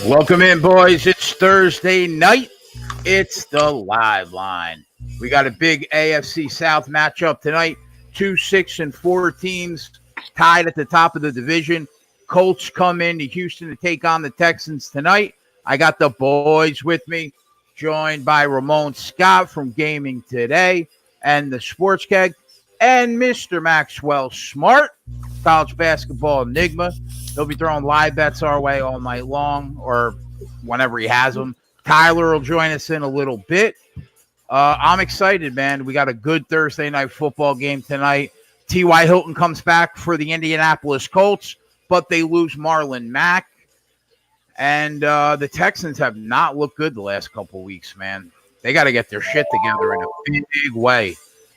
Welcome in, boys. It's Thursday night. It's the live line. We got a big AFC South matchup tonight. 2, 6, and 4 teams tied at the top of the division. Colts come into Houston to take on the Texans tonight. I got the boys with me, joined by Ramon Scott from Gaming Today and the Sports Keg, and Mr. Maxwell Smart, college basketball enigma. He'll be throwing live bets our way all night long or whenever he has them. Tyler will join us in a little bit. I'm excited, man. We got a good Thursday night football game tonight. T.Y. Hilton comes back for the Indianapolis Colts, but they lose Marlon Mack. And the Texans have not looked good the last couple weeks, man. They got to get their shit together in a big way.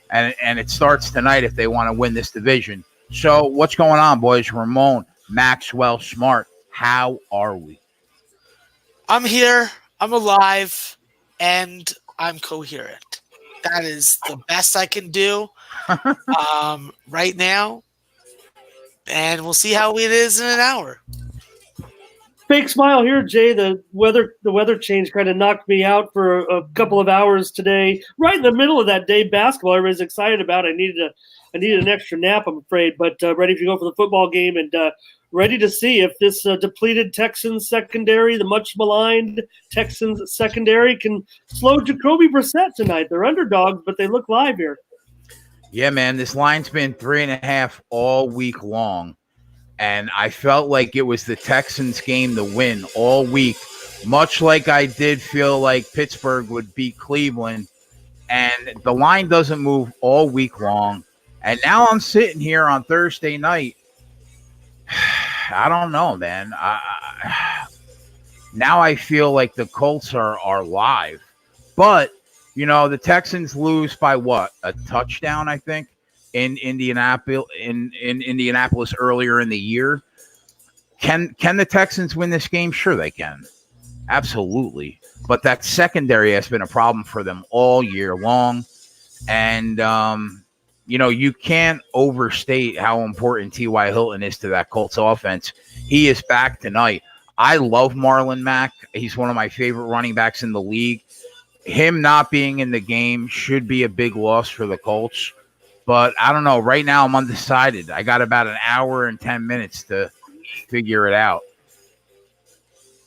And it starts tonight if they want to win this division. So what's going on, boys? Ramon, Maxwell Smart, how are we? I'm here, I'm alive, and I'm coherent. That is the best I can do right now, and we'll see how it is in an hour. Fake smile here, Jay. The weather change kind of knocked me out for a couple of hours today. Right in the middle of that day, basketball. Everybody's excited about it. I needed an extra nap, I'm afraid, but ready to go for the football game and ready to see if this depleted Texans secondary, the much maligned Texans secondary, can slow Jacoby Brissett tonight. They're underdogs, but they look live here. Yeah, man, this line's been 3.5 all week long. And I felt like it was the Texans game to win all week, much like I did feel like Pittsburgh would beat Cleveland. And the line doesn't move all week long. And now I'm sitting here on Thursday night. I don't know, man. Now I feel like the Colts are live. But, you know, the Texans lose by what? A touchdown, I think, in Indianapolis earlier in the year. Can the Texans win this game? Sure they can. Absolutely. But that secondary has been a problem for them all year long. And, you know, you can't overstate how important T.Y. Hilton is to that Colts offense. He is back tonight. I love Marlon Mack. He's one of my favorite running backs in the league. Him not being in the game should be a big loss for the Colts. But I don't know. Right now, I'm undecided. I got about an hour and 10 minutes to figure it out.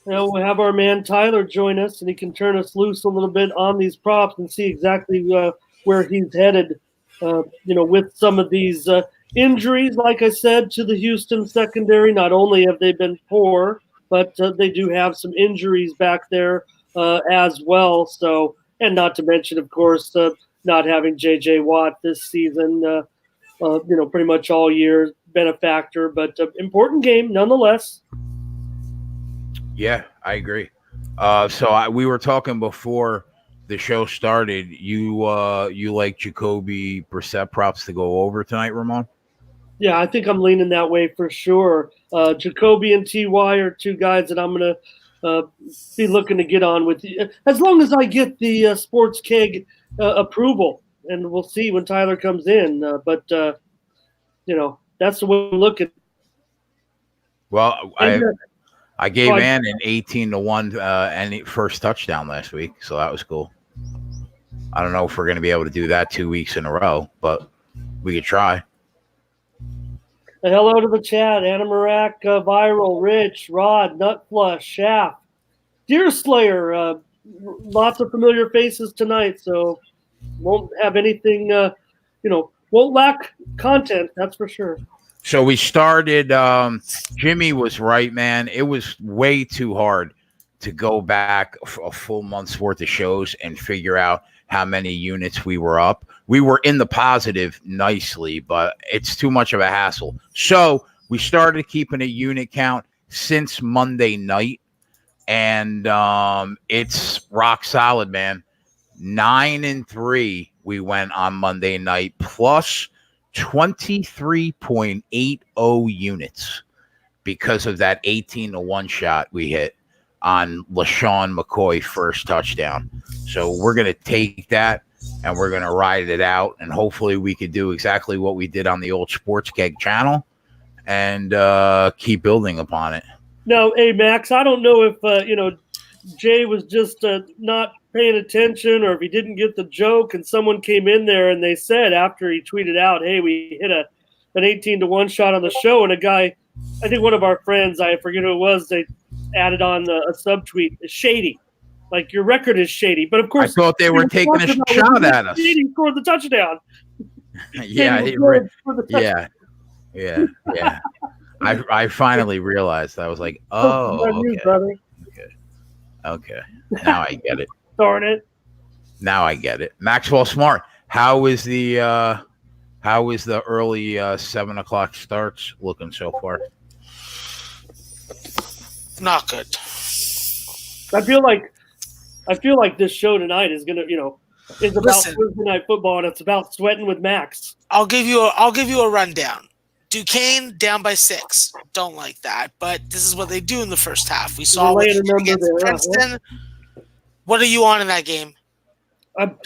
Now we'll have our man Tyler join us, and he can turn us loose a little bit on these props and see exactly where he's headed. With some of these injuries, like I said, to the Houston secondary, not only have they been poor, but they do have some injuries back there as well. So, and not to mention, of course, not having J.J. Watt this season, pretty much all year, been a factor, but important game nonetheless. Yeah, I agree. We were talking before the show started. You like Jacoby Brissett props to go over tonight, Ramon? Yeah, I think I'm leaning that way for sure. Jacoby and T.Y. are two guys that I'm going to be looking to get on with, as long as I get the Sports Keg approval, and we'll see when Tyler comes in. But that's the way we look at. Well, I gave Ann an 18-1 and first touchdown last week, so that was cool. I don't know if we're going to be able to do that 2 weeks in a row, but we could try. Hello to the chat. Anna Marak, Viral, Rich, Rod, Nutflush, Shaft, Deer Slayer. Lots of familiar faces tonight, so won't have anything, won't lack content, that's for sure. So we started, Jimmy was right, man. It was way too hard to go back a full month's worth of shows and figure out how many units we were up. We were in the positive nicely, but it's too much of a hassle. So we started keeping a unit count since Monday night, and it's rock solid, man. 9-3 we went on Monday night, plus 23.80 units because of that 18-1 shot we hit. on LaShawn McCoy first touchdown. So we're going to take that and we're going to ride it out. And hopefully we could do exactly what we did on the old Sports Keg channel and keep building upon it. Now, hey, Max, I don't know if, Jay was just not paying attention or if he didn't get the joke and someone came in there and they said after he tweeted out, hey, we hit an 18-1 shot on the show, and a guy, I think one of our friends, I forget who it was, they added on a subtweet, shady. Like, your record is shady. But, of course, I thought they were taking a shot at us. Shady scored the touchdown. Yeah. I finally realized. I was like, oh, okay. Now I get it. Darn it. Now I get it. Maxwell Smart, how is the early 7 o'clock starts looking so far? Not good. I feel like this show tonight is gonna, it's about Thursday Night Football, and it's about sweating with Max. I'll give you a rundown. Duquesne down by 6. Don't like that, but this is what they do in the first half. We saw what against Princeton. What are you on in that game? In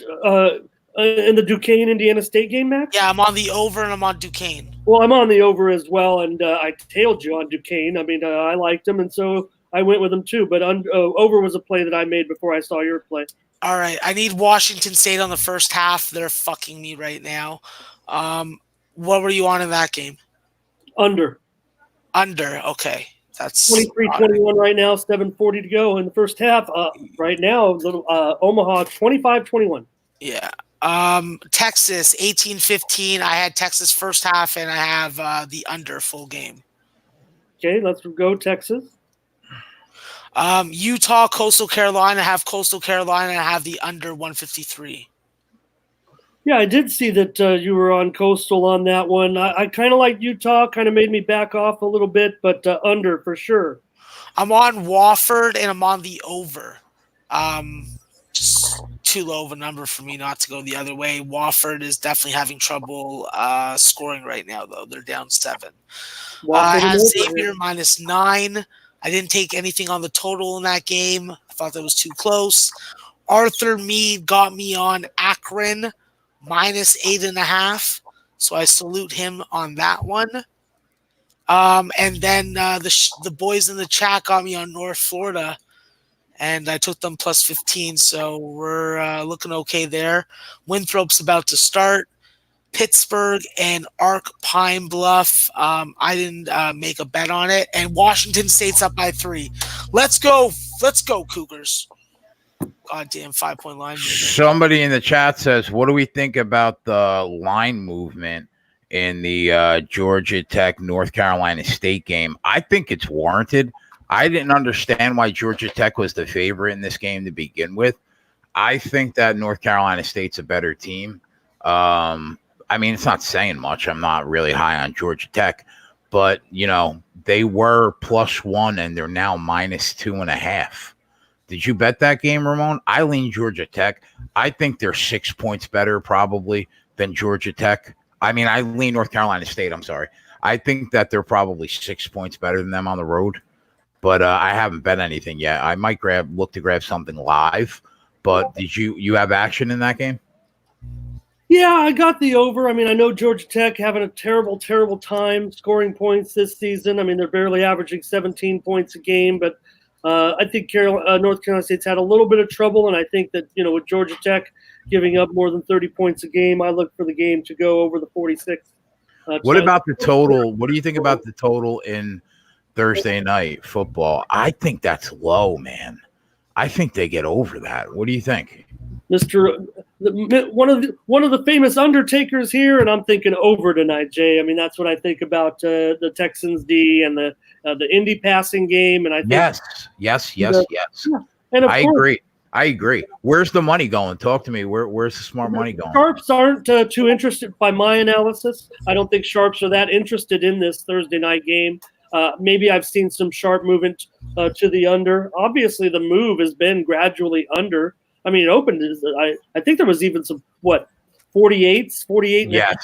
the Duquesne Indiana State game, Max? Yeah, I'm on the over and I'm on Duquesne. Well, I'm on the over as well, and I tailed you on Duquesne. I mean, I liked him, and so I went with him too. But over was a play that I made before I saw your play. All right, I need Washington State on the first half. They're fucking me right now. What were you on in that game? Under. Okay. That's 23-21 right now, 7:40 to go in the first half. Right now, Omaha 25-21. Yeah. Texas 18-15. I had Texas first half, and I have the under full game. Okay, let's go Texas. Utah, Coastal Carolina. I have Coastal Carolina, and I have the under 153. Yeah, I did see that you were on Coastal on that one. I kind of like Utah, kind of made me back off a little bit, but under for sure. I'm on Wofford, and I'm on the over. Just too low of a number for me not to go the other way. Wofford is definitely having trouble scoring right now, though. They're down 7. I have Xavier -9. I didn't take anything on the total in that game. I thought that was too close. Arthur Meade got me on Akron -8.5. So I salute him on that one. And then the boys in the chat got me on North Florida, and I took them +15. So we're looking okay there. Winthrop's about to start. Pittsburgh and Arc Pine Bluff. I didn't make a bet on it. And Washington State's up by 3. Let's go, Cougars. Goddamn 5-point line movement. Somebody in the chat says, what do we think about the line movement in the Georgia Tech North Carolina State game? I think it's warranted. I didn't understand why Georgia Tech was the favorite in this game to begin with. I think that North Carolina State's a better team. I mean, it's not saying much. I'm not really high on Georgia Tech, but, they were +1 and they're now -2.5. Did you bet that game, Ramon? I lean Georgia Tech. I think they're 6 points better probably than Georgia Tech. I mean, I lean North Carolina State. I'm sorry. I think that they're probably 6 points better than them on the road, but I haven't bet anything yet. I might look to grab something live, but did you have action in that game? Yeah, I got the over. I mean, I know Georgia Tech having a terrible, terrible time scoring points this season. I mean, they're barely averaging 17 points a game, but I think North Carolina State's had a little bit of trouble, and I think that, with Georgia Tech giving up more than 30 points a game, I look for the game to go over the 46. What about the total? What do you think about the total in Thursday night football? I think that's low, man. I think they get over that. What do you think? One of the famous undertakers here, and I'm thinking over tonight, Jay. I mean, that's what I think about the Texans D and the Indy passing game, and I think yes. Yeah. And of course, I agree. Where's the money going? Talk to me. Where's the smart money going? Sharps aren't too interested, by my analysis. I don't think Sharps are that interested in this Thursday night game. Maybe I've seen some sharp movement to the under. Obviously, the move has been gradually under. I mean, it opened. I think there was even some 48. Yes.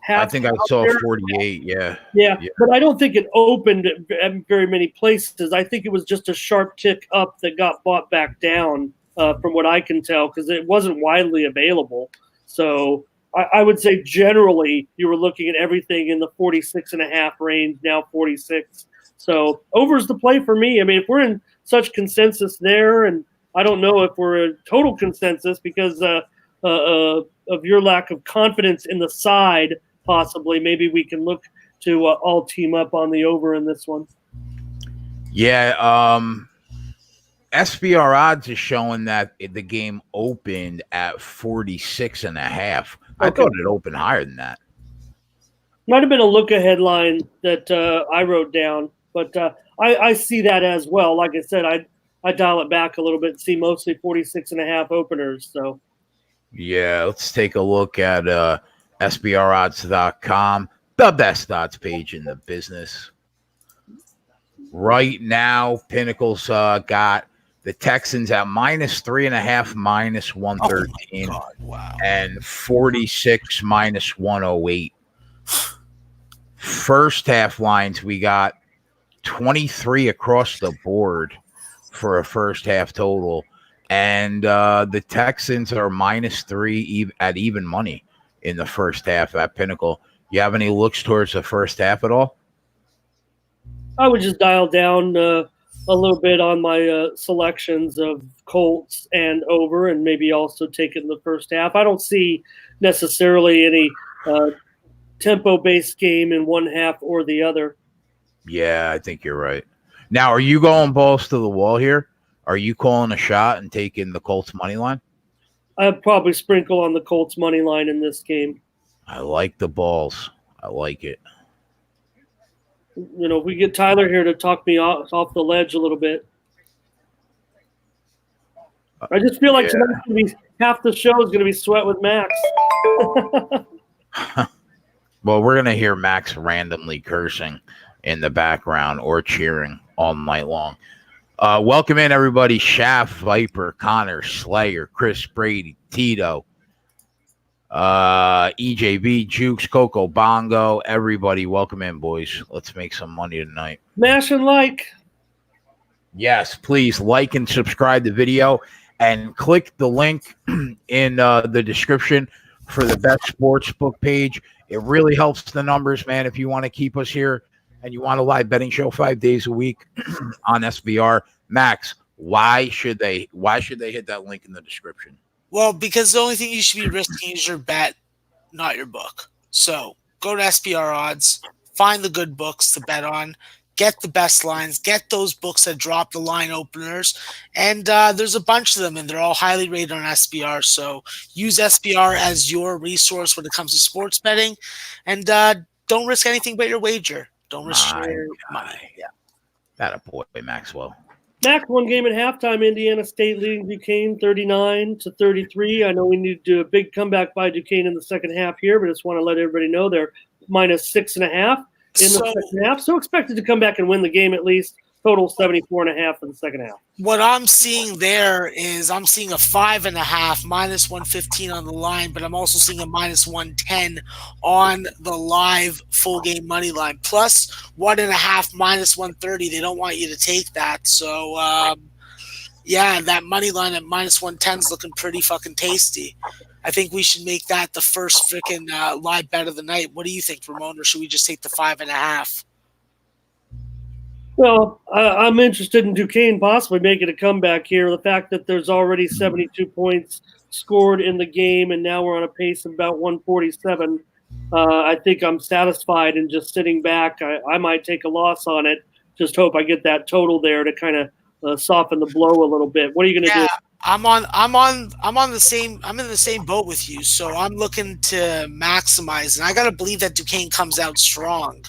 I think I saw there. 48. Yeah. Yeah, but I don't think it opened at very many places. I think it was just a sharp tick up that got bought back down, from what I can tell, because it wasn't widely available. So I would say generally you were looking at everything in the 46.5 range, now 46. So over's the play for me. I mean, if we're in such consensus there, and I don't know if we're a total consensus because of your lack of confidence in the side, possibly, maybe we can look to all team up on the over in this one. Yeah. SBR odds is showing that the game opened at 46.5. I thought it opened higher than that. Might have been a look ahead line that I wrote down, but I see that as well. Like I said, I dial it back a little bit and see mostly 46.5 openers. So yeah, let's take a look at SBRodds.com, the best odds page in the business. Right now, Pinnacle's got the Texans at -3.5, -113, wow. and 46 -108. First half lines, we got 23 across the board for a first half total. And the Texans are -3 at even money in the first half at Pinnacle. You have any looks towards the first half at all? I would just dial down a little bit on my selections of Colts and over, and maybe also take it in the first half. I don't see necessarily any tempo-based game in one half or the other. Yeah, I think you're right. Now, are you going balls to the wall here? Are you calling a shot and taking the Colts money line? I'd probably sprinkle on the Colts money line in this game. I like the balls. I like it. You know, we get Tyler here to talk me off the ledge a little bit. I just feel like tonight's gonna be, half the show is going to be sweat with Max. Well, we're going to hear Max randomly cursing in the background or cheering all night long. Welcome in, everybody. Shaft, Viper, Connor, Slayer, Chris Brady, Tito, EJB, Jukes, Coco, Bongo, everybody. Welcome in, boys. Let's make some money tonight. Mash and like. Yes, please like and subscribe to the video and click the link in the description for the best sports book page. It really helps the numbers, man. If you want to keep us here and you want a live betting show 5 days a week on SBR, Max, why should they hit that link in the description? Well, because the only thing you should be risking is your bet, not your book. So go to SBR odds, find the good books to bet on, get the best lines, get those books that drop the line openers, and there's a bunch of them, and they're all highly rated on SBR. So use SBR as your resource when it comes to sports betting, and don't risk anything but your wager. Don't risk your money. Yeah, that a boy, Maxwell. Max, one game at halftime. Indiana State leading Duquesne 39-33. I know we need to do a big comeback by Duquesne in the second half here, but I just want to let everybody know they're -6.5 in the second half. So expected to come back and win the game at least. Total 74.5 for the second half. What I'm seeing there is I'm seeing a 5.5, -115 on the line, but I'm also seeing a -110 on the live full game money line. Plus 1.5, -130. They don't want you to take that. So, yeah, that money line at -110 is looking pretty fucking tasty. I think we should make that the first freaking live bet of the night. What do you think, Ramon, or should we just take the 5.5? Well, I'm interested in Duquesne possibly making a comeback here. The fact that there's already 72 points scored in the game, and now we're on a pace of about 147. I think I'm satisfied in just sitting back. I might take a loss on it. Just hope I get that total there to kind of soften the blow a little bit. What are you going to do? I'm in the same boat with you. So I'm looking to maximize, and I got to believe that Duquesne comes out strong.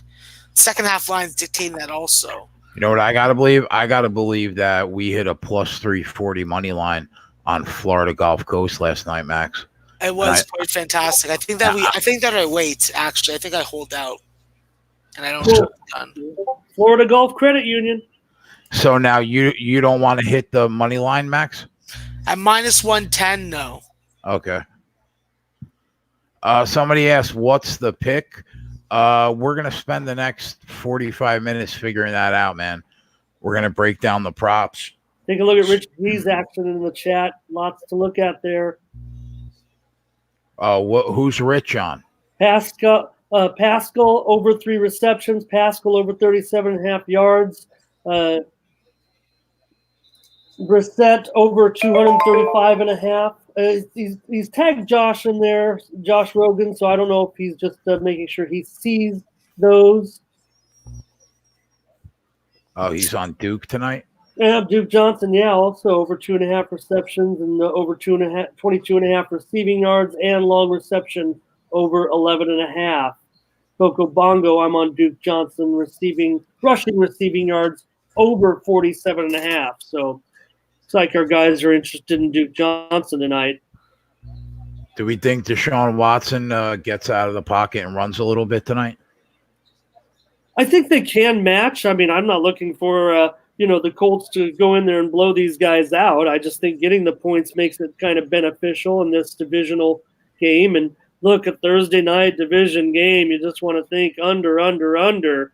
Second half lines dictating that also. You know what I gotta believe? I gotta believe that we hit a +340 money line on Florida Gulf Coast last night, Max. It was quite fantastic. I think that I wait. Actually, I think I hold out, and I don't get it done. Florida Gulf Credit Union. So now you don't want to hit the money line, Max? At -110, no. Okay. Somebody asked, what's the pick? We're going to spend the next 45 minutes figuring that out, man. We're going to break down the props. Take a look at Rich G's action in the chat. Lots to look at there. Who's Rich on? Pascal over 3 receptions. Pascal over 37.5 yards. Brissett over 235.5. He's tagged Josh in there, Josh Rogan. So I don't know if he's just making sure he sees those. Oh, he's on Duke tonight. Yeah, Duke Johnson, also over 2.5 receptions and over 22.5 receiving yards and long reception over 11.5. Coco Bongo, I'm on Duke Johnson rushing receiving yards over 47.5. So looks like our guys are interested in Duke Johnson tonight. Do we think Deshaun Watson gets out of the pocket and runs a little bit tonight? I think they can match. I mean, I'm not looking for the Colts to go in there and blow these guys out. I just think getting the points makes it kind of beneficial in this divisional game. And look, a Thursday night division game, you just want to think under.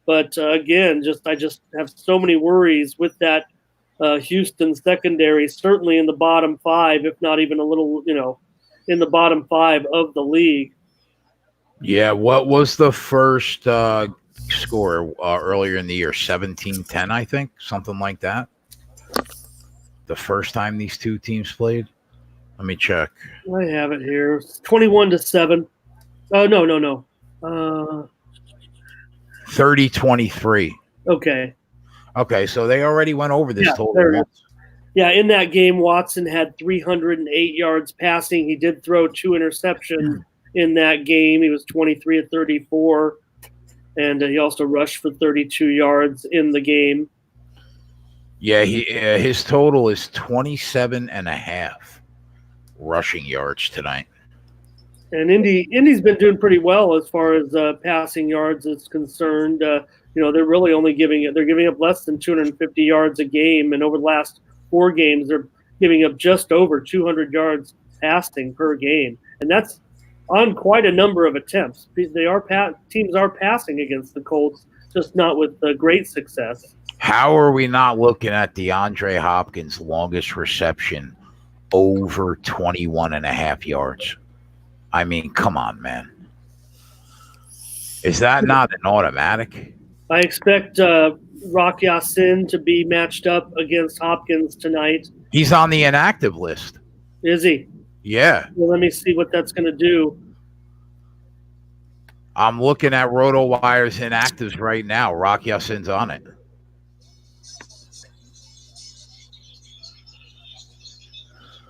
But again, I just have so many worries with that Houston secondary, certainly in the bottom 5, if not even a little, in the bottom 5 of the league. Yeah, what was the first score earlier in the year? 17-10, I think, something like that. The first time these two teams played. Let me check. I have it here. 21-7. No. 30-23. Okay. Okay, so they already went over this total once. Yeah, in that game, Watson had 308 yards passing. He did throw 2 interceptions in that game. He was 23 of 34, and he also rushed for 32 yards in the game. Yeah, his total is 27.5 rushing yards tonight. And Indy's been doing pretty well as far as passing yards is concerned. They're really only giving up less than 250 yards a game, and over the last 4 games, they're giving up just over 200 yards passing per game, and that's on quite a number of attempts. Teams are passing against the Colts, just not with great success. How are we not looking at DeAndre Hopkins' longest reception over 21.5 yards? I mean, come on, man. Is that not an automatic? I expect Rock Ya-Sin to be matched up against Hopkins tonight. He's on the inactive list. Is he? Yeah. Well, let me see what that's going to do. I'm looking at RotoWire's inactives right now. Rock Ya-Sin's on it.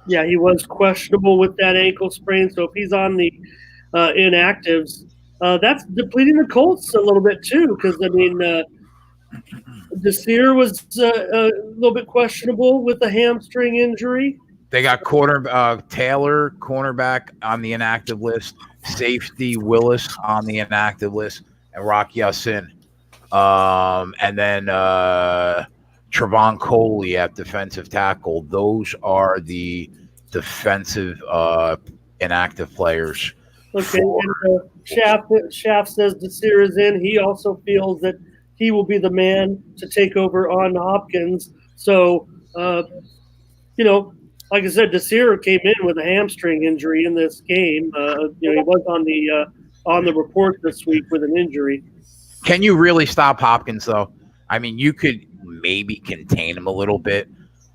Yeah, he was questionable with that ankle sprain. So if he's on the inactives, that's depleting the Colts a little bit too. Because Desir was a little bit questionable with a hamstring injury. They got Taylor, cornerback, on the inactive list. Safety Willis on the inactive list, and Rock Ya-Sin. And then Trevon Coley at defensive tackle. Those are the defensive inactive players. Okay, and Schaff says Desir is in. He also feels that he will be the man to take over on Hopkins. So, like I said, Desir came in with a hamstring injury in this game. He was on the report this week with an injury. Can you really stop Hopkins, though? I mean, you could maybe contain him a little bit,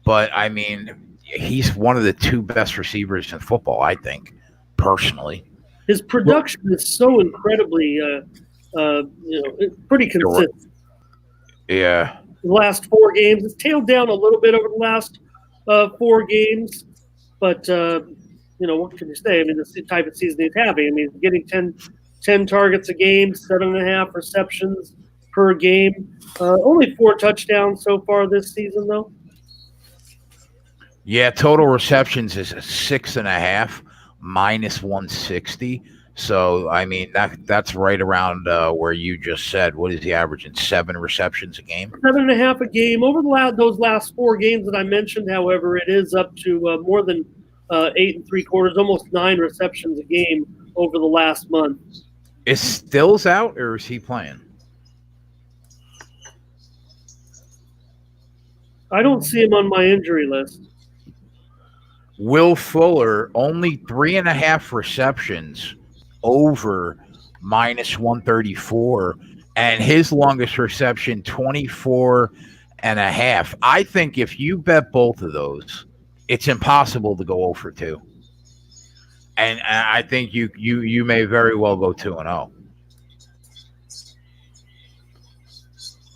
but I mean, he's one of the 2 best receivers in football, I think, personally. His production is so incredibly, pretty consistent. Yeah. The last 4 games, it's tailed down a little bit over the last 4 games, but what can you say? I mean, the type of season he's having. I mean, he's getting 10 targets a game, 7.5 receptions per game. Only 4 touchdowns so far this season, though. Yeah, total receptions is 6.5, minus 160. So, I mean, that's right around where you just said. What is he averaging? 7 receptions a game? 7.5 a game. Over those last 4 games that I mentioned, however, it is up to more than 8 3/4, almost 9 receptions a game over the last month. Is Stills out or is he playing? I don't see him on my injury list. Will Fuller, only 3.5 receptions over -134, and his longest reception, 24.5. I think if you bet both of those, it's impossible to go 0 for 2. And I think you may very well go 2-0.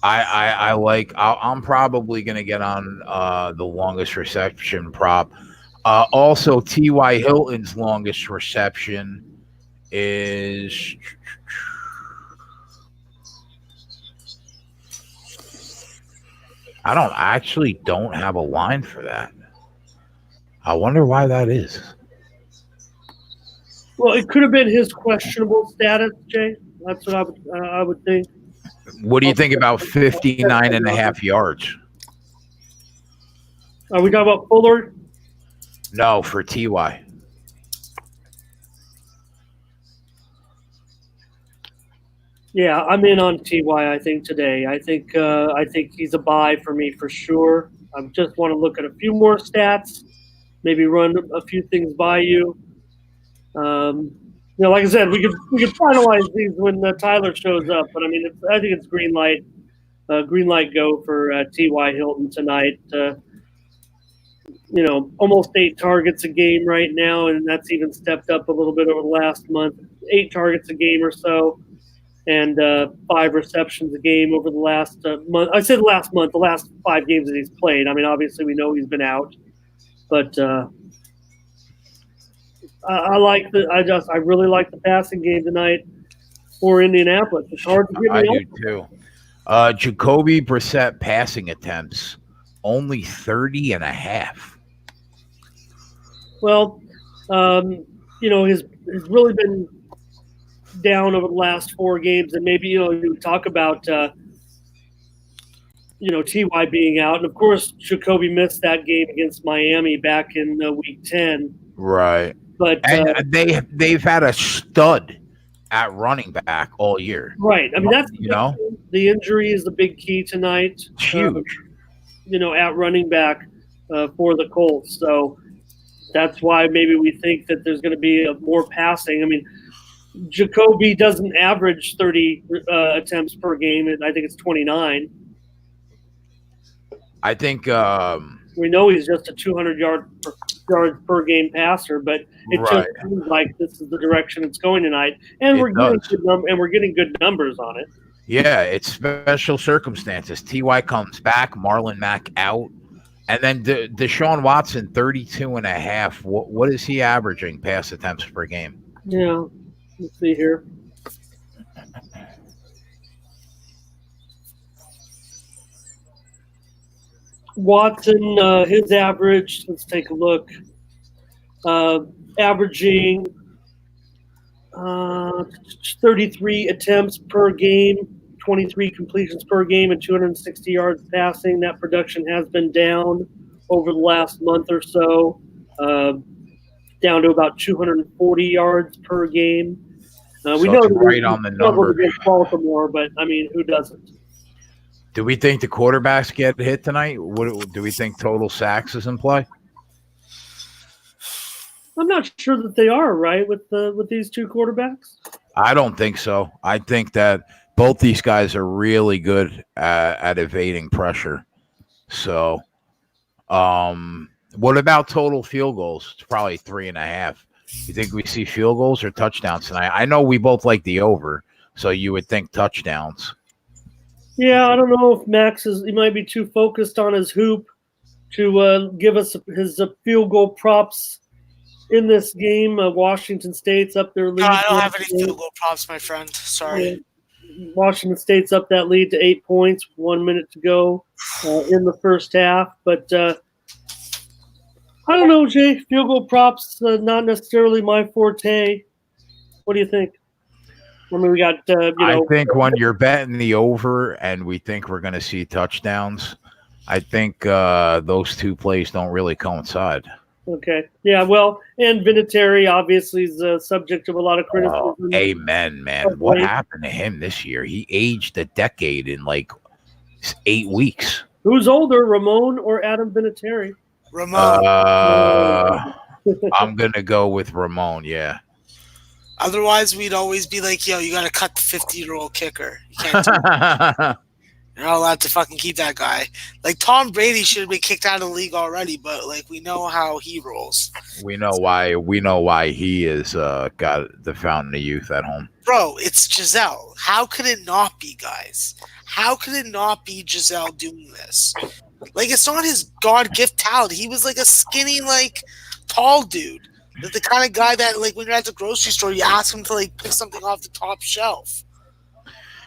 I'm probably going to get on the longest reception prop. Also, T.Y. Hilton's longest reception is I don't have a line for that. I wonder why that is. Well, it could have been his questionable status, Jay. That's what I would think. What do you think about 59.5 yards? Are we talking about Fuller? No, for T.Y. Yeah, I'm in on Ty. I think today. I think he's a buy for me for sure. I just want to look at a few more stats, maybe run a few things by you. Like I said, we could finalize these when Tyler shows up. But I mean, I think it's green light go for T.Y. Hilton tonight. Almost 8 targets a game right now, and that's even stepped up a little bit over the last month. 8 targets a game or so. And 5 receptions a game over the last month. I said last month, the last 5 games that he's played. I mean, obviously we know he's been out, but I really like the passing game tonight for Indianapolis. It's hard to get me. I do too. Jacoby Brissett passing attempts only 30.5. Well, he's really been down over the last 4 games, and maybe you talk about Ty being out, and of course Jacoby missed that game against Miami back in week 10. Right, but they've had a stud at running back all year. Right, I mean that's the injury is the big key tonight. It's huge. At running back for the Colts, so that's why maybe we think that there's going to be more passing. I mean, Jacoby doesn't average 30 attempts per game, and I think it's 29. I think we know he's just a 200 yards per game passer, but it just seems like this is the direction it's going tonight, and we're getting good numbers on it. Yeah, it's special circumstances. Ty comes back, Marlon Mack out, and then Deshaun Watson 32.5. What is he averaging pass attempts per game? Yeah. Let's see here. Watson, his average, let's take a look. Averaging 33 attempts per game, 23 completions per game, and 260 yards passing. That production has been down over the last month or so, down to about 240 yards per game. We know right on the number against Baltimore, but I mean, who doesn't? Do we think the quarterbacks get hit tonight? What do we think total sacks is in play? I'm not sure that they are right with these 2 quarterbacks. I don't think so. I think that both these guys are really good at evading pressure. So, what about total field goals? It's probably 3.5. You think we see field goals or touchdowns tonight? I know we both like the over, so you would think touchdowns. Yeah, I don't know if he might be too focused on his hoop to give us his field goal props in this game. Washington State's up their lead. No, I don't have any field goal props, my friend. Sorry. Washington State's up that lead to 8 points, 1 minute to go in the first half. But I don't know, Jay. Field goal props, not necessarily my forte. What do you think? I mean, we got, I think when you're betting the over and we think we're going to see touchdowns, I think those 2 plays don't really coincide. Okay. Yeah, well, and Vinatieri obviously is subject of a lot of criticism. Oh, amen, man. What happened to him this year? He aged a decade in like 8 weeks. Who's older, Ramon or Adam Vinatieri? Ramon. I'm going to go with Ramon, yeah. Otherwise, we'd always be like, yo, you got to cut the 50-year-old kicker. You can't do it. You're not allowed to fucking keep that guy. Like, Tom Brady should have been kicked out of the league already, but, like, we know how he rolls. We know why he is got the fountain of youth at home. Bro, it's Giselle. How could it not be, guys? How could it not be Giselle doing this? Like, it's not his God gift talent. He was like a skinny, like, tall dude. The kind of guy that, like, when you're at the grocery store, you ask him to, like, pick something off the top shelf.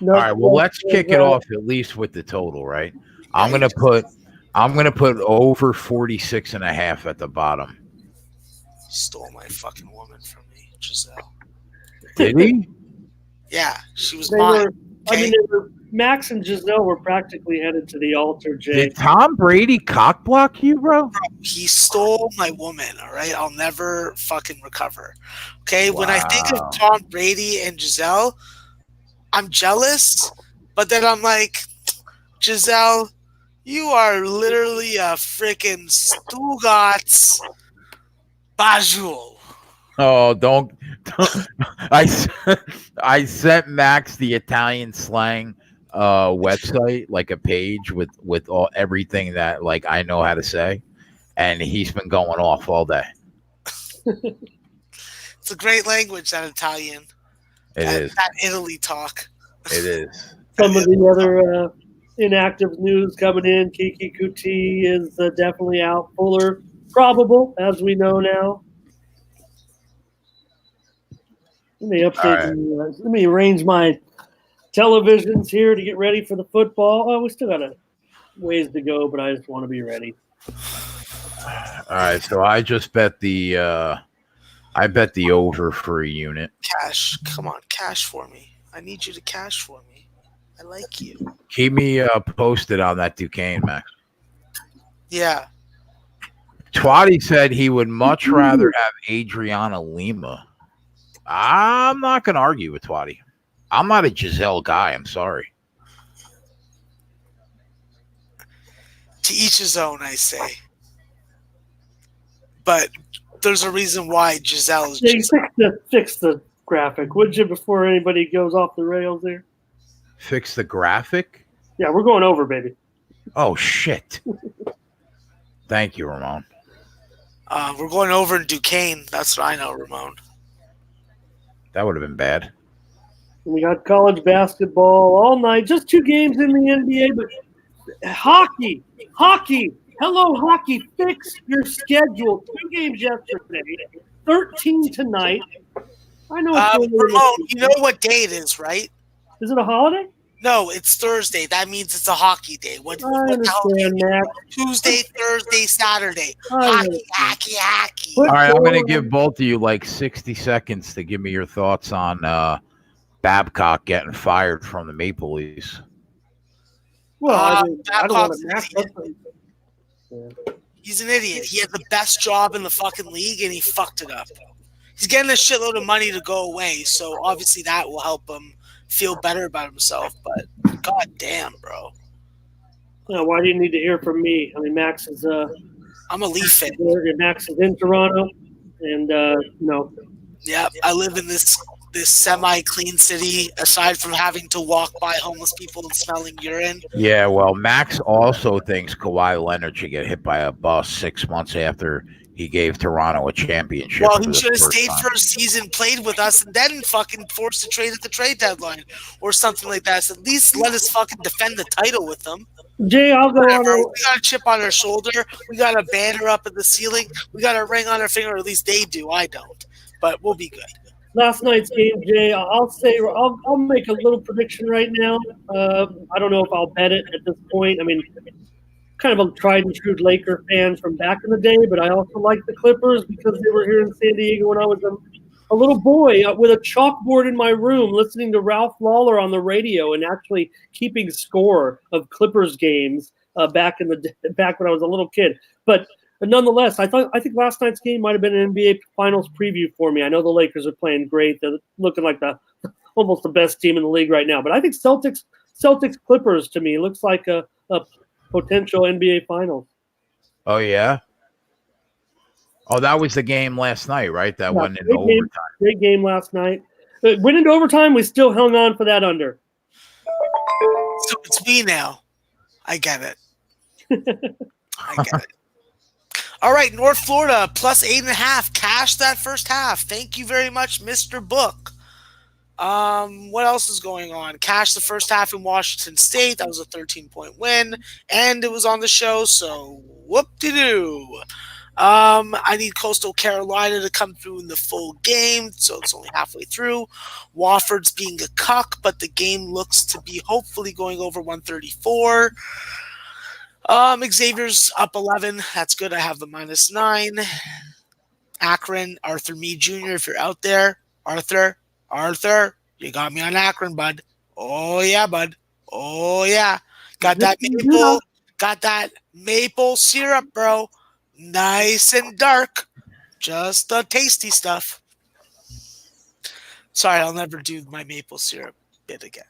All right, well, let's kick it off at least with the total, right? I'm gonna put over 46.5 at the bottom. He stole my fucking woman from me, Giselle. Did he? Yeah, she was mine. Max and Giselle were practically headed to the altar, Jay. Did Tom Brady cock block you, bro? He stole my woman, all right? I'll never fucking recover. Okay, wow. When I think of Tom Brady and Giselle, I'm jealous, but then I'm like, Giselle, you are literally a freaking Stugatz Bajul. Oh, don't. I sent Max the Italian slang website, like a page with everything that like I know how to say, and he's been going off all day. It's a great language, that Italian. It is. That Italy talk. It is. Some of the other inactive news coming in. Kiki Kuti is definitely out. Fuller, probable, as we know now. Let me update. Right. Let me arrange my televisions here to get ready for the football. Oh, we still got a ways to go, but I just want to be ready. All right, so I just bet the over for a unit. Cash, come on, cash for me. I need you to cash for me. I like you. Keep me posted on that Duquesne, Max. Yeah. Twatty said he would much rather have Adriana Lima. I'm not going to argue with Twatty. I'm not a Giselle guy. I'm sorry. To each his own, I say. But there's a reason why Giselle is Giselle. Fix the graphic, would you, before anybody goes off the rails there? Fix the graphic? Yeah, we're going over, baby. Oh, shit. Thank you, Ramon. We're going over in Duquesne. That's what I know, Ramon. That would have been bad. We got college basketball all night. Just 2 games in the NBA, but hockey. Hello, hockey. Fix your schedule. 2 games yesterday, 13 tonight. I know. Ramon, you know what day it is, right? Is it a holiday? No, it's Thursday. That means it's a hockey day. What understand, Max. Tuesday, Thursday, Saturday. Hockey. All right, I'm going to give both of you like 60 seconds to give me your thoughts on Babcock getting fired from the Maple Leafs. Well, I don't want to Max. He's an idiot. He had the best job in the fucking league, and he fucked it up. He's getting a shitload of money to go away, so obviously that will help him feel better about himself, but god damn, bro. Why do you need to hear from me? I mean, Max is I'm a Leaf fan. Max is in Toronto, and no. Yeah, I live in this semi-clean city, aside from having to walk by homeless people and smelling urine. Yeah, well, Max also thinks Kawhi Leonard should get hit by a bus 6 months after he gave Toronto a championship. Well, he should have stayed for a season, played with us, and then fucking forced a trade at the trade deadline or something like that. So at least let us fucking defend the title with them. Jay, I'll go on. We got a chip on our shoulder. We got a banner up in the ceiling. We got a ring on our finger. Or at least they do. I don't. But we'll be good. Last night's game, Jay, I'll make a little prediction right now. I don't know if I'll bet it at this point. I mean, kind of a tried and true Laker fan from back in the day, but I also like the Clippers because they were here in San Diego when I was a little boy with a chalkboard in my room listening to Ralph Lawler on the radio and actually keeping score of Clippers games back when I was a little kid. But But nonetheless, I think last night's game might have been an NBA Finals preview for me. I know the Lakers are playing great; they're looking like almost the best team in the league right now. But I think Celtics Clippers to me looks like a potential NBA Finals. Oh yeah. Oh, that was the game last night, right? That went into overtime. Great game last night. Went into overtime. We still hung on for that under. So it's me now. I get it. I get it. All right, North Florida plus 8.5. Cash that first half. Thank you very much, Mr. Book. What else is going on? Cash the first half in Washington State. That was a 13-point win, and it was on the show. So whoop-de-doo. I need Coastal Carolina to come through in the full game, so it's only halfway through. Wofford's being a cuck, but the game looks to be hopefully going over 134. Xavier's up 11. That's good. I have the -9. Akron, Arthur Meade Jr., if you're out there. Arthur, you got me on Akron, bud. Oh, yeah, bud. Oh, yeah. Got that maple syrup, bro. Nice and dark. Just the tasty stuff. Sorry, I'll never do my maple syrup bit again.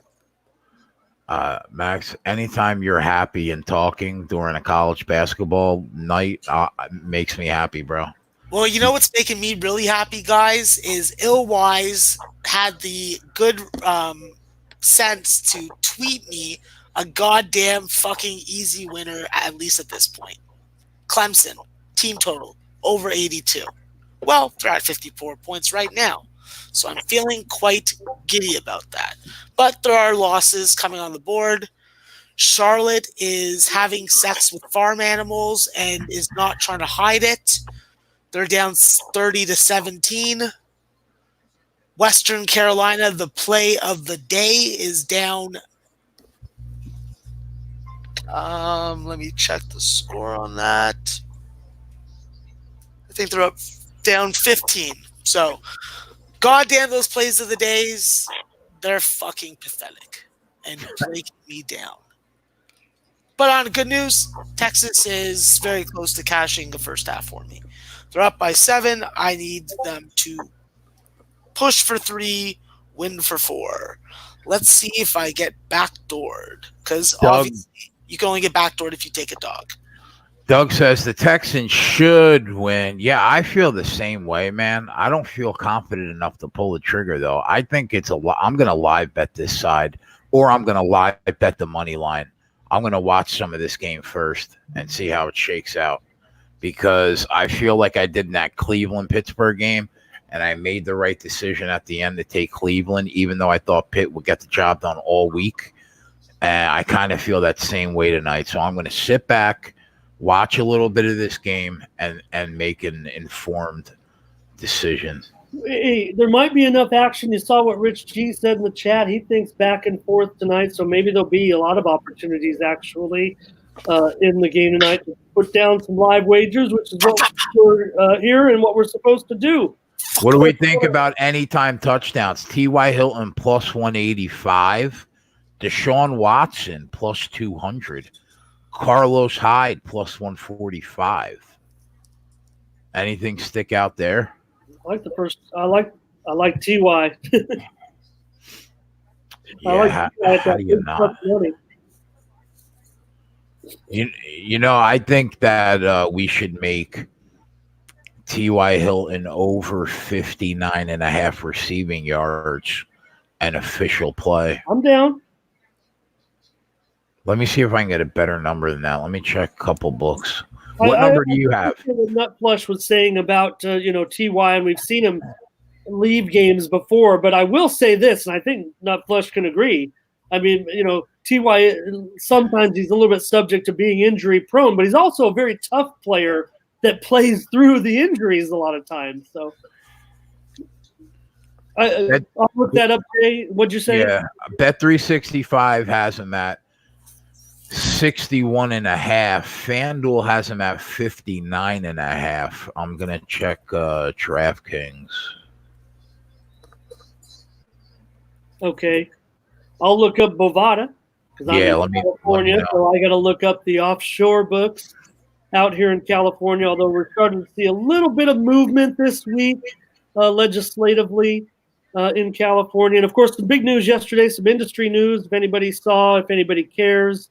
Max, anytime you're happy and talking during a college basketball night, makes me happy, bro. Well, you know what's making me really happy, guys, is Illwise had the good sense to tweet me a goddamn fucking easy winner, at least at this point. Clemson, team total, over 82. Well, they're at 54 points right now. So I'm feeling quite giddy about that. But there are losses coming on the board. Charlotte is having sex with farm animals and is not trying to hide it. They're down 30-17. Western Carolina, the play of the day, is down. Let me check the score on that. I think they're down 15. So, goddamn, those plays of the days, they're fucking pathetic and breaking me down. But on good news, Texas is very close to cashing the first half for me. They're up by 7. I need them to push for 3, win for 4. Let's see if I get backdoored. Because obviously, you can only get backdoored if you take a dog. Doug says the Texans should win. Yeah, I feel the same way, man. I don't feel confident enough to pull the trigger, though. I think it's I'm going to live bet this side, or I'm going to live bet the money line. I'm going to watch some of this game first and see how it shakes out, because I feel like I did in that Cleveland-Pittsburgh game, and I made the right decision at the end to take Cleveland, even though I thought Pitt would get the job done all week. And I kind of feel that same way tonight. So I'm going to sit back, watch a little bit of this game, and make an informed decision. Hey, there might be enough action. You saw what Rich G said in the chat. He thinks back and forth tonight, so maybe there'll be a lot of opportunities actually in the game tonight to put down some live wagers, which is what we're here and what we're supposed to do. What do we think about anytime touchdowns? T.Y. Hilton plus 185, Deshaun Watson plus 200, Carlos Hyde plus 145. Anything stick out there? I like the first. I like Ty. Yeah, how do you not? You know, I think that we should make T.Y. Hilton over 59.5 receiving yards an official play. I'm down. Let me see if I can get a better number than that. Let me check a couple books. What number do you have? What Nutflush was saying about Ty, and we've seen him leave games before. But I will say this, and I think Nutflush can agree. I mean, Ty, sometimes he's a little bit subject to being injury prone, but he's also a very tough player that plays through the injuries a lot of times. So I'll look that up today. What'd you say? Yeah, Bet365 has him at 61.5. FanDuel has him at 59.5. I'm gonna check DraftKings. Okay, I'll look up Bovada because I'm in California, so I got to look up the offshore books. out here in California, although we're starting to see a little bit of movement this week legislatively in California. And, of course, the big news yesterday, some industry news, if anybody saw, if anybody cares.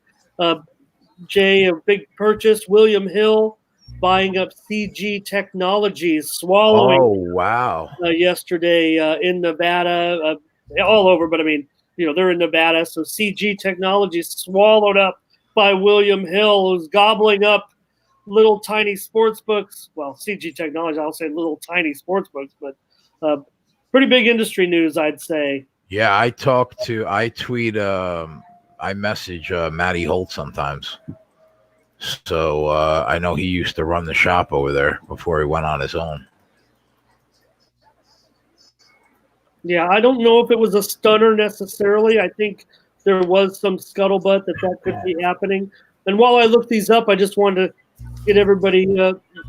Jay, a big purchase, William Hill buying up CG Technologies, swallowing wow. yesterday in Nevada, all over, but I mean, they're in Nevada. So CG Technologies swallowed up by William Hill, who's gobbling up little tiny sports books. Well, CG Technology, I'll say little tiny sports books, but pretty big industry news, I'd say. Yeah, I tweet, I message Matty Holt sometimes. So I know he used to run the shop over there before he went on his own. Yeah, I don't know if it was a stunner necessarily. I think there was some scuttlebutt that could be happening. And while I look these up, I just wanted to get everybody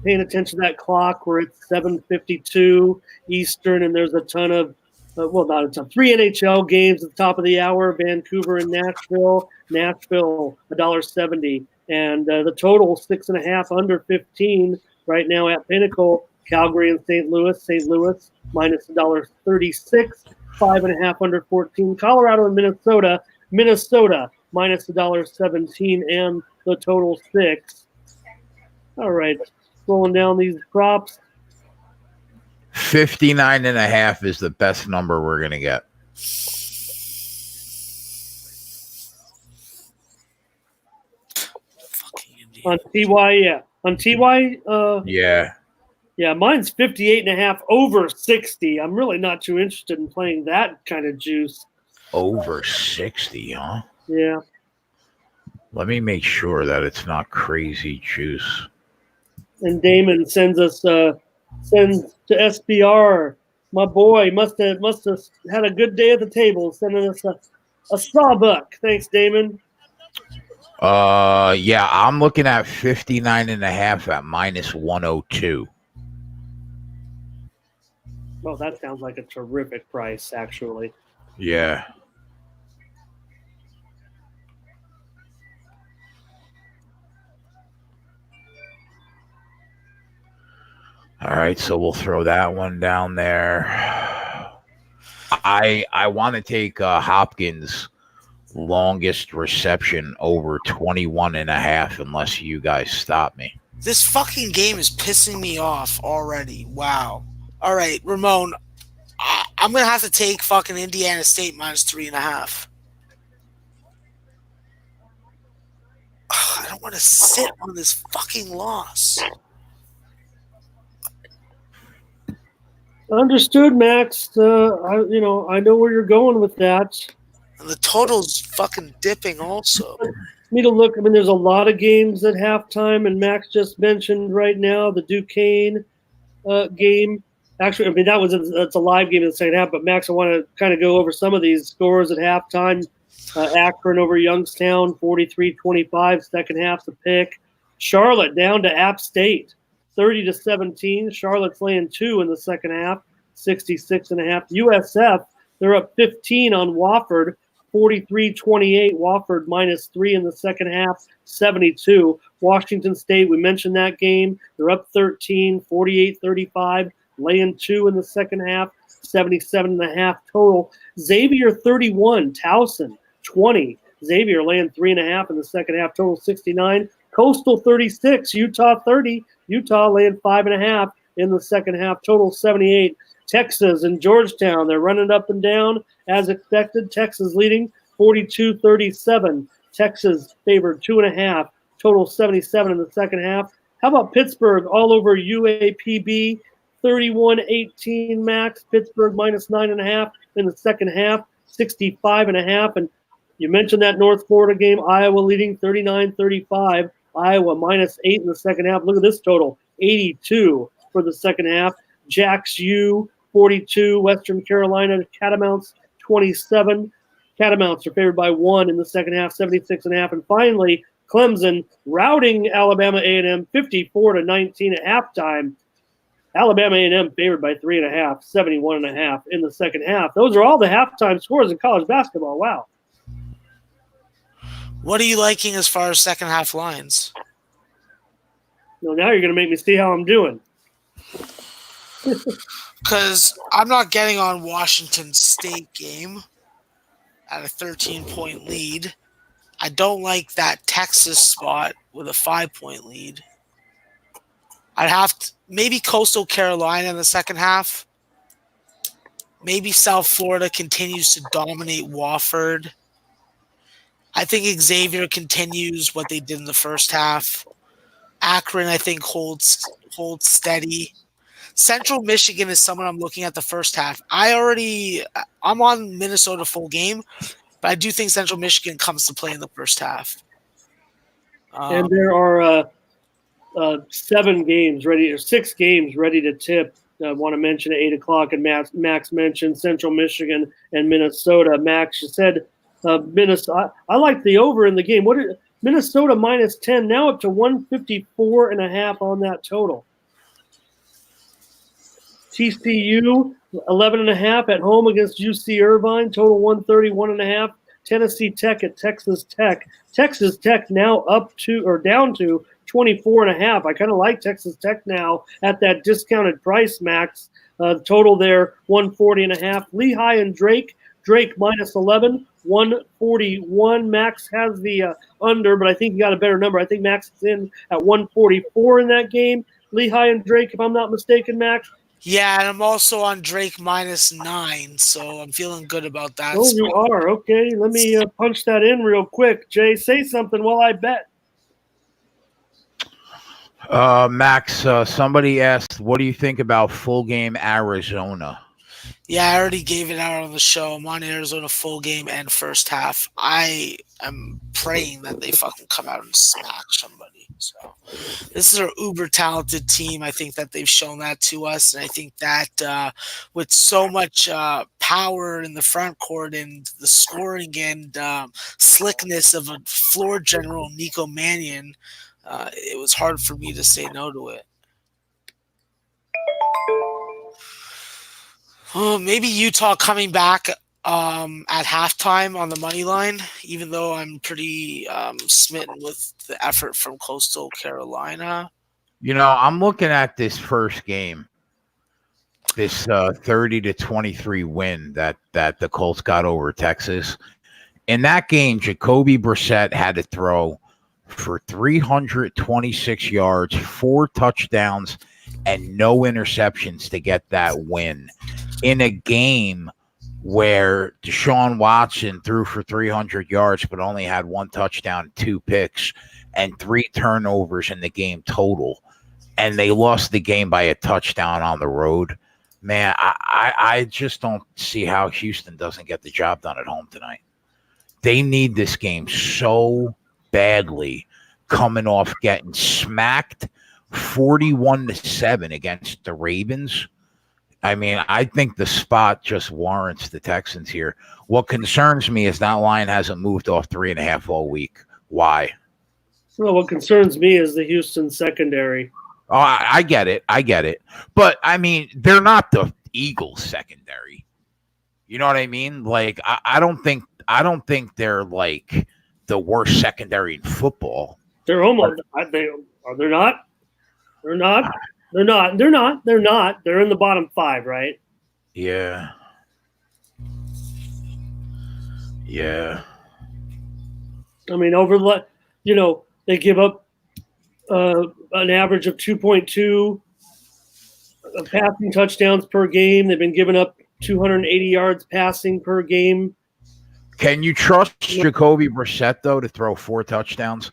paying attention to that clock where it's 7:52 Eastern, and there's a ton of, not a ton, 3 NHL games at the top of the hour, Vancouver and Nashville. Nashville, $1.70. And the total, 6.5 under 15 right now at Pinnacle. Calgary and St. Louis minus $1.36, 5.5 under 14. Colorado and Minnesota minus $1.17, and the total 6. All right, scrolling down these props. 59.5 is the best number we're gonna get. On TY, yeah. On TY, yeah. Yeah, mine's 58.5 over 60. I'm really not too interested in playing that kind of juice. Over 60, huh? Yeah. Let me make sure that it's not crazy juice. And Damon sends to SBR. My boy must have had a good day at the table, sending us a sawbuck. Thanks, Damon. Yeah, I'm looking at 59.5 at minus 102. Oh, that sounds like a terrific price, actually. Yeah. All right, so we'll throw that one down there. I want to take Hopkins' longest reception over 21.5 unless you guys stop me. This fucking game is pissing me off already. Wow. All right, Ramon, I'm going to have to take fucking Indiana State minus 3.5. I don't want to sit on this fucking loss. Understood, Max. I know where you're going with that. And the total's fucking dipping also. Me to look. I mean, there's a lot of games at halftime, and Max just mentioned right now the Duquesne game. Actually, I mean, that's a live game in the second half. But Max, I want to kind of go over some of these scores at halftime. Akron over Youngstown, 43-25. Second half's a pick. Charlotte down to App State, 30-17. Charlotte's laying 2 in the second half, 66.5. USF, they're up 15 on Wofford, 43-28. Wofford minus 3 in the second half, 72. Washington State, we mentioned that game. They're up 13, 48-35. Laying 2 in the second half, 77.5 total. Xavier 31, Towson 20. Xavier laying 3.5 in the second half, total 69. Coastal 36, Utah 30. Utah laying 5.5 in the second half, total 78. Texas and Georgetown, they're running up and down as expected. Texas leading 42-37. Texas favored 2.5, total 77 in the second half. How about Pittsburgh all over UAPB? 31-18 Max. Pittsburgh minus 9.5 in the second half, 65.5. And you mentioned that North Florida game, Iowa leading 39-35. Iowa minus 8 in the second half. Look at this total, 82 for the second half. Jacks U 42. Western Carolina Catamounts 27. Catamounts are favored by 1 in the second half, 76.5. And finally, Clemson routing Alabama A&M 54-19 at halftime. Alabama A&M favored by 3.5, 71.5 in the second half. Those are all the halftime scores in college basketball. Wow. What are you liking as far as second half lines? No, now you're going to make me see how I'm doing. Because I'm not getting on Washington State game at a 13-point lead. I don't like that Texas spot with a 5-point lead. I'd have to maybe Coastal Carolina in the second half. Maybe South Florida continues to dominate Wofford. I think Xavier continues what they did in the first half. Akron, I think, holds steady. Central Michigan is someone I'm looking at the first half. I'm on Minnesota full game, but I do think Central Michigan comes to play in the first half. And there are 6 games ready to tip. I want to mention at 8 o'clock, and Max mentioned Central Michigan and Minnesota. Max, you said Minnesota. I like the over in the game. Minnesota minus 10, now up to 154.5 on that total. TCU 11.5 at home against UC Irvine, total 131.5. Tennessee Tech at Texas Tech. Texas Tech now down to 24.5. I kind of like Texas Tech now at that discounted price, Max. Total there 140.5. Lehigh and Drake minus 11, 141. Max has the under, but I think you got a better number. I think Max is in at 144 in that game. Lehigh and Drake, if I'm not mistaken, Max. Yeah, and I'm also on Drake minus 9, so I'm feeling good about that. Oh, you are? Okay, let me punch that in real quick. Jay, say something while I bet. Max, somebody asked, what do you think about full game Arizona? Yeah, I already gave it out on the show. I'm on Arizona full game and first half. I am praying that they fucking come out and smack somebody. So this is our uber talented team. I think that they've shown that to us. And I think that with so much power in the front court and the scoring and slickness of a floor general, Nico Mannion, it was hard for me to say no to it. Oh, maybe Utah coming back at halftime on the money line, even though I'm pretty smitten with the effort from Coastal Carolina. You know, I'm looking at this first game, this 30-23 win that the Colts got over Texas. In that game, Jacoby Brissett had to throw for 326 yards, 4 touchdowns, and no interceptions to get that win. In a game where Deshaun Watson threw for 300 yards but only had 1 touchdown, 2 picks, and 3 turnovers in the game total, and they lost the game by a touchdown on the road, man, I just don't see how Houston doesn't get the job done at home tonight. They need this game so badly, coming off getting smacked 41-7 against the Ravens. I mean, I think the spot just warrants the Texans here. What concerns me is that line hasn't moved off 3.5 all week. Why? Well, what concerns me is the Houston secondary. Oh, I get it. But, I mean, they're not the Eagles secondary. You know what I mean? Like, I don't think they're, like, the worst secondary in football. They're almost – they're not? They're not. They're not. They're in the bottom 5, right? Yeah. I mean, they give up an average of 2.2 passing touchdowns per game. They've been giving up 280 yards passing per game. Can you trust Jacoby Brissett, though, to throw 4 touchdowns?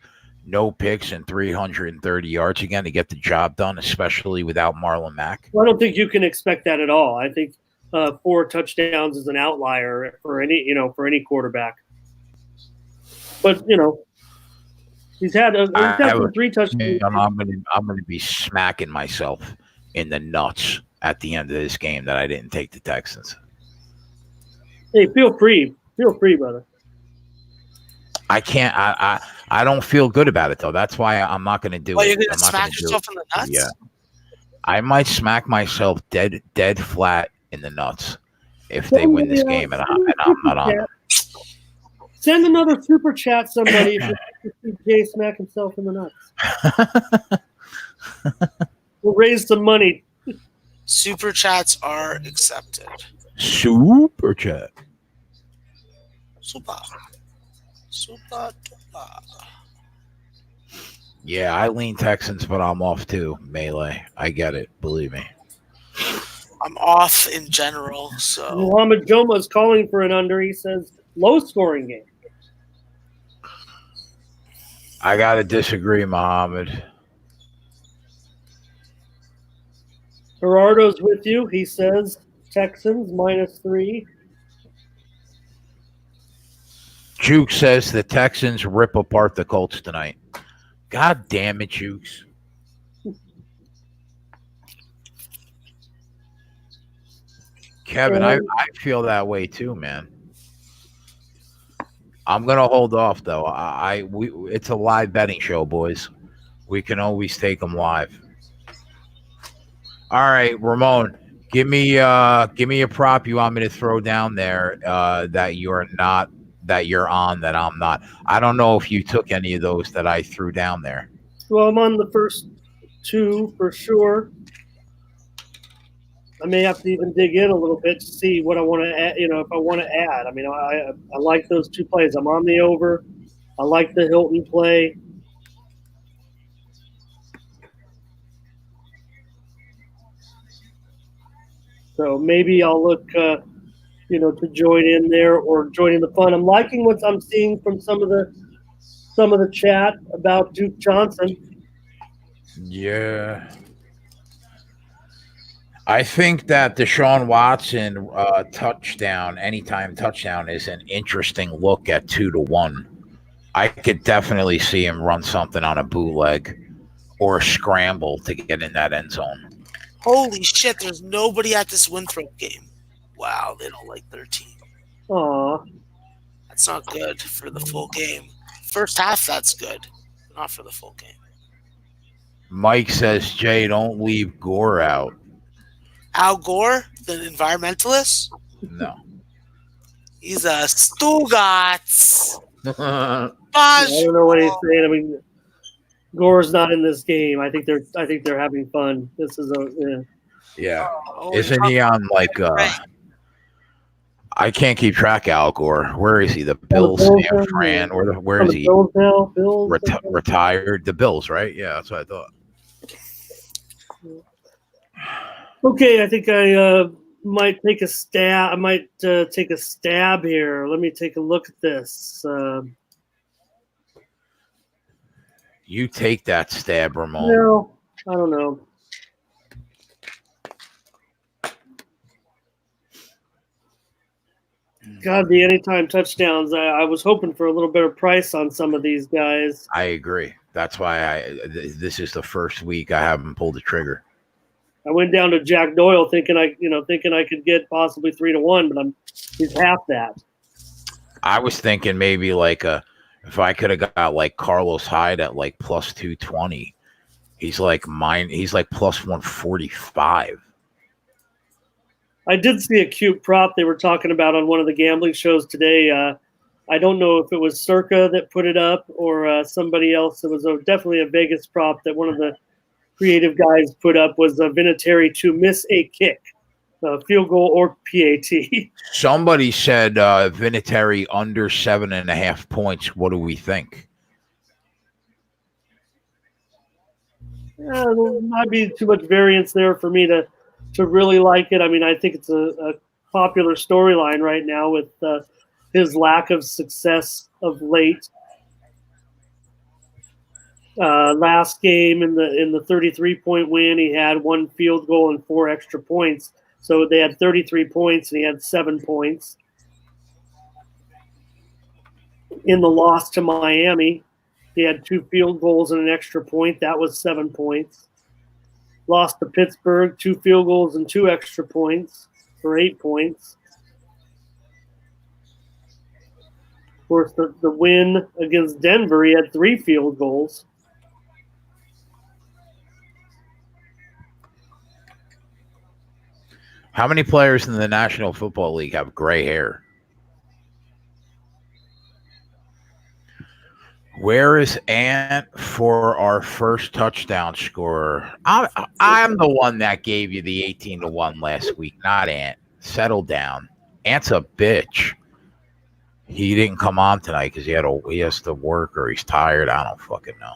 No picks and 330 yards again to get the job done, especially without Marlon Mack? Well, I don't think you can expect that at all. I think 4 touchdowns is an outlier for any quarterback. But he's had 3 touchdowns. I'm going to be smacking myself in the nuts at the end of this game that I didn't take the Texans. Hey, feel free, brother. I can't. I don't feel good about it though. That's why I'm not going to do it. You're going to smack yourself in the nuts? Yeah, I might smack myself dead flat in the nuts if they win this game, and I'm not on it. Send another super chat, somebody, if you see Jay smack himself in the nuts. We'll raise some money. Super chats are accepted. Super chat. Super. Super duper. Yeah, I lean Texans, but I'm off too. Melee. I get it. Believe me. I'm off in general, so Muhammad Joma is calling for an under. He says low scoring game. I gotta disagree, Muhammad. Gerardo's with you. He says Texans -3. Juke says the Texans rip apart the Colts tonight. God damn it, Jukes. Kevin, I feel that way too, man. I'm gonna hold off though. It's a live betting show, boys. We can always take them live. All right, Ramon, give me a prop you want me to throw down there that you're on that I'm not. I don't know if you took any of those that I threw down there. Well, I'm on the first two for sure. I may have to even dig in a little bit to see what I want to add. If I want to add. I mean, I like those two plays. I'm on the over. I like the Hilton play. So maybe I'll look, to join in there or join in the fun. I'm liking what I'm seeing from some of the chat about Duke Johnson. Yeah. I think that Deshaun Watson anytime touchdown is an interesting look at 2-1. I could definitely see him run something on a bootleg or a scramble to get in that end zone. holy shit, there's nobody at this Winthrop game. Wow, they don't like their team. Aw. That's not good for the full game. First half, that's good. Not for the full game. Mike says, Jay, don't leave Gore out. Al Gore, the environmentalist? No. He's a Stugotz. I don't know what he's saying. I mean, Gore's not in this game. I think they're having fun. This is Yeah. Oh, Isn't he on I can't keep track of Al Gore. Where is he? The Bills, San Fran. Where is he? Bills now? Bills. Retired. The Bills, right? Yeah, that's what I thought. Okay, I think I might take a stab. I might take a stab here. Let me take a look at this. You take that stab, Ramon. No, I don't know. God, the anytime touchdowns. I was hoping for a little better price on some of these guys. I agree. That's why this is the first week I haven't pulled the trigger. I went down to Jack Doyle thinking I could get possibly 3-1, but he's half that. I was thinking maybe if I could have got like Carlos Hyde at like plus 220, he's like plus 145. I did see a cute prop they were talking about on one of the gambling shows today. I don't know if it was Circa that put it up or somebody else. It was definitely a Vegas prop that one of the creative guys put up was Vinatieri to miss a kick, field goal or PAT. Somebody said Vinatieri under 7.5 points. What do we think? There might be too much variance there for me to really like it. I mean, I think it's a popular storyline right now with his lack of success of late. Last game in the 33-point win, he had 1 field goal and 4 extra points. So they had 33 points and he had 7 points. In the loss to Miami, he had 2 field goals and an extra point. That was 7 points. Lost to Pittsburgh, 2 field goals and 2 extra points for 8 points. Of course, the win against Denver, he had 3 field goals. How many players in the National Football League have gray hair? Where is Ant for our first touchdown scorer? I'm the one that gave you the 18-1 last week, not Ant. Settle down. Ant's a bitch. He didn't come on tonight because he has to work or he's tired. I don't fucking know.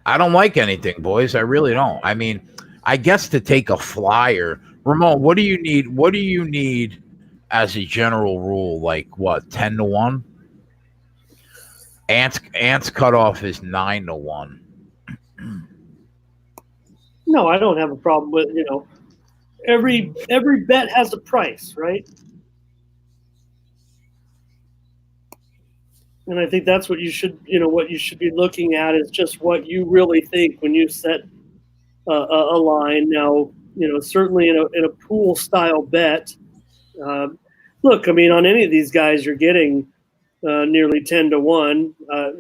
I don't like anything, boys. I really don't. I mean, I guess to take a flyer. Ramon, what do you need? What do you need as a general rule? Like what, 10-1? Ant's cutoff is 9-1. No, I don't have a problem with, every bet has a price, right? And I think that's what you should be looking at is just what you really think when you set a line. Now, certainly in a pool style bet. Look, I mean, on any of these guys, you're getting nearly 10-1.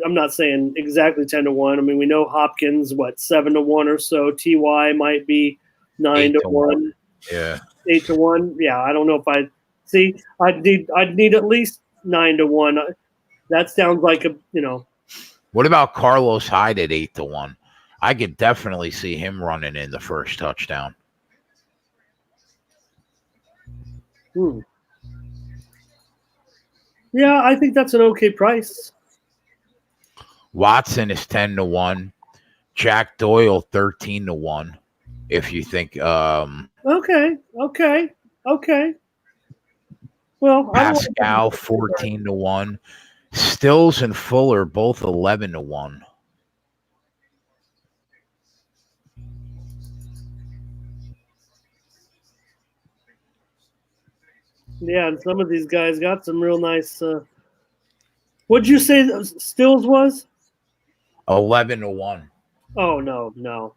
I'm not saying exactly 10-1. I mean, we know Hopkins, 7-1 or so. Ty might be 9-1. Yeah, 8-1. Yeah, I don't know if I'd need at least 9-1. That sounds like What about Carlos Hyde at 8-1? I could definitely see him running in the first touchdown. Yeah, I think that's an okay price. Watson is 10-1. Jack Doyle 13-1. If you think Okay. Well, Pascal 14-1. Stills and Fuller both 11-1. Yeah, and some of these guys got some real nice. What'd you say Stills was? 11-1. Oh no,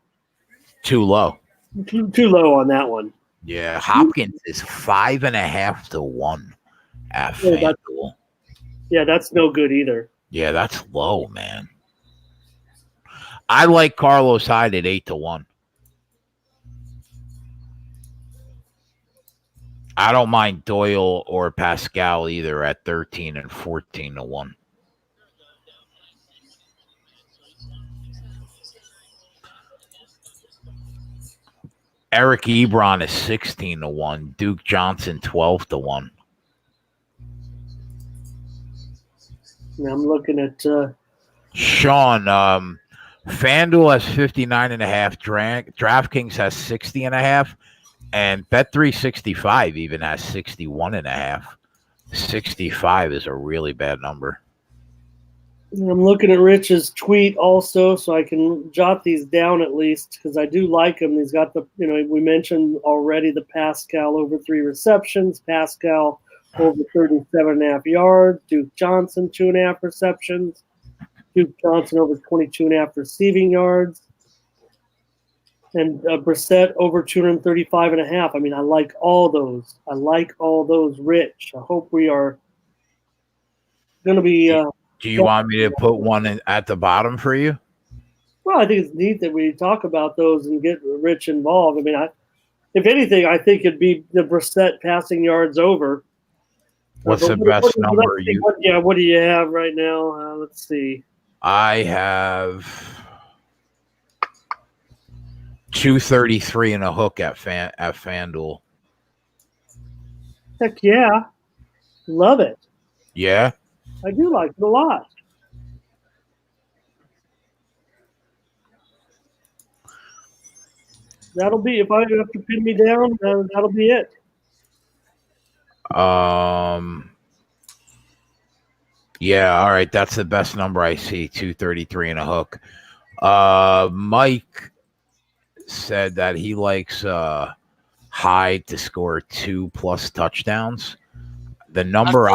Too low. too low on that one. Yeah, Hopkins is 5.5-1 at FanDuel. Yeah, that's no good either. Yeah, that's low, man. I like Carlos Hyde at 8-1. I don't mind Doyle or Pascal either at 13 and 14-1. Eric Ebron is 16-1. Duke Johnson 12-1. Now I'm looking at Sean. FanDuel has 59.5. DraftKings has 60.5. And Bet365 even has 61.5. 65 is a really bad number. I'm looking at Rich's tweet also, so I can jot these down at least because I do like him. He's got we mentioned already the Pascal over 3 receptions, Pascal over 37.5 yards, Duke Johnson 2.5 receptions, Duke Johnson over 22.5 receiving yards, and Brissett over 235.5. I mean, I like all those. Rich. I hope we are going to be. Do you want me to put one at the bottom for you? Well, I think it's neat that we talk about those and get Rich involved. I mean, if anything, I think it'd be the Brissett passing yards over. What's the best number? What do you have right now? Let's see. I have 233 and a hook at FanDuel. Heck yeah. Love it. Yeah? I do like it a lot. That'll be, if I have to pin me down, that'll be it. Yeah, all right. That's the best number I see, 233 and a hook. Mike said that he likes Hyde to score 2+ touchdowns. The number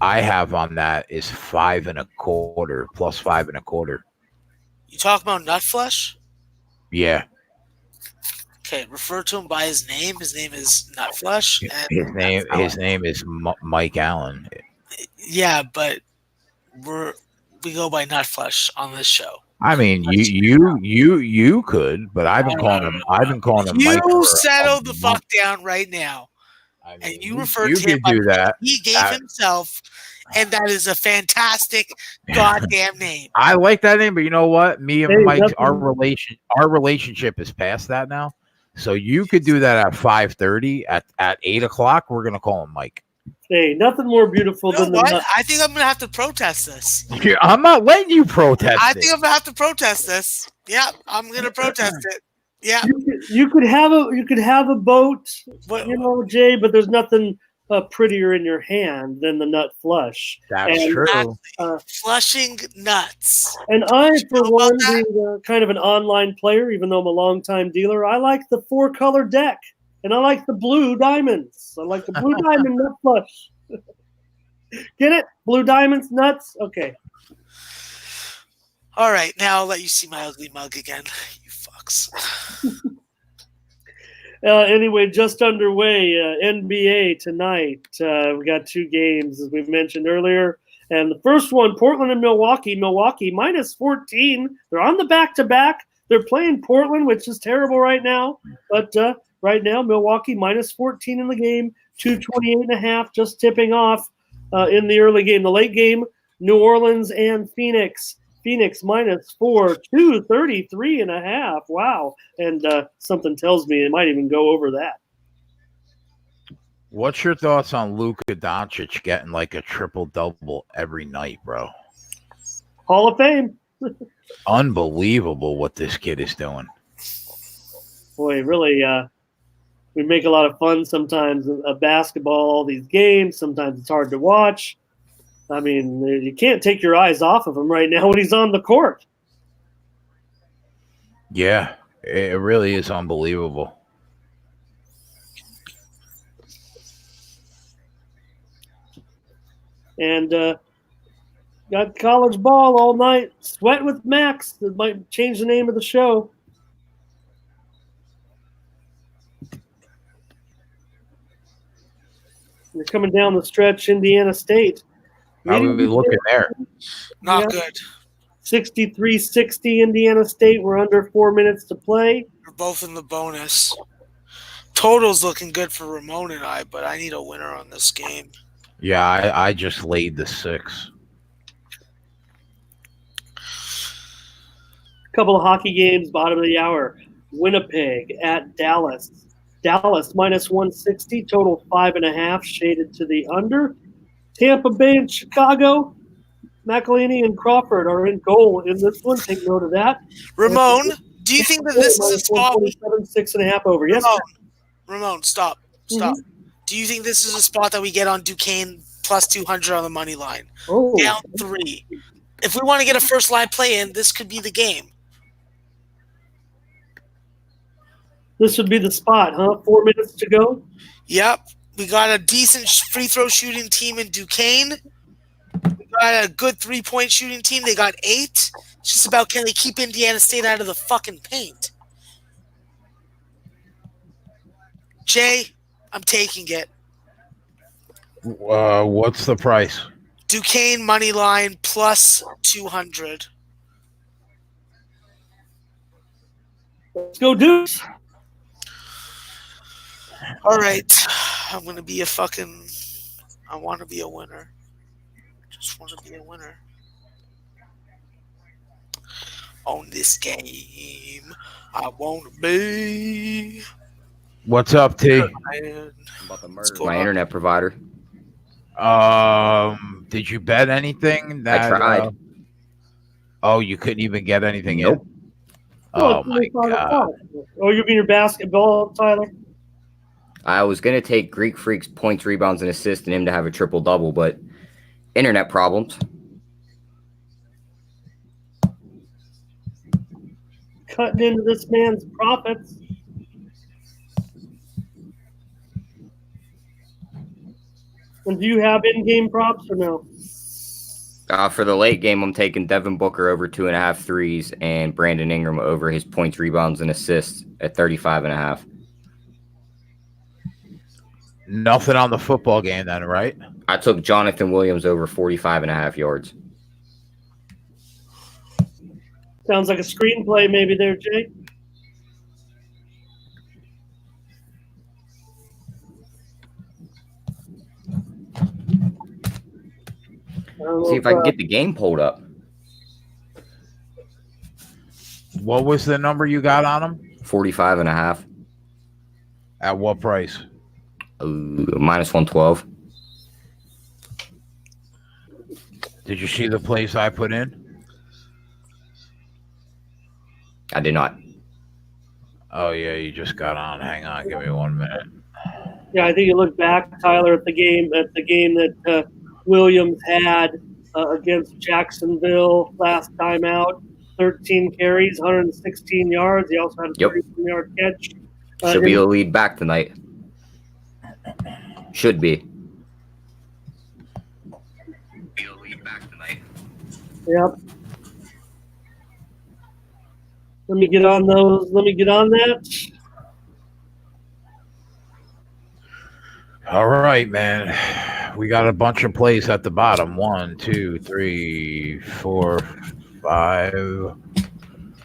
I have on that is 5.25, plus 5.25. You talk about Nutflesh? Yeah. Okay, refer to him by his name. His name is Nutflesh. And his name is Mike Allen. Yeah, but we go by Nutflesh on this show. I mean, you could, but I've been calling him. I've been calling him. You Mike settle the fuck down right now. I And mean, you referred you to him could by do the name that. he gave himself, and that is a fantastic goddamn name. I like that name, but you know what? Me and Hey, Mike, nothing- our relationship is past that now. So you could do that at 5:30. At 8 o'clock, we're gonna call him Mike. Hey, nothing more beautiful You know than the what? nut. I think I'm gonna have to protest this. I'm not letting you protest I it. think I'm gonna have to protest this. Yeah, I'm gonna protest it. Yeah. You could have a boat, What, Jay, but there's nothing prettier in your hand than the nut flush. That's And true. flushing nuts. And I, for know about one, that? being kind of an online player, even though I'm a longtime dealer, I like the 4-color deck, and I like the blue diamonds. I like the blue diamond nut flush. Get it? Blue diamonds, nuts. Okay. All right, now I'll let you see my ugly mug again. You fucks. Anyway, just underway. NBA tonight. We got 2 games, as we've mentioned earlier. And the first one, Portland and Milwaukee. Milwaukee minus 14. They're on the back-to-back. They're playing Portland, which is terrible right now. But right now, Milwaukee minus 14 in the game. 228.5 just tipping off in the early game. The late game, New Orleans and Phoenix. Phoenix minus 4, 233.5. Wow. And something tells me it might even go over that. What's your thoughts on Luka Doncic getting like a triple-double every night, bro? Hall of Fame. Unbelievable what this kid is doing. Boy, really, we make a lot of fun sometimes of basketball, all these games. Sometimes it's hard to watch. I mean, you can't take your eyes off of him right now when he's on the court. Yeah, it really is unbelievable. And got college ball all night. Sweat with Max. That might change the name of the show. They're coming down the stretch, Indiana State. How are we looking there? Not good. 63-60 Indiana State. We're under 4 minutes to play. We're both in the bonus. Total's looking good for Ramon and I, but I need a winner on this game. Yeah, I just laid the 6. Couple of hockey games, bottom of the hour. Winnipeg at Dallas. Dallas minus 160, total 5.5, shaded to the under. Tampa Bay and Chicago. McElhinney and Crawford are in goal in this one. Take note of that. Ramon, do you think that this is a spot? 6.5 over. Yes. Ramon, stop. Do you think this is a spot that we get on Duquesne plus 200 on the money line? Oh. Down 3. If we want to get a first line play in, this could be the game. This would be the spot, huh? 4 minutes to go. Yep. We got a decent free throw shooting team in Duquesne. We got a good 3-point shooting team. They got 8. It's just about can they keep Indiana State out of the fucking paint. Jay, I'm taking it. What's the price? Duquesne money line plus 200. Let's go, Dukes. All right. I'm going to be I want to be a winner. Just want to be a winner. On this game, I want to be. What's up, T? I'm about to murder my internet provider. Did you bet anything? I tried. You couldn't even get anything Nope. in? Oh, my God. Oh, you mean your basketball, Tyler? I was going to take Greek Freak's points, rebounds, and assists and him to have a triple-double, but internet problems. Cutting into this man's profits. And do you have in-game props or no? For the late game, I'm taking Devin Booker over 2.5 threes and Brandon Ingram over his points, rebounds, and assists at 35.5. Nothing on the football game then, right? I took Jonathan Williams over 45.5 yards. Sounds like a screenplay maybe there, Jay. See if I can get the game pulled up. What was the number you got on them? 45.5. At what price? Minus 112. Did you see the place I put in? I did not. Oh yeah, you just got on. Hang on, give me 1 minute. Yeah, I think you look back, Tyler, at the game that Williams had against Jacksonville last time out. 13 carries, 116 yards. He also had a 31-yard catch. Should be the lead back tonight. Should be. Be the lead back tonight. Yep. Let me get on those. Let me get on that. All right, man. We got a bunch of plays at the bottom. 1, 2, 3, 4, 5.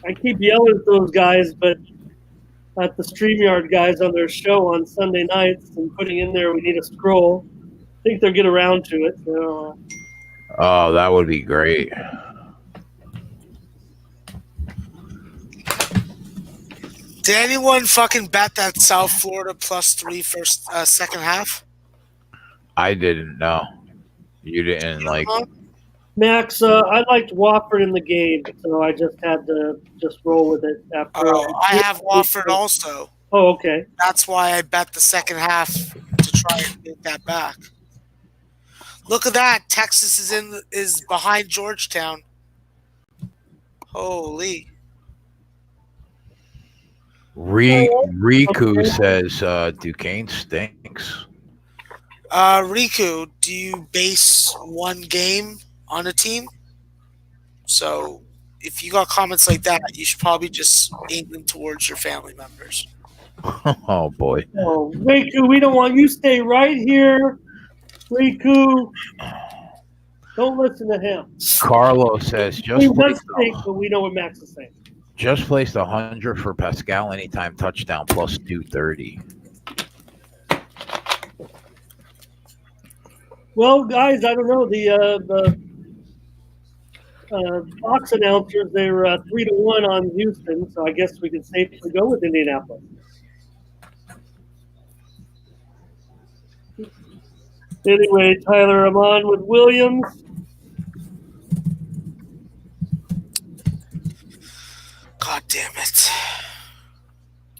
I keep yelling at those guys, but at the StreamYard guys on their show on Sunday nights and putting in there, we need a scroll. I think they'll get around to it. So. Oh, that would be great. Did anyone fucking bet that South Florida +3 first second half? I didn't know. You didn't like. Max, I liked Wofford in the game, so I just had to just roll with it after. I have Wofford also. Oh, okay. That's why I bet the second half to try and get that back. Look at that. Texas is behind Georgetown. Holy. Riku says Duquesne stinks. Riku, do you base one game on a team? So if you got comments like that, you should probably just aim them towards your family members. Oh, boy. Oh, Riku, we don't want you to stay right here. Riku, don't listen to him. Carlos says But we know what Max is saying. Just placed 100 for Pascal anytime touchdown plus 230. Well, guys, I don't know. The Fox announcers, they were 3-1 on Houston, so I guess we can safely go with Indianapolis. Anyway, Tyler, I'm on with Williams. God damn it.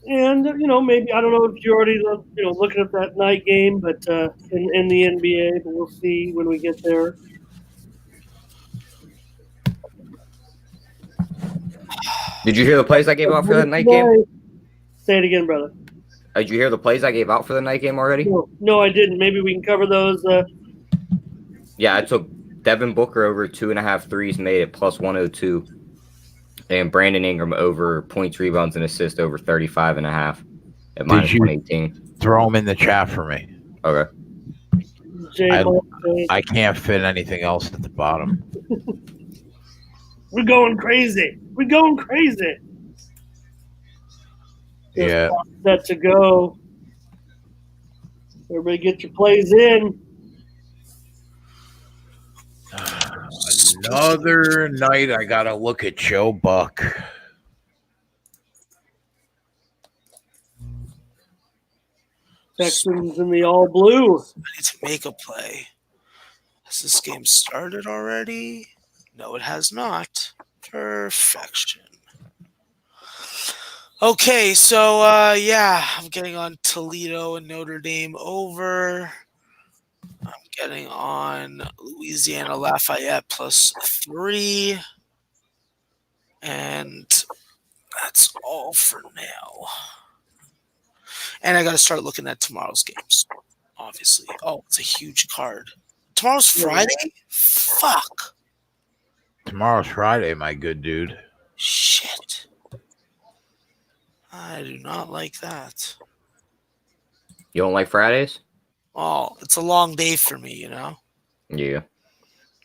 And, maybe, I don't know if you're already, looking at that night game, but in the NBA, but we'll see when we get there. Did you hear the plays I gave out for the night game? Say it again, brother. Did you hear the plays I gave out for the night game already? No, I didn't. Maybe we can cover those. Yeah, I took Devin Booker over 2.5 threes made at plus 102. And Brandon Ingram over points, rebounds, and assists over 35.5 at minus 118. Throw them in the chat for me. Okay. I can't fit anything else at the bottom. We're going crazy. Yeah. Set to go. Everybody get your plays in. Another night I got to look at Joe Buck. Texans in the all blue. I need to make a play. Has this game started already? No, it has not. Perfection. Okay, so I'm getting on Toledo and Notre Dame over. I'm getting on Louisiana Lafayette +3. And that's all for now. And I got to start looking at tomorrow's games, obviously. Oh, it's a huge card. Tomorrow's Friday? Fuck. Tomorrow's Friday, my good dude. Shit. I do not like that. You don't like Fridays? Oh, it's a long day for me, you know? Yeah.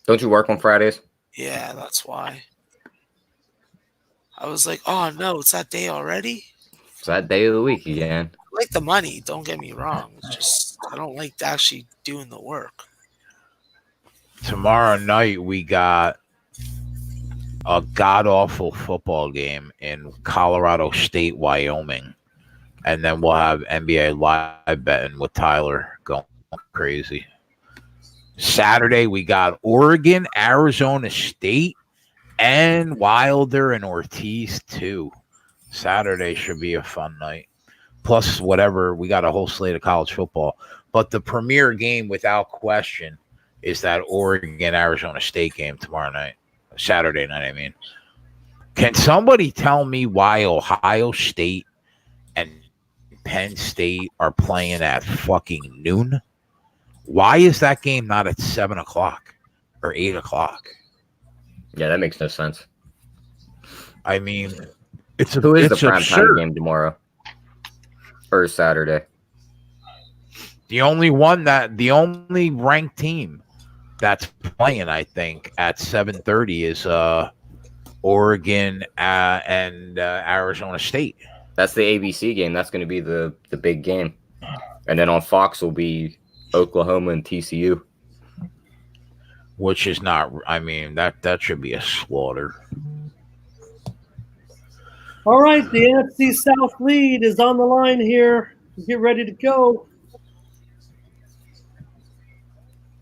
Don't you work on Fridays? Yeah, that's why. I was like, oh, no, it's that day already? It's that day of the week again. I like the money, don't get me wrong. It's just I don't like actually doing the work. Tomorrow night we got a god-awful football game in Colorado State, Wyoming. And then we'll have NBA live betting with Tyler going crazy. Saturday, we got Oregon, Arizona State, and Wilder and Ortiz, too. Saturday should be a fun night. Plus, whatever, we got a whole slate of college football. But the premier game, without question, is that Oregon-Arizona State game tomorrow night. Saturday night, I mean. Can somebody tell me why Ohio State and Penn State are playing at fucking noon? Why is that game not at 7 o'clock or 8 o'clock? Yeah, that makes no sense. I mean, it's Who is it's the primetime absurd. game tomorrow? Or Saturday? The only ranked team that's playing, I think, at 7:30 is Oregon and Arizona State. That's the ABC game. That's going to be the big game. And then on Fox will be Oklahoma and TCU. Which is not, I mean, that should be a slaughter. All right, the NFC South lead is on the line here. Get ready to go.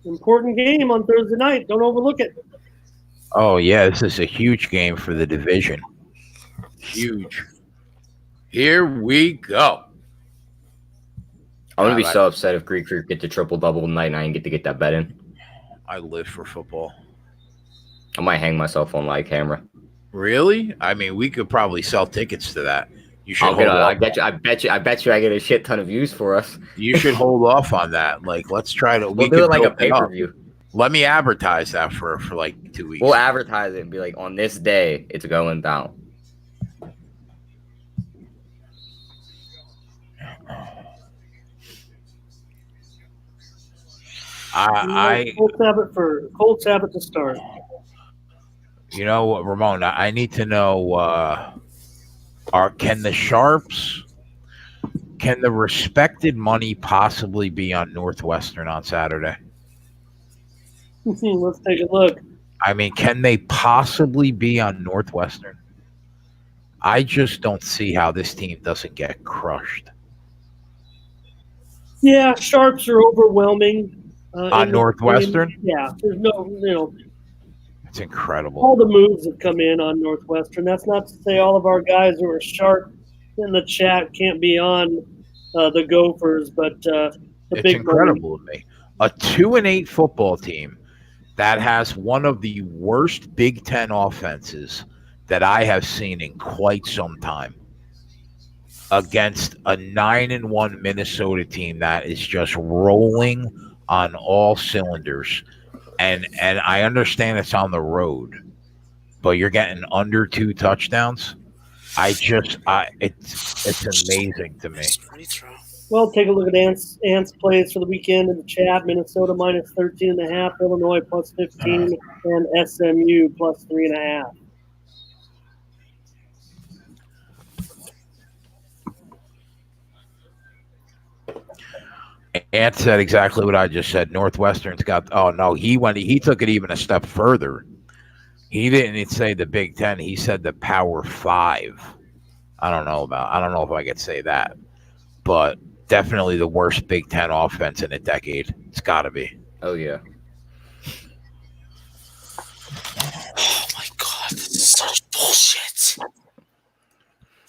Important game on Thursday night. Don't overlook it. Oh, yeah, this is a huge game for the division. Huge. Here we go. I'm going to be so upset if Greek Freak get the triple-double tonight and I didn't get to get that bet in. I live for football. I might hang myself on live camera. Really? I mean, we could probably sell tickets to that. You should I bet you I get a shit ton of views for us. You should hold off on that. Like, let's try to. We'll do it like a pay-per-view. Let me advertise that for like 2 weeks. We'll advertise it and be like, on this day, it's going down. Colts have it to start. You know what, Ramon? I need to know. Can the Sharps? Can the respected money possibly be on Northwestern on Saturday? Let's take a look. I mean, can they possibly be on Northwestern? I just don't see how this team doesn't get crushed. Yeah, Sharps are overwhelming. On Northwestern? Yeah, there's no, It's incredible. All the moves have come in on Northwestern. That's not to say all of our guys who are sharp in the chat can't be on the Gophers, but it's incredible to me. A 2-8 football team that has one of the worst Big Ten offenses that I have seen in quite some time against a 9-1 Minnesota team that is just rolling on all cylinders. And I understand it's on the road, but you're getting under 2 touchdowns. It's amazing to me. Well, take a look at Ant's plays for the weekend in the chat. Minnesota minus 13.5, Illinois plus 15, and SMU plus 3.5. Ant said exactly what I just said. Northwestern's got. Oh no, he took it even a step further. He didn't say the Big Ten. He said the Power 5. I don't know if I could say that, but definitely the worst Big Ten offense in a decade. It's got to be. Oh yeah. Oh my god, this is such bullshit.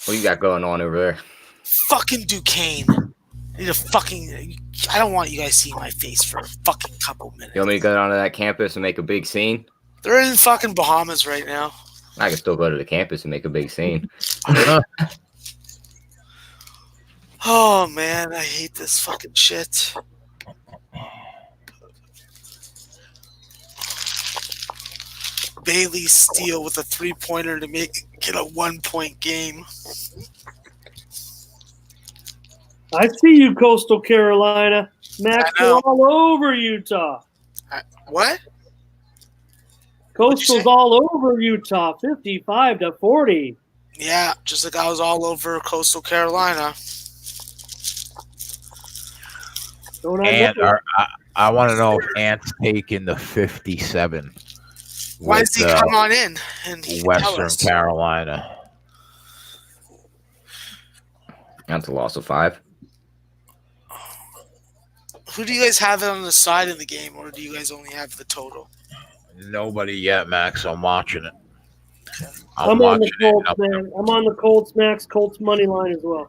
What you got going on over there? Fucking Duquesne. I don't want you guys seeing my face for a fucking couple minutes. You want me to go down to that campus and make a big scene? They're in fucking Bahamas right now. I can still go to the campus and make a big scene. Oh man, I hate this fucking shit. Bailey Steele with a 3-pointer to get a 1-point game. I see you, Coastal Carolina. Maxwell all over Utah. What? Coastal's all over Utah, 55-40. Yeah, just like I was all over Coastal Carolina. Don't And I want to know if Ant's taking the 57 Why with does he come on in and he can tell Western us? Carolina. That's a loss of 5. Who do you guys have on the side in the game, or do you guys only have the total? Nobody yet, Max. I'm watching it. Okay. I'm on the Colts, man. I'm on the Colts, Max. Colts money line as well.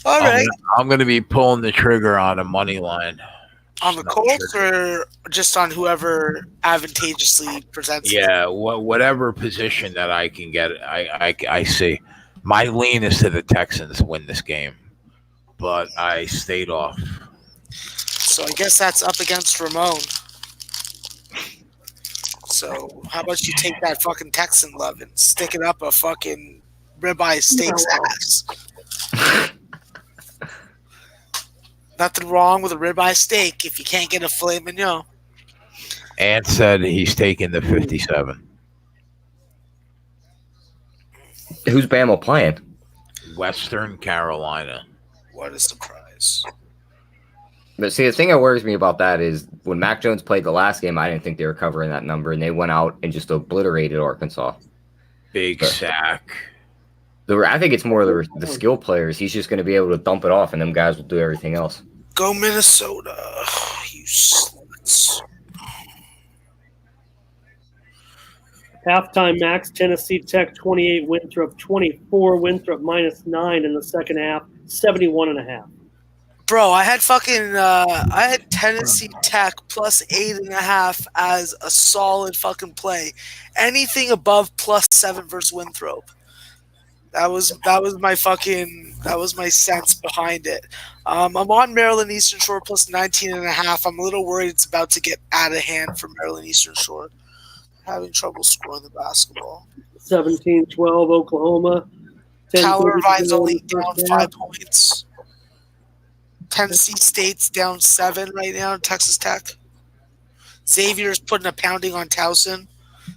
All right. I'm going to be pulling the trigger on a money line. On the Colts or just on whoever advantageously presents? Yeah, whatever position that I can get, I see. My lean is to the Texans to win this game, but I stayed off. So I guess that's up against Ramon. So how about you take that fucking Texan love and stick it up a fucking ribeye steak's ass? Nothing wrong with a ribeye steak if you can't get a filet mignon. Ant said he's taking the 57. Who's Bama playing? Western Carolina. What a surprise. But see, the thing that worries me about that is when Mac Jones played the last game, I didn't think they were covering that number, and they went out and just obliterated Arkansas. Big sack. I think it's more the skill players. He's just going to be able to dump it off, and them guys will do everything else. Go Minnesota, you sluts. Halftime, Max. Tennessee Tech 28, Winthrop 24. Winthrop -9 in the second half. 71.5. Bro, I had I had Tennessee Tech +8.5 as a solid fucking play. Anything above +7 versus Winthrop. That was my sense behind it. I'm on Maryland Eastern Shore +19.5. I'm a little worried it's about to get out of hand for Maryland Eastern Shore. Having trouble scoring the basketball. 17-12 Oklahoma. Cal Irvine's only down 5 points. Tennessee State's down 7 right now. Texas Tech. Xavier's putting a pounding on Towson.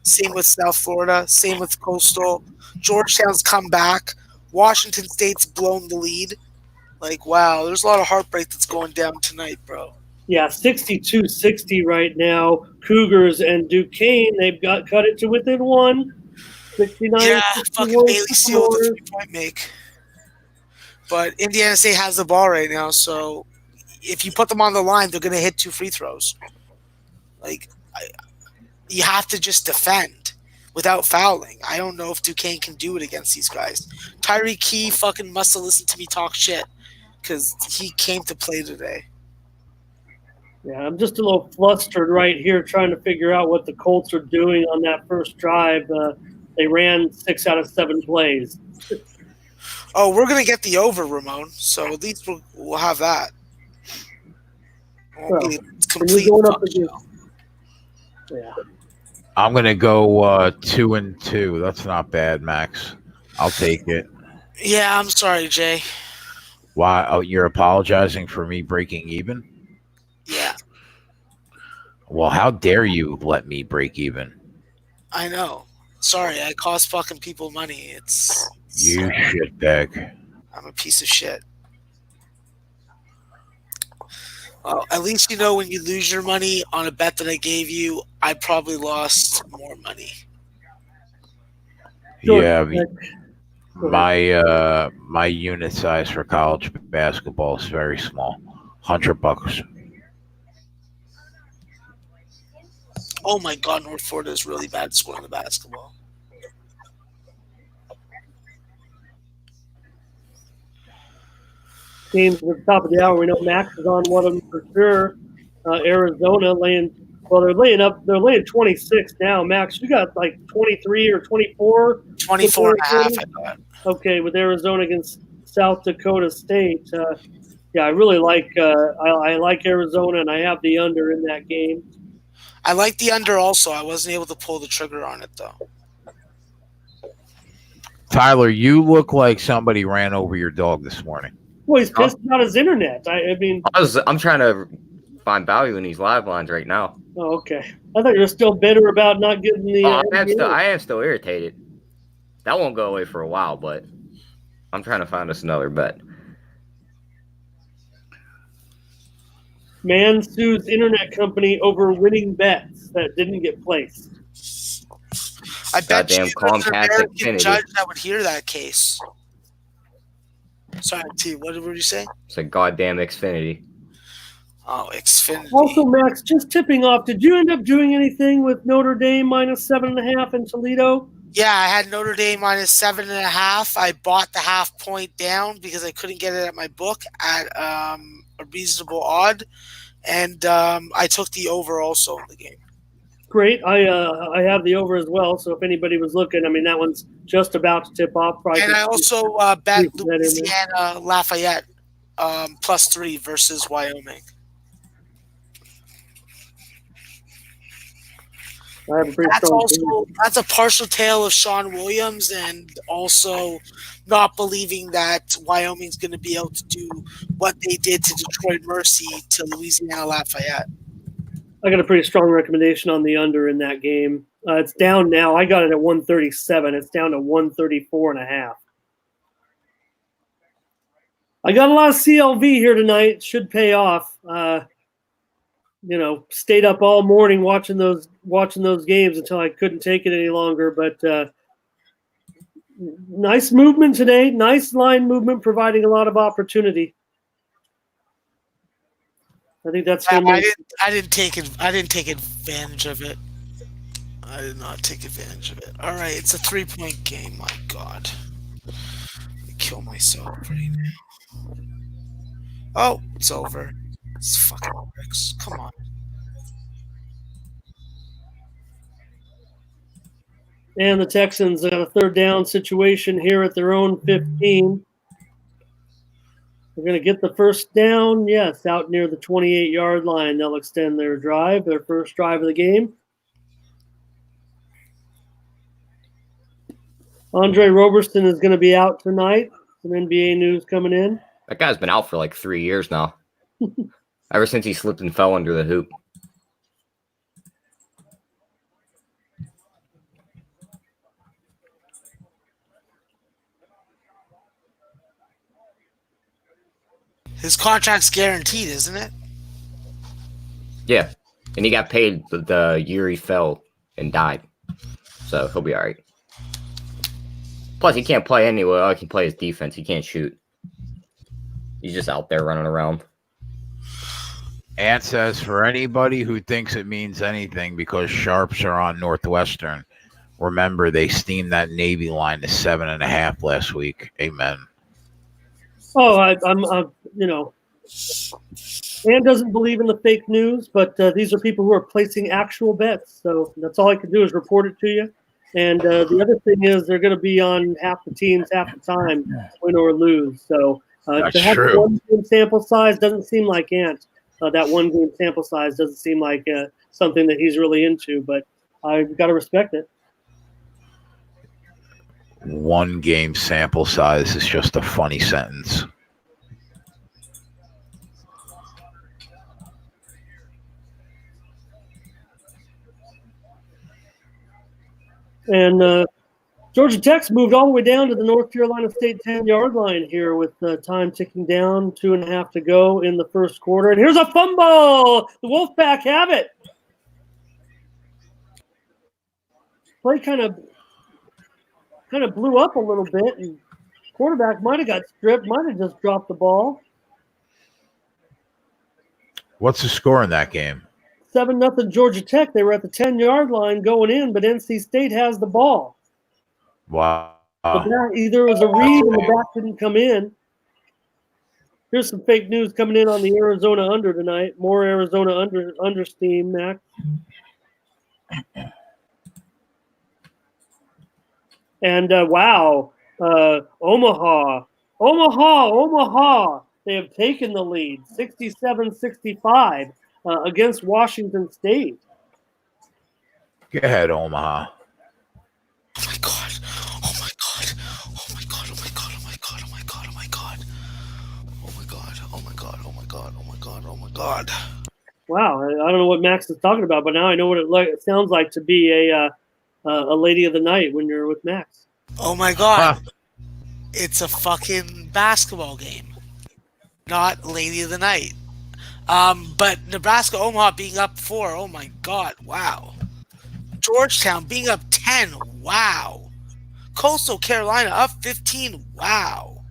Same with South Florida. Same with Coastal. Georgetown's come back. Washington State's blown the lead. Like, wow, there's a lot of heartbreak that's going down tonight, bro. Yeah, 62-60 right now. Cougars and Duquesne, they've cut it to within 1. 69. Yeah, fucking Bailey Seal with a 3-point make. But Indiana State has the ball right now, so if you put them on the line, they're going to hit 2 free throws. Like, you have to just defend without fouling. I don't know if Duquesne can do it against these guys. Tyree Key fucking must have listened to me talk shit because he came to play today. Yeah, I'm just a little flustered right here trying to figure out what the Colts are doing on that first drive. They ran 6 out of 7 plays. Oh, we're going to get the over, Ramon, so at least we'll have that. Well, complete going up against, yeah. I'm going to go 2-2. That's not bad, Max. I'll take it. Yeah, I'm sorry, Jay. Why? Oh, you're apologizing for me breaking even? Yeah. Well, how dare you let me break even? I know. Sorry, I cost fucking people money. You shitbag. I'm a piece of shit. Well, at least you know when you lose your money on a bet that I gave you, I probably lost more money. Yeah, my unit size for college basketball is very small. $100. Oh my God, North Florida is really bad at scoring the basketball. Games at the top of the hour. We know Max is on one of them for sure. Arizona they're laying 26 now. Max, you got like 23 or 24? 24 and a half, I thought. Okay, with Arizona against South Dakota State. Yeah, I really like I like Arizona, and I have the under in that game. I like the under also. I wasn't able to pull the trigger on it, though. Tyler, you look like somebody ran over your dog this morning. Well, he's pissed about his internet. I mean, I'm trying to find value in these live lines right now. Oh, okay. I thought you were still bitter about not getting the. I am still irritated. That won't go away for a while, but I'm trying to find us another bet. Man sues internet company over winning bets that didn't get placed. I bet you Goddamn there's an Comcast American Xfinity. judge that would hear that case. Sorry, T. What did you say? It's a goddamn Xfinity. Oh, Xfinity. Also, Max, just tipping off, did you end up doing anything with Notre Dame minus 7.5 in Toledo? Yeah, I had Notre Dame minus 7.5. I bought the half point down because I couldn't get it at my book at a reasonable odd, and I took the over also in the game. Great. I have the over as well. So if anybody was looking, I mean, that one's just about to tip off. And I also bet that in there. Louisiana Lafayette +3 versus Wyoming. I have a pretty strong opinion. That's a partial tale of Sean Williams and also not believing that Wyoming's going to be able to do what they did to Detroit Mercy to Louisiana Lafayette. I got a pretty strong recommendation on the under in that game. It's down now. I got it at 137. It's down to 134.5. I got a lot of CLV here tonight. Should pay off. Stayed up all morning watching those games until I couldn't take it any longer. But nice movement today. Nice line movement, providing a lot of opportunity. I think that's. I didn't take advantage of it. I did not take advantage of it. All right, it's a 3-point game. My God, let me kill myself right now. Oh, it's over. It's fucking bricks. Come on. And the Texans got a third down situation here at their own 15. They're going to get the first down. Yes, out near the 28-yard line. They'll extend their drive, their first drive of the game. Andre Roberson is going to be out tonight. Some NBA news coming in. That guy's been out for like 3 years now. Ever since he slipped and fell under the hoop. His contract's guaranteed, isn't it? Yeah. And he got paid the year he fell and died. So he'll be all right. Plus, he can't play anywhere. He can play his defense. He can't shoot. He's just out there running around. Ant says, for anybody who thinks it means anything because Sharps are on Northwestern, remember they steamed that Navy line to 7.5 last week. Amen. Oh, I'm Ann doesn't believe in the fake news, but these are people who are placing actual bets. So that's all I can do is report it to you. And the other thing is they're going to be on half the teams half the time, win or lose. So to have true. one game sample size doesn't seem like Ant. That one game sample size doesn't seem like something that he's really into, but I've got to respect it. One game sample size is just a funny sentence. And Georgia Tech's moved all the way down to the North Carolina State 10-yard line here with time ticking down, 2.5 to go in the first quarter. And here's a fumble. The Wolfpack have it. Play kind of blew up a little bit, and quarterback might have got stripped, might have just dropped the ball. What's the score in that game? 7-0 Georgia Tech. They were at the 10-yard line going in, but NC State has the ball. Wow. Either it was a read and the back didn't come in. Here's some fake news coming in on the Arizona under tonight. More Arizona under steam, Mac. And wow, Omaha. They have taken the lead, 67-65 against Washington State. Go ahead, Omaha. Oh my God. Oh my God. Oh my God. Oh my God. Oh my God. Oh my God. Oh my God. Oh my God. Oh my God. Oh my God. Oh my God. Oh my God. Wow, I don't know what Max is talking about, but now I know what it sounds like to be a lady of the night when you're with Max. Oh my God. It's a fucking basketball game, not Lady of the Night. But Nebraska Omaha being up 4. Oh my God! Wow. Georgetown being up 10. Wow. Coastal Carolina up 15. Wow.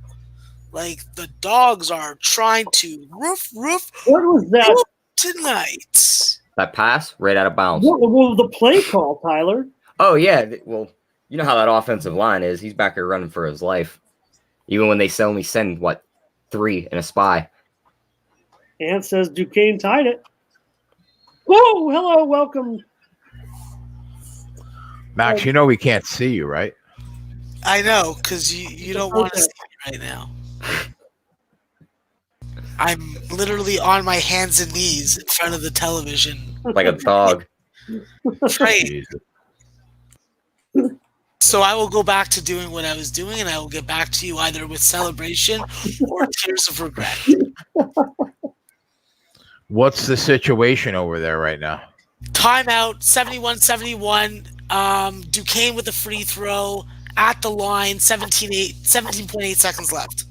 Like the dogs are trying to roof What was that? tonight. That pass right out of bounds. What was the play call, Tyler? Oh yeah, well, you know how that offensive line is. He's back there running for his life, even when they only send 3 and a spy. Ant says Duquesne tied it. Whoa! Hello, welcome. Max, you know we can't see you, right? I know, because you don't want to see me right now. I'm literally on my hands and knees in front of the television. Like a dog. Right. Jesus. So I will go back to doing what I was doing, and I will get back to you either with celebration or tears of regret. What's the situation over there right now? Timeout, 71-71. Duquesne with a free throw at the line, 17.8 seconds left.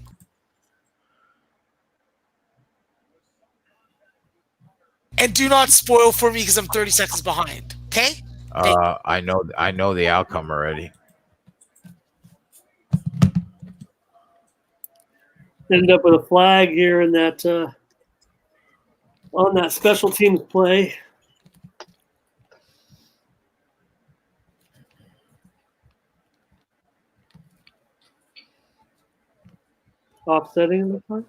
And do not spoil for me because I'm 30 seconds behind. Okay? I know the outcome already. Ended up with a flag here in that on that special teams play. Offsetting the play.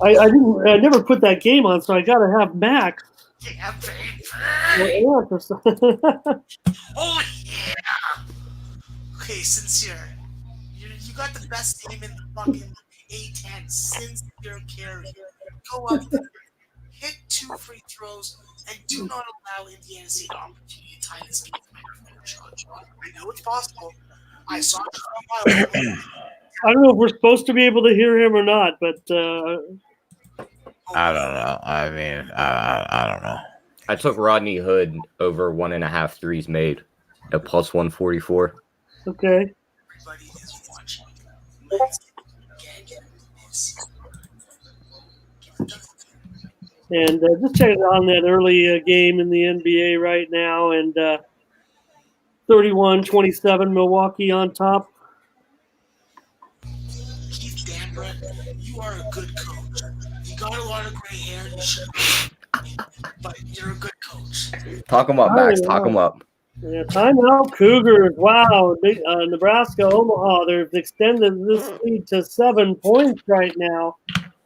I never put that game on, so I got to have Max. Yeah, baby. Oh, yeah. Okay, Sincere. You got the best name in the fucking A10. Sincere Carey. Go up there, hit 2 free throws, and do not allow Indiana State an opportunity to tie this game for a shot. I know it's possible. I saw it from my way. I don't know if we're supposed to be able to hear him or not, but I don't know. I mean, I don't know. I took Rodney Hood over 1.5 threes made at plus 144. okay. Everybody is watching. Let's get this. And just checking on that early game in the NBA right now, and 31-27, Milwaukee on top. Keith Danbra, you are a good coach. You got a lot of gray hair. You should, but you're a good coach. Talk him up, Max. Talk him up. Yeah, timeout Cougars. Wow. Nebraska, Omaha, they've extended this lead to 7 points right now.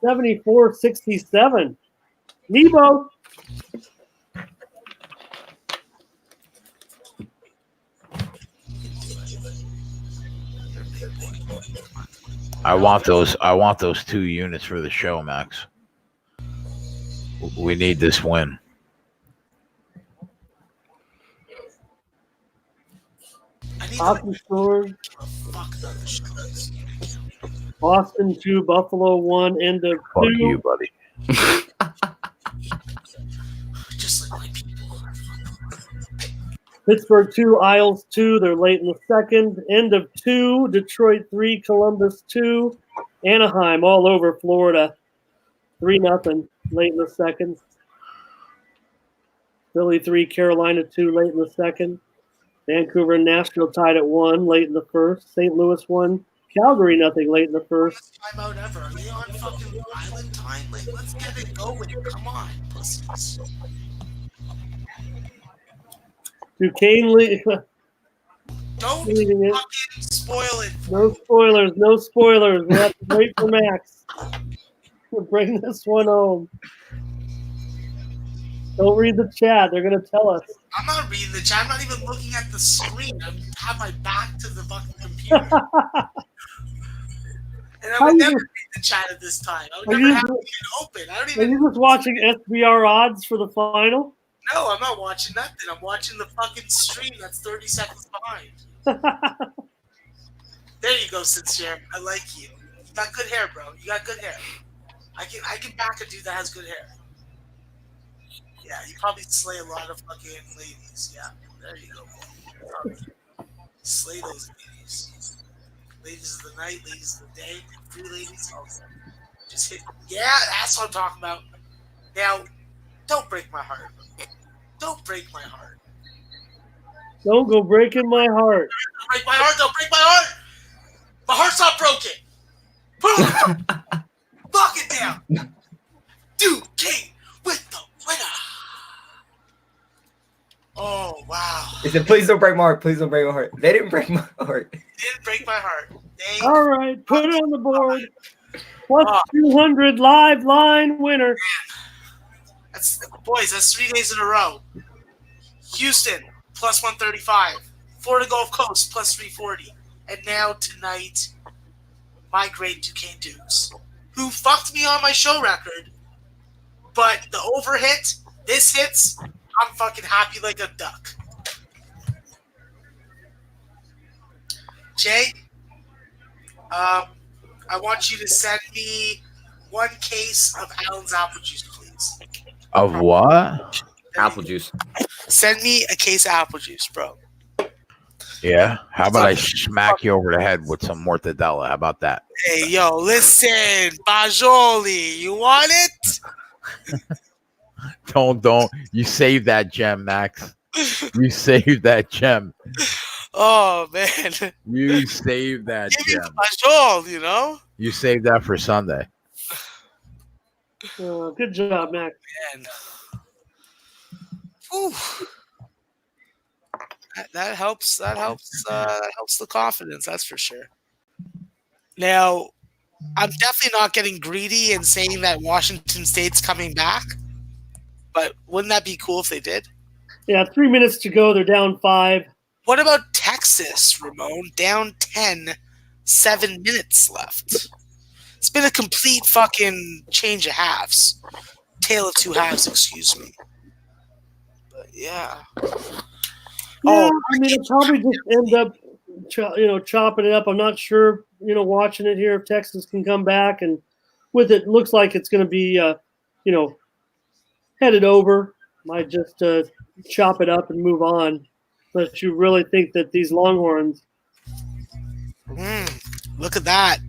74-67. Nebo. I want those 2 units for the show, Max. We need this win. Austin scores. Boston 2, Buffalo 1, end of 2. Fuck you, buddy. Just like my people. Pittsburgh 2, Isles 2. They're late in the second. End of 2. Detroit 3, Columbus 2. Anaheim all over Florida. 3-0 late in the second. Philly 3, Carolina 2 late in the second. Vancouver and Nashville tied at 1 late in the first. St. Louis 1. Calgary nothing late in the first. Timeout ever. Are they on fucking island time? Like, let's get it going. Come on, pussies. Duquesne lead. Don't Leading it. fucking spoil it. No spoilers. No spoilers. We have to wait for Max. We'll bring this one home. Don't read the chat. They're going to tell us. I'm not reading the chat. I'm not even looking at the screen. I have my back to the fucking computer. And I would never read the chat at this time. I would never have it open. I don't Are even. you just watching SBR odds for the final? No, I'm not watching nothing. I'm watching the fucking stream that's 30 seconds behind. There you go, Sincere. I like you. You got good hair, bro. You got good hair. I can back a dude that has good hair. Yeah, you probably slay a lot of fucking ladies. Yeah, there you go. Slay those ladies. Ladies of the night, ladies of the day, free ladies. Okay. Just hit. Yeah, that's what I'm talking about. Now, don't break my heart. Don't break my heart. Don't go breaking my heart. Don't break my heart. Don't break my heart. My heart's not broken. Put it on the Lock it down. Dude, King with the winner. Oh, wow. He said, please don't break my heart. Please don't break my heart. They didn't break my heart. Didn't break my heart. All right, put it on the board. Plus 200 live line winner. Boys, that's 3 days in a row. Houston, plus 135. Florida Gulf Coast, plus 340. And now tonight, my great Duquesne Dukes, who fucked me on my show record, but the over hit, this hits, I'm fucking happy like a duck. Jay, I want you to send me 1 case of Allen's apple juice, please. Of what? Apple juice. Send me a case of apple juice, bro. Yeah. How about I smack you over the head with some mortadella? How about that? Hey, yo, listen, Bajoli, you want it? Don't. You save that gem, Max. You save that gem. Oh, man. You save that Give me gem. Bajol, you know? You save that for Sunday. Good job, Max. Man. Whew. That helps. That helps the confidence. That's for sure. Now, I'm definitely not getting greedy and saying that Washington State's coming back. But wouldn't that be cool if they did? Yeah, 3 minutes to go. They're down 5. What about Texas, Ramon? Down 10, 7 minutes left. It's been a complete fucking change of halves. Tale of two halves, excuse me. But yeah. Yeah, I mean, it'll probably just end up, chopping it up. I'm not sure, watching it here if Texas can come back. And with it, looks like it's going to be, headed over. Might just chop it up and move on. But you really think that these Longhorns. Look at that.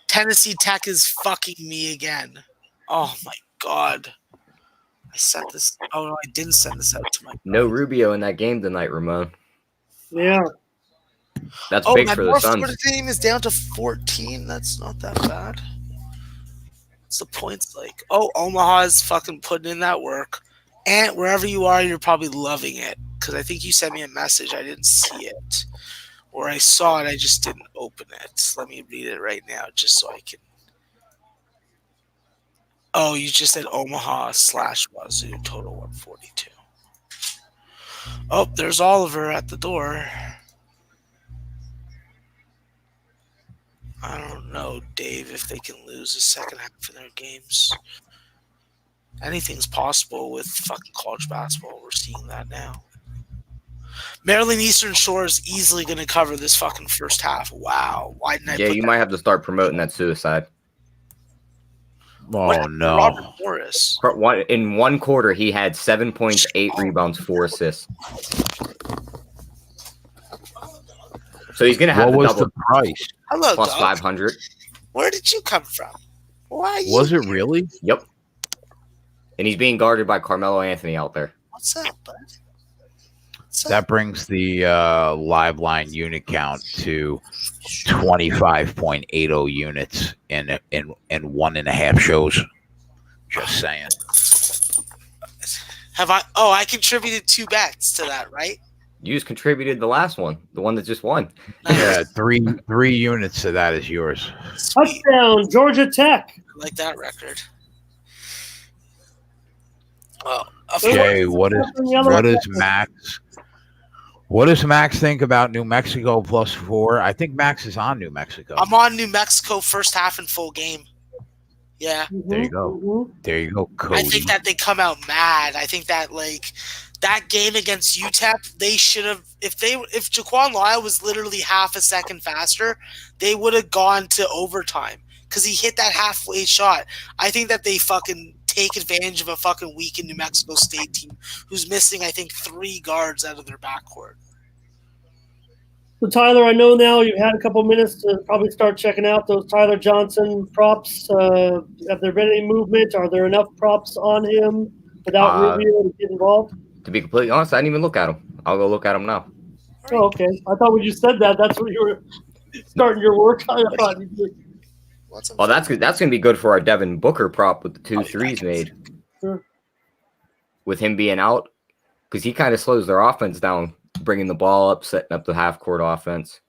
Tennessee Tech is fucking me again. Oh, my God. I sent this. Oh, no, I didn't send this out to my. No Rubio in that game tonight, Ramon. Yeah. That's big for the Suns. Florida team is down to 14. That's not that bad. What's the points like? Oh, Omaha's fucking putting in that work. And wherever you are, you're probably loving it. Because I think you sent me a message. I didn't see it. Or I saw it. I just didn't open it. Let me read it right now just so I can. Oh, you just said Omaha / Wazoo, total 142. Oh, there's Oliver at the door. I don't know, Dave, if they can lose the second half of their games. Anything's possible with fucking college basketball. We're seeing that now. Maryland Eastern Shore is easily going to cover this fucking first half. Wow. Why didn't I Yeah, you might have to start promoting that suicide. Oh, no. Robert Morris. In one quarter, he had 7 points, 8 rebounds, 4 assists. So he's going to have what was double the price? Hello, plus Doug. 500. Where did you come from? Why? Was it really? Yep. And he's being guarded by Carmelo Anthony out there. What's up, bud? That brings the live line unit count to 25.80 units in 1.5 shows. Just saying. Have I? Oh, I contributed 2 bets to that, right? You just contributed the last one, the one that just won. Yeah, three units of that is yours. Sweet. Touchdown, Georgia Tech. I like that record. Well, Okay, what is Max? What does Max think about New Mexico +4? I think Max is on New Mexico. I'm on New Mexico first half and full game. Yeah. There you go. There you go, Cody. I think that they come out mad. I think that that game against UTEP, they should have if Jaquan Lyle was literally half a second faster, they would have gone to overtime because he hit that halfway shot. I think that they fucking take advantage of a fucking weak New Mexico State team who's missing, I think, 3 guards out of their backcourt. So, Tyler, I know now you've had a couple minutes to probably start checking out those Tyler Johnson props. Have there been any movement? Are there enough props on him without Rubio to get involved? To be completely honest, I didn't even look at him. I'll go look at him now. Oh, okay. I thought when you said that, that's when you were starting your work. I thought you did. Well, that's gonna be good for our Devin Booker prop with the 2 threes made. Sure. With him being out, because he kind of slows their offense down, bringing the ball up, setting up the half-court offense.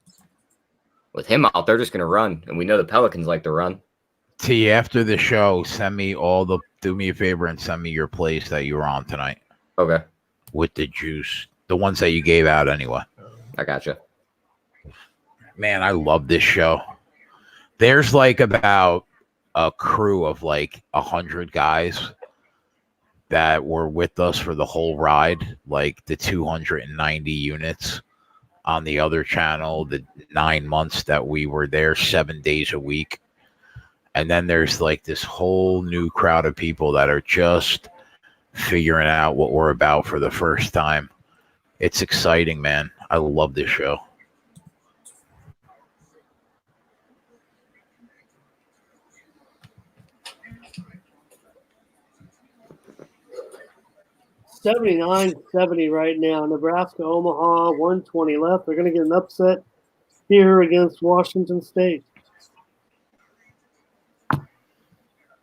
With him out, they're just gonna run, and we know the Pelicans like to run. T, after the show, do me a favor and send me your plays that you were on tonight. Okay. With the juice. The ones that you gave out anyway. I gotcha. Man, I love this show. There's like about a crew of like 100 guys that were with us for the whole ride, like the 290 units on the other channel, the 9 months that we were there 7 days a week. And then there's like this whole new crowd of people that are just figuring out what we're about for the first time. It's exciting, man. I love this show. $79-70 right now. Nebraska, Omaha, 120 left. They're going to get an upset here against Washington State.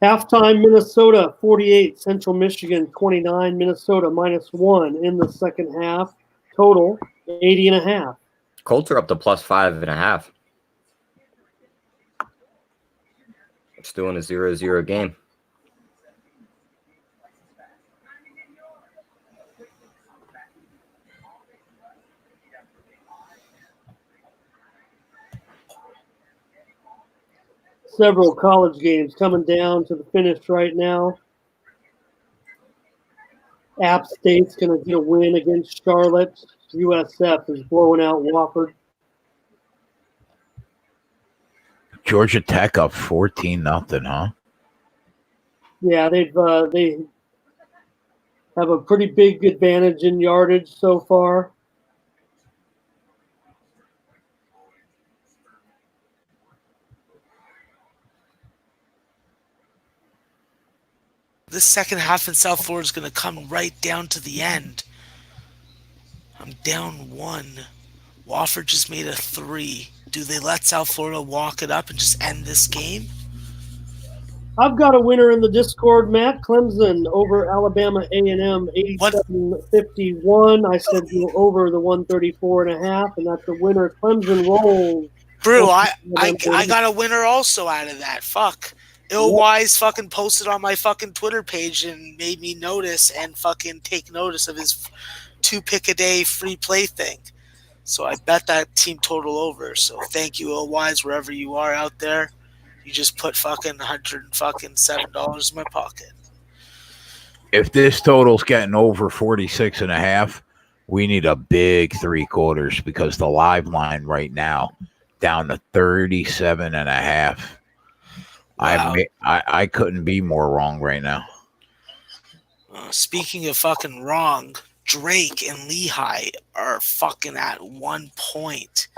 Halftime, Minnesota, 48. Central Michigan, 29. Minnesota, -1 in the second half. Total, 80.5. Colts are up to +5.5. It's doing a 0-0 game. Several college games coming down to the finish right now. App State's going to get a win against Charlotte. USF is blowing out Wofford. Georgia Tech up 14-0, huh? Yeah, they have a pretty big advantage in yardage so far. This second half in South Florida is going to come right down to the end. I'm down 1. Wofford just made a 3. Do they let South Florida walk it up and just end this game? I've got a winner in the Discord, Matt. Clemson over Alabama A&M, 87-51. I said you over the 134.5, and that's the winner. Clemson rolls. Brew, I got a winner also out of that. Fuck. Illwise fucking posted on my fucking Twitter page and made me notice and fucking take notice of his 2-pick-a-day free play thing. So I bet that team total over. So thank you, Illwise, wherever you are out there. You just put fucking $107 in my pocket. If this total's getting over 46.5, we need a big 3/4 because the live line right now down to 37.5. Wow. I couldn't be more wrong right now. Speaking of fucking wrong, Drake and Lehigh are fucking at 1 point.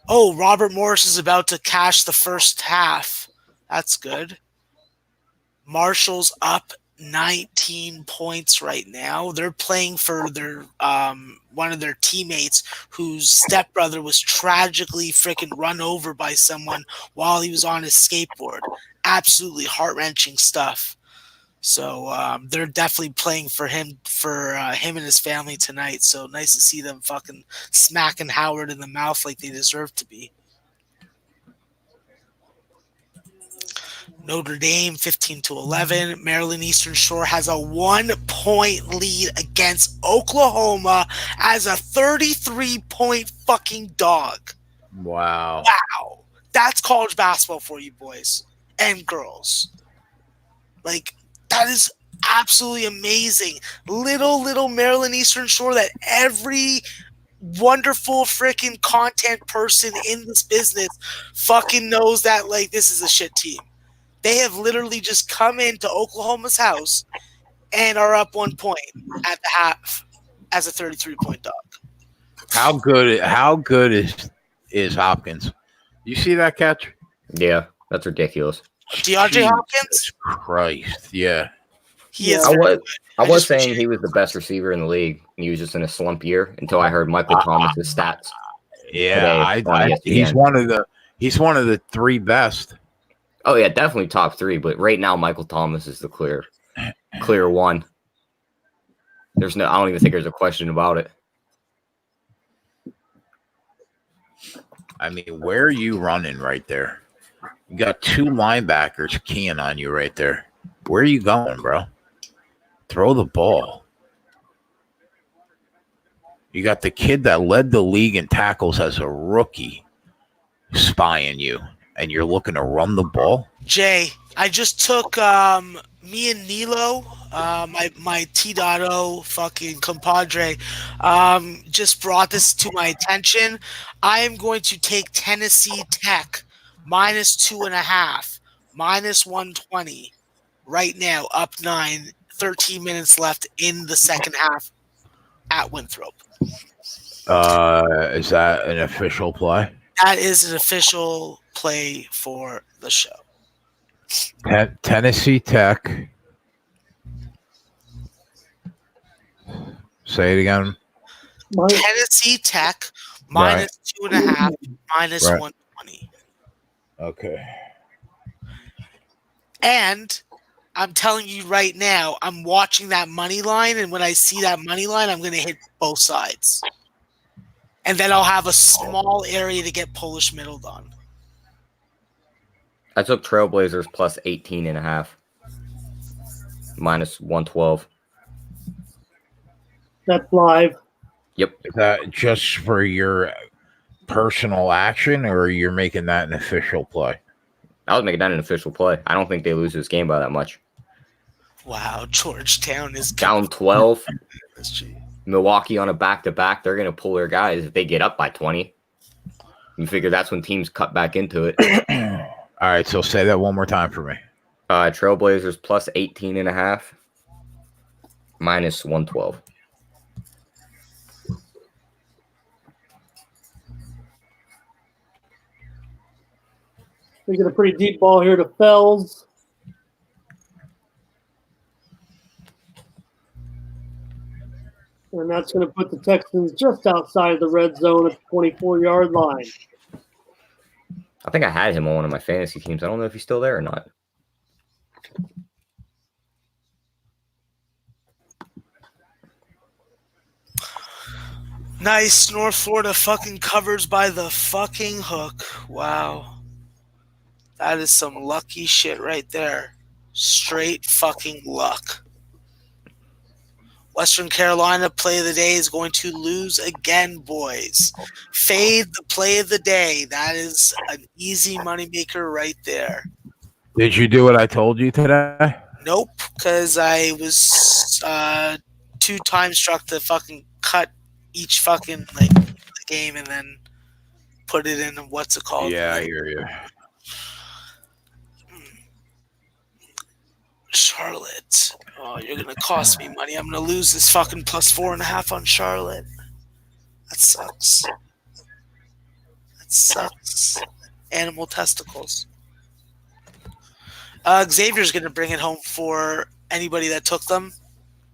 Oh, Robert Morris is about to cash the first half. That's good. Marshall's up 19 points right now. They're playing for their one of their teammates whose stepbrother was tragically freaking run over by someone while he was on his skateboard. Absolutely heart-wrenching stuff. So they're definitely playing for him and his family tonight. So nice to see them fucking smacking Howard in the mouth like they deserve to be. Notre Dame 15-11. Maryland Eastern Shore has a 1-point lead against Oklahoma as a 33-point fucking dog. Wow. That's college basketball for you boys and girls. Like, that is absolutely amazing. Little Maryland Eastern Shore that every wonderful freaking content person in this business fucking knows that, like, this is a shit team. They have literally just come into Oklahoma's house and are up 1 point at the half as a 33-point dog. How good is Hopkins? You see that catch? Yeah, that's ridiculous. DeAndre Hopkins? Jesus Christ, yeah. He is. I was saying he was the best receiver in the league. He was just in a slump year until I heard Michael Thomas's stats. Yeah, today he's one of the three best. Oh yeah, definitely top three. But right now, Michael Thomas is the clear one. I don't even think there's a question about it. I mean, where are you running right there? You got two linebackers keying on you right there. Where are you going, bro? Throw the ball. You got the kid that led the league in tackles as a rookie spying you, and you're looking to run the ball? Jay, I just took me and Nilo, my T.O fucking compadre, just brought this to my attention. I am going to take Tennessee Tech -2.5, -120 right now, up 9, 13 minutes left in the second half at Winthrop. Is that an official play? That is an official play for the show. Tennessee Tech. Say it again. Tennessee Tech -2.5, -120. Okay. And I'm telling you right now, I'm watching that money line, and when I see that money line, I'm going to hit both sides. And then I'll have a small area to get Polish middled on. I took Trailblazers plus 18.5, -112. That's live. Yep. Is that just for your personal action, or you're making that an official play? I was making that an official play. I don't think they lose this game by that much. Wow, Georgetown is down 12. Milwaukee on a back-to-back. They're going to pull their guys if they get up by 20. You figure that's when teams cut back into it. All right, so say that one more time for me. Trailblazers plus 18.5, -112. We get a pretty deep ball here to Fells. And that's going to put the Texans just outside the red zone at the 24-yard line. I think I had him on one of my fantasy teams. I don't know if he's still there or not. Nice. North Florida fucking covers by the fucking hook. Wow. That is some lucky shit right there. Straight fucking luck. Western Carolina play of the day is going to lose again, boys. Fade the play of the day. That is an easy moneymaker right there. Did you do what I told you today? Nope, because I was too time struck to fucking cut each fucking game and then put it in what's it called? Yeah, I hear you. Charlotte. Oh, you're gonna cost me money. I'm gonna lose this fucking +4.5 on Charlotte. That sucks. That sucks. Animal testicles. Xavier's gonna bring it home for anybody that took them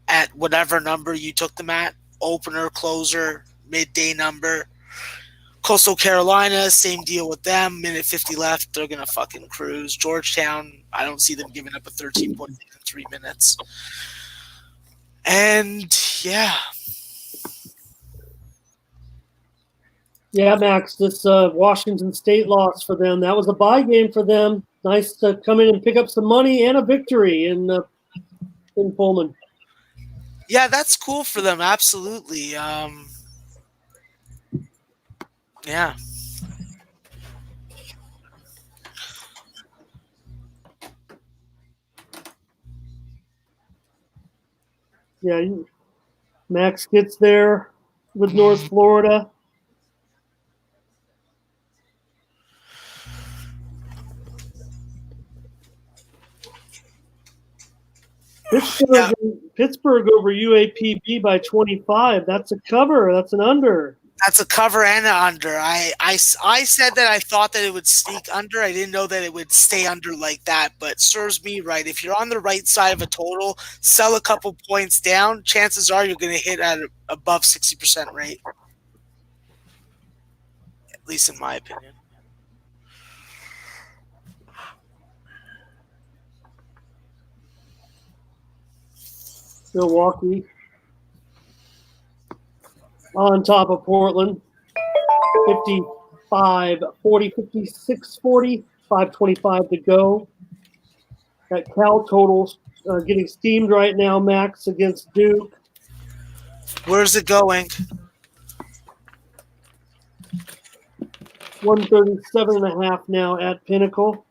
at whatever number you took them at. Opener, closer, midday number. Coastal Carolina, same deal with them. Minute 50 left. They're going to fucking cruise. Georgetown, I don't see them giving up a 13-point lead in 3 minutes. And, yeah. Yeah, Max, this Washington State loss for them, that was a bye game for them. Nice to come in and pick up some money and a victory in Pullman. Yeah, that's cool for them. Absolutely. Yeah. Yeah, Max gets there with North Florida. Pittsburgh over UAPB by 25. That's a cover. That's an under. That's a cover and an under. I said that I thought that it would sneak under. I didn't know that it would stay under like that, but serves me right. If you're on the right side of a total, sell a couple points down, chances are you're going to hit at above 60% rate. At least in my opinion. Milwaukee on top of Portland, 55-40, 56-40, 5:25 to go. That Cal total's getting steamed right now, Max, against Duke. Where's it going? 137.5 now at Pinnacle.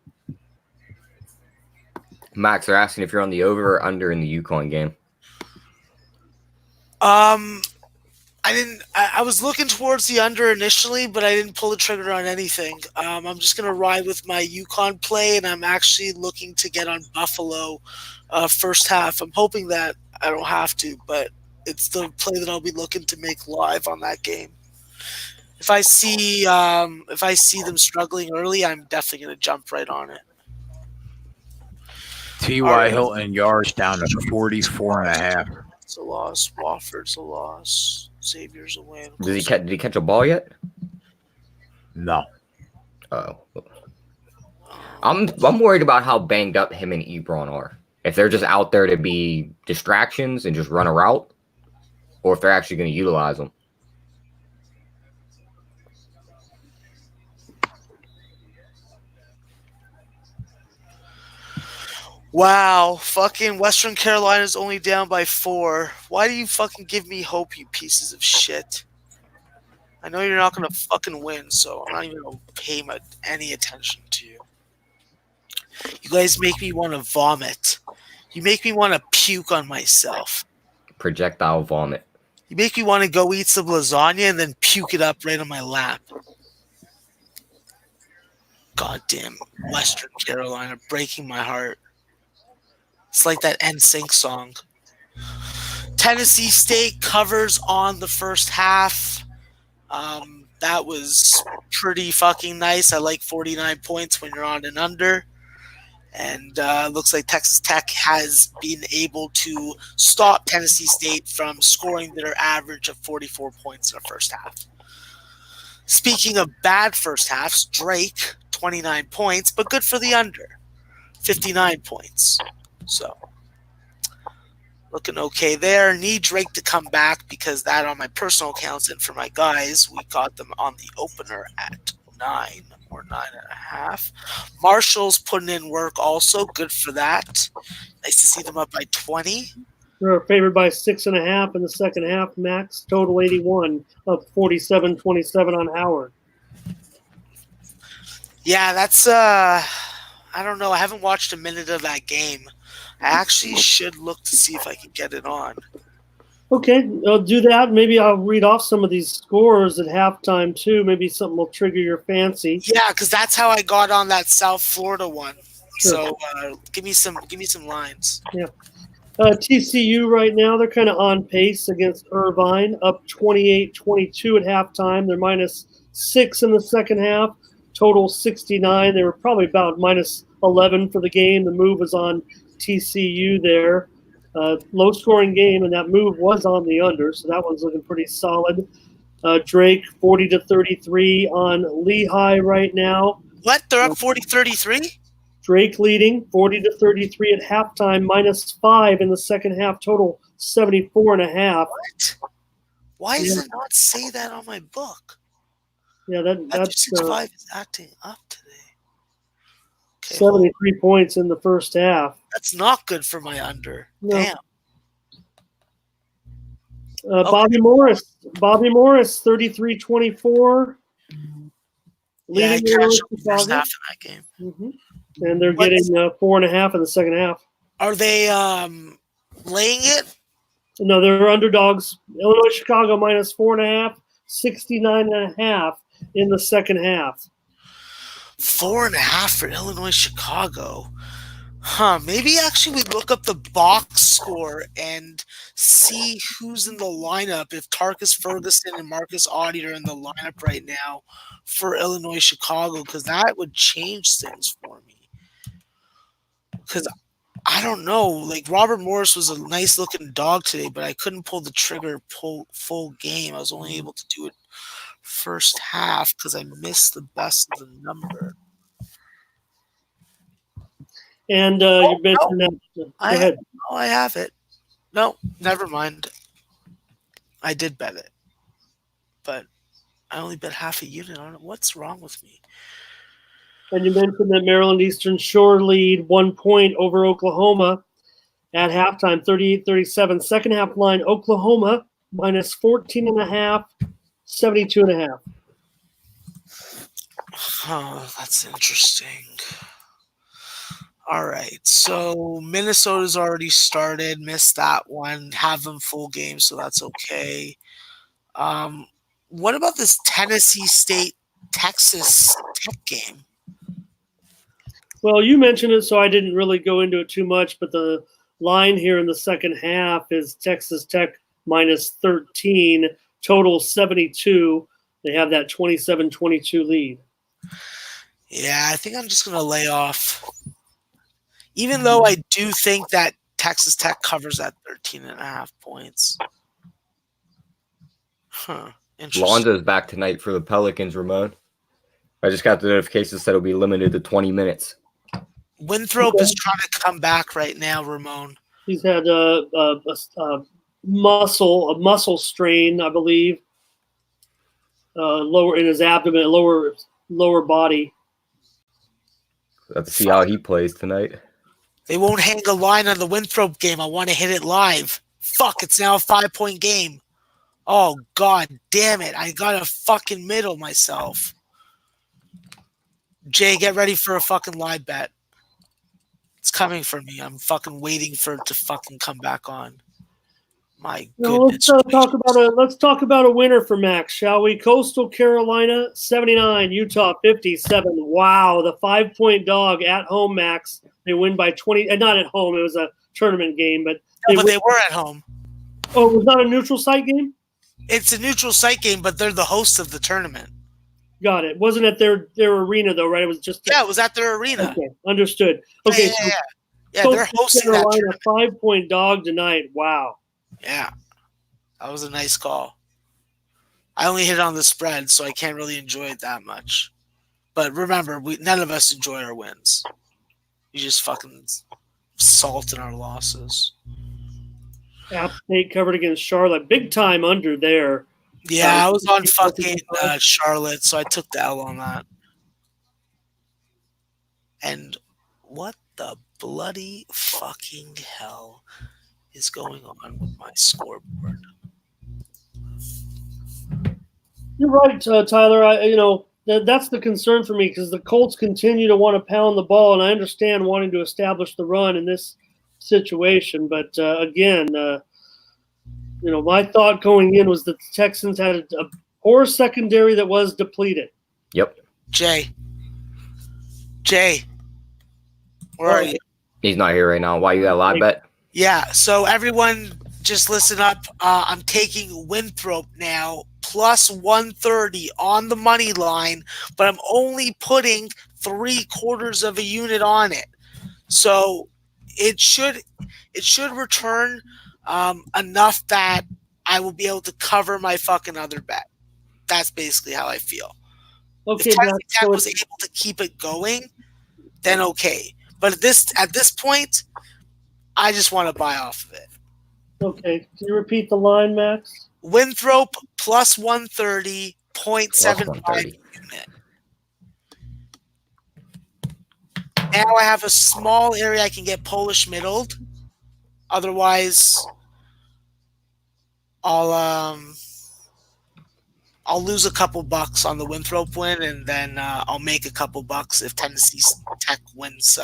Max, they're asking if you're on the over or under in the UConn game. I was looking towards the under initially, but I didn't pull the trigger on anything. I'm just going to ride with my UConn play, and I'm actually looking to get on Buffalo first half. I'm hoping that I don't have to, but it's the play that I'll be looking to make live on that game. If I see them struggling early, I'm definitely going to jump right on it. T.Y. Hilton yards down to 44.5. It's a loss. Wofford's a loss. Xavier's a win. Did he catch a ball yet? No. Oh. I'm worried about how banged up him and Ebron are. If they're just out there to be distractions and just run a route, or if they're actually going to utilize them. Wow, fucking Western Carolina's only down by 4. Why do you fucking give me hope, you pieces of shit? I know you're not going to fucking win, so I'm not even going to pay any attention to you. You guys make me want to vomit. You make me want to puke on myself. Projectile vomit. You make me want to go eat some lasagna and then puke it up right on my lap. Goddamn Western Carolina, breaking my heart. It's like that NSYNC song. Tennessee State covers on the first half. That was pretty fucking nice. I like 49 points when you're on and under. And looks like Texas Tech has been able to stop Tennessee State from scoring their average of 44 points in the first half. Speaking of bad first halves, Drake, 29 points, but good for the under, 59 points. So, looking okay there. Need Drake to come back because that on my personal accounts and for my guys, we got them on the opener at 9 or 9.5. Marshall's putting in work also. Good for that. Nice to see them up by 20. They're favored by 6.5 in the second half, Max. Total 81, up 47-27 on Howard. Yeah, that's I don't know. I haven't watched a minute of that game. I actually should look to see if I can get it on. Okay, I'll do that. Maybe I'll read off some of these scores at halftime too. Maybe something will trigger your fancy. Yeah, because that's how I got on that South Florida one. Sure. So give me some lines. Yeah. TCU right now, they're kind of on pace against Irvine, up 28-22 at halftime. They're -6 in the second half, total 69. They were probably about -11 for the game. The move was on TCU there. Low-scoring game, and that move was on the under, so that one's looking pretty solid. Drake, 40-33 on Lehigh right now. What? They're up 40-33? Drake leading 40-33 at halftime, -5 in the second half, total 74.5. What? Why does it not say that on my book? Yeah, that's 65 is acting up today. Okay, 73 points in the first half. That's not good for my under. No. Damn. Bobby Morris, 33-24. Yeah, I crashed the first half of that game. Mm-hmm. And they're getting 4.5 in the second half. Are they laying it? No, they're underdogs. Illinois Chicago -4.5, 69.5 in the second half. 4.5 for Illinois Chicago. Maybe actually we look up the box score and see who's in the lineup. If Tarkus Ferguson and Marcus Audie are in the lineup right now for Illinois Chicago, because that would change things for me. Because I don't know, like Robert Morris was a nice looking dog today, but I couldn't pull the trigger full game. I was only able to do it first half because I missed the best of the number. And you mentioned that. Go ahead. I have it. No, never mind. I did bet it, but I only bet half a unit on it. What's wrong with me? And you mentioned that Maryland Eastern Shore lead 1 point over Oklahoma at halftime, 38-37. Second half line, Oklahoma minus 14.5, 72.5. Oh, that's interesting. All right, so Minnesota's already started. Missed that one. Have them full game, so that's okay. What about this Tennessee State Texas Tech game? Well, you mentioned it, so I didn't really go into it too much, but the line here in the second half is Texas Tech minus 13, total 72. They have that 27-22 lead. Yeah, I think I'm just going to lay off. Even though I do think that Texas Tech covers at 13.5 points. Interesting. Lonzo's back tonight for the Pelicans, Ramon. I just got the notification that said it'll be limited to 20 minutes. Winthrop is trying to come back right now, Ramon. He's had a muscle strain, I believe, lower in his abdomen, lower body. Let's see how he plays tonight. They won't hang a line on the Winthrop game. I want to hit it live. Fuck, it's now a 5-point game. Oh, God damn it. I got a fucking middle myself. Jay, get ready for a fucking live bet. It's coming for me. I'm fucking waiting for it to fucking come back on. My goodness. Let's talk about a winner for Max, shall we? Coastal Carolina 79, Utah 57. Wow, the 5-point dog at home, Max. They win by 20. And not at home. It was a tournament game, but they were at home. Oh, it was not a neutral site game? It's a neutral site game, but they're the hosts of the tournament. Got it. Wasn't at their arena though, right? It was just it was at their arena. Okay, understood. Okay, yeah, they're hosting that tournament. 5-point dog tonight. Wow. Yeah, that was a nice call. I only hit on the spread, so I can't really enjoy it that much. But remember, none of us enjoy our wins. We just fucking salt in our losses. App State covered against Charlotte. Big time under there. Yeah, I was on fucking Charlotte, so I took the L on that. And what the bloody fucking hell is going on with my scoreboard? You're right, Tyler. That's the concern for me because the Colts continue to want to pound the ball, and I understand wanting to establish the run in this situation. But again, my thought going in was that the Texans had a poor secondary that was depleted. Yep. Jay, where are you? He's not here right now. Why you got a live bet? Yeah, so everyone just listen up. I'm taking Winthrop now, plus 130 on the money line, but I'm only putting 3/4 of a unit on it. So it should return enough that I will be able to cover my fucking other bet. That's basically how I feel. Okay, if Tennessee Tech was able to keep it going, then okay. But at this point, I just want to buy off of it. Okay. Can you repeat the line, Max? Winthrop plus 130.75 unit. Now I have a small area I can get Polish middled. Otherwise, I'll lose a couple bucks on the Winthrop win, and then I'll make a couple bucks if Tennessee Tech wins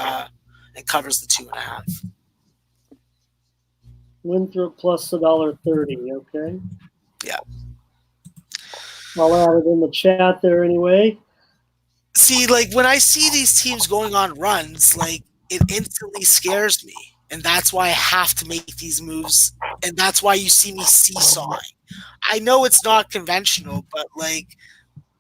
and covers the 2.5. Winthrop plus $1.30. Okay. Yeah. I'll add it in the chat there anyway. See, like when I see these teams going on runs, like it instantly scares me. And that's why I have to make these moves. And that's why you see me seesawing. I know it's not conventional, but like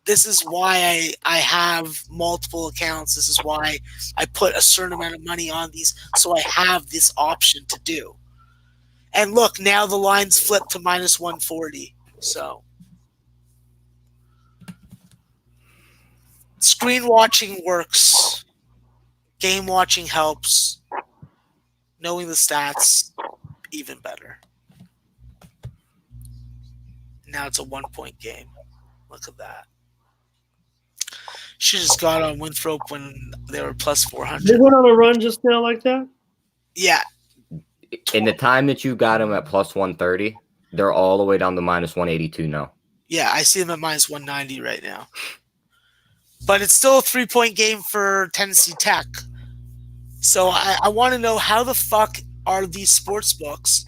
this is why I have multiple accounts. This is why I put a certain amount of money on these, so I have this option to do. And look, now the line's flipped to minus 140. So screen watching works. Game watching helps. Knowing the stats, even better. Now it's a 1-point game. Look at that. She just got on Winthrop when they were plus 400. They went on a run just now like that? Yeah. In the time that you got them at plus 130, they're all the way down to minus 182 now. Yeah, I see them at minus 190 right now. But it's still a 3-point game for Tennessee Tech. So I want to know, how the fuck are these sports books?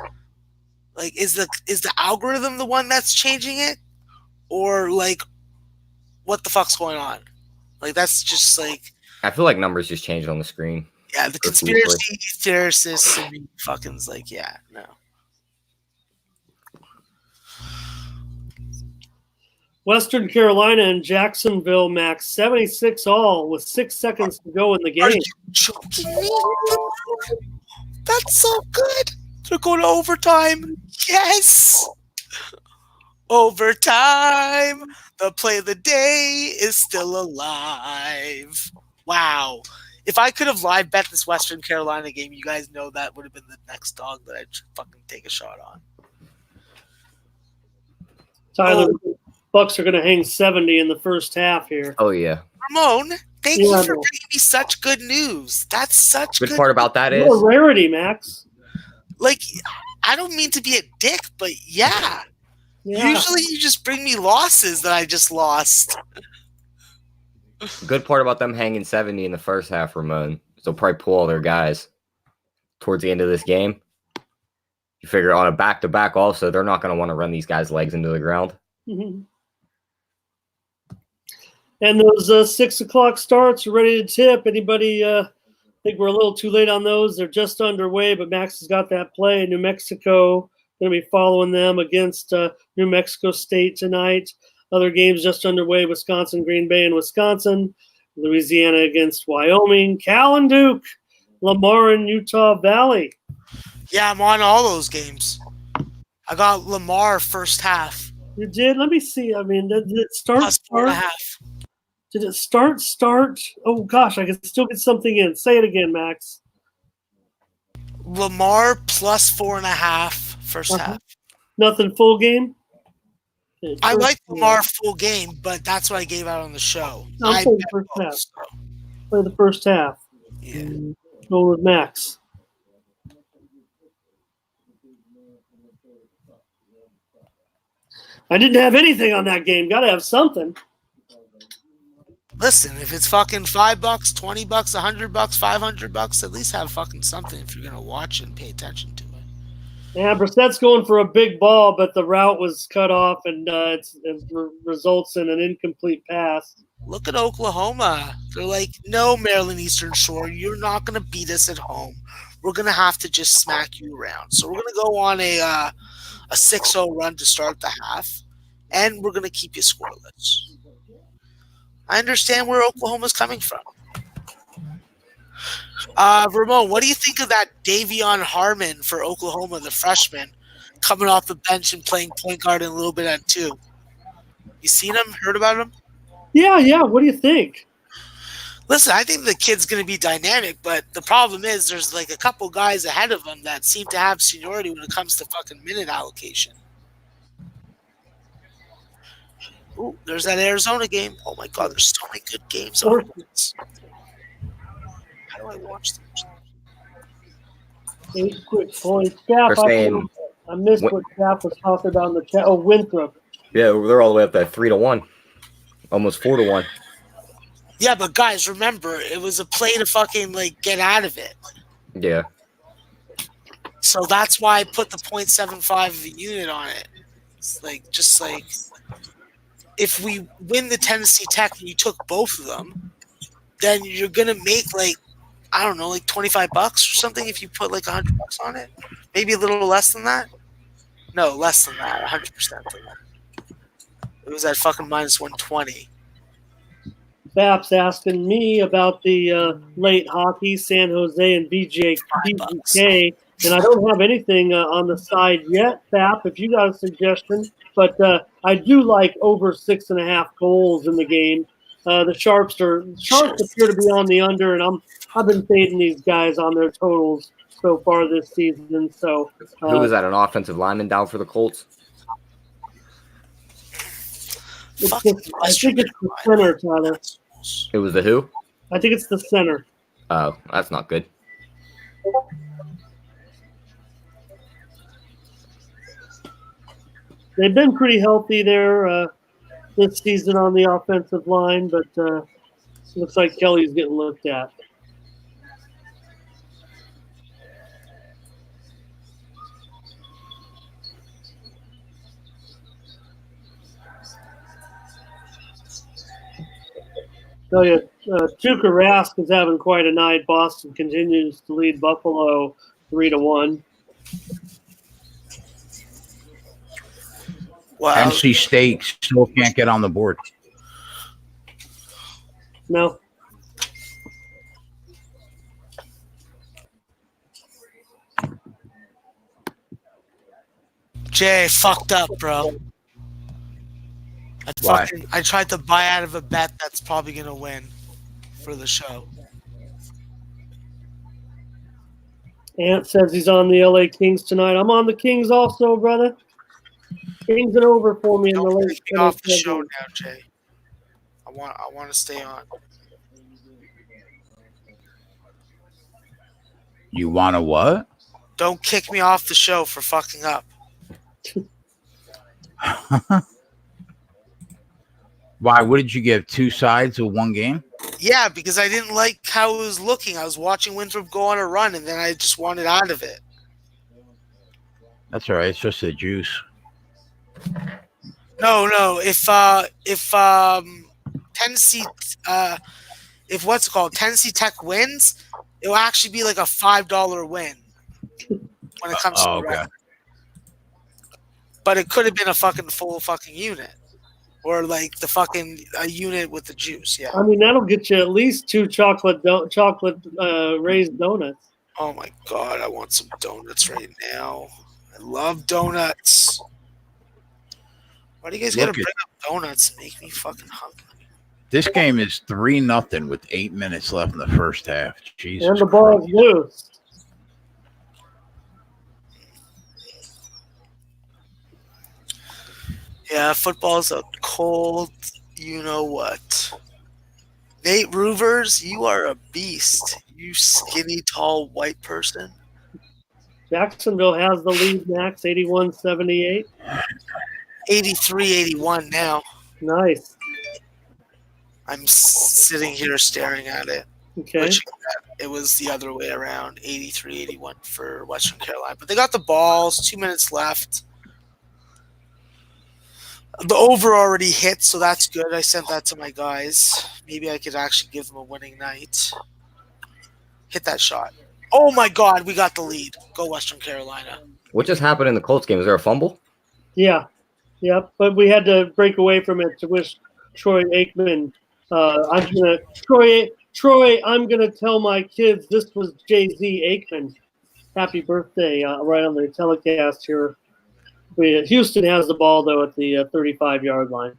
Like, is the algorithm the one that's changing it? Or like, what the fuck's going on? Like, that's just like, I feel like numbers just changed on the screen. yeah, the conspiracy theorists and me fucking's like, yeah, no. Western Carolina and Jacksonville, Max, 76 all with 6 seconds to go in the Are game. you joking me? That's so good. They're going to overtime. Yes. Overtime. The play of the day is still alive. Wow. If I could have live bet this Western Carolina game, you guys know that would have been the next dog that I'd fucking take a shot on. Tyler, Bucks are going to hang 70 in the first half here. Oh, yeah. Ramon, thank you for bringing me such good news. That's such Good part about that is, You're a rarity, Max. like, I don't mean to be a dick, but yeah. Usually you just bring me losses that I just lost. good part about them hanging 70 in the first half, Ramon. They'll probably pull all their guys towards the end of this game. You figure on a back-to-back also, they're not going to want to run these guys' legs into the ground. Mm-hmm. And those 6 o'clock starts are ready to tip. Anybody think we're a little too late on those? They're just underway, but Max has got that play. New Mexico going to be following them against New Mexico State tonight. Other games just underway: Wisconsin, Green Bay, and Wisconsin. Louisiana against Wyoming. Cal and Duke. Lamar and Utah Valley. Yeah, I'm on all those games. I got Lamar first half. You did? Let me see. I mean, did it start? Plus 4.5. Did it start? Oh, gosh, I can still get something in. Say it again, Max. Lamar plus 4.5 first half. Nothing full game? Okay, I like Lamar full game, but that's what I gave out on the show. I'll play the first half. Play the first half. Yeah. Go with Max. I didn't have anything on that game. Got to have something. Listen, if it's fucking $5, $20, $100, $500, at least have fucking something if you're gonna watch and pay attention to it. Yeah, Brissett's going for a big ball, but the route was cut off, and it results in an incomplete pass. Look at Oklahoma. They're like, no, Maryland Eastern Shore, you're not gonna beat us at home. We're gonna have to just smack you around. So we're gonna go on a 6-0 run to start the half, and we're gonna keep you scoreless. I understand where Oklahoma's coming from. Ramon, what do you think of that Davion Harmon for Oklahoma, the freshman, coming off the bench and playing point guard and a little bit at 2? You seen him? Heard about him? Yeah. What do you think? Listen, I think the kid's going to be dynamic, but the problem is there's like a couple guys ahead of him that seem to have seniority when it comes to fucking minute allocation. Ooh, there's that Arizona game. Oh my God, there's so many good games on this. How do I watch them? 8 quick points. Staff, I missed what Staff was talking about in the chat. Oh, Winthrop. Yeah, they're all the way up to 3-1, almost 4-1. Yeah, but guys, remember, it was a play to fucking like get out of it. Yeah. So that's why I put the 0.75 of a unit on it. It's like, just like, if we win the Tennessee Tech and you took both of them, then you're going to make like, I don't know, like $25 or something if you put like $100 on it. Maybe a little less than that. No, less than that. 100% than that. It was at fucking minus 120. Bap's asking me about the late hockey, San Jose and $5. BGK, and I don't have anything on the side yet, Bap, if you got a suggestion. But I do like over 6.5 goals in the game. The Sharks appear to be on the under, and I've been fading these guys on their totals so far this season. So Who was that? An offensive lineman down for the Colts? I think it's the center, Tyler. It was the who? I think it's the center. Oh, that's not good. They've been pretty healthy there this season on the offensive line, but looks like Kelly's getting looked at. Tell you, Tuukka Rask is having quite a night. Boston continues to lead Buffalo 3-1. Wow. NC State still can't get on the board. No. Jay fucked up, bro. Why? I tried to buy out of a bet that's probably gonna win for the show. Ant says he's on the LA Kings tonight. I'm on the Kings also, brother. Kings and over for me in the Don't late. take me off the show now, Jay. I want to stay on. You want to what? Don't kick me off the show for fucking up. Why? What did you give? 2 sides of one game? Yeah, because I didn't like how it was looking. I was watching Winthrop go on a run, and then I just wanted out of it. That's all right. It's just the juice. No. If Tennessee, if what's it called, Tennessee Tech wins, it will actually be like a $5 win when it comes to the record. But it could have been a fucking full fucking unit. Or like the fucking a unit with the juice, yeah. I mean, that'll get you at least 2 chocolate raised donuts. Oh my god, I want some donuts right now. I love donuts. Why do you guys gotta bring up donuts and make me fucking hungry? This game is 3-0 with 8 minutes left in the first half. Jesus. And the ball's loose. Yeah, football's a cold, you know what. Nate Roovers, you are a beast. You skinny, tall, white person. Jacksonville has the lead, Max, 81-78. 83-81 now. Nice. I'm sitting here staring at it. Okay. It was the other way around, 83-81 for Western Carolina. But they got the balls, 2 minutes left. The over already hit, so that's good. I sent that to my guys. Maybe I could actually give them a winning night. Hit that shot. Oh my god, we got the lead. Go Western Carolina. What just happened in the Colts game? Was there a fumble? Yeah. Yep. But we had to break away from it to wish Troy Aikman. Troy, I'm gonna tell my kids this was Jay-Z Aikman. Happy birthday, right on the telecast here. Houston has the ball, though, at the 35-yard line.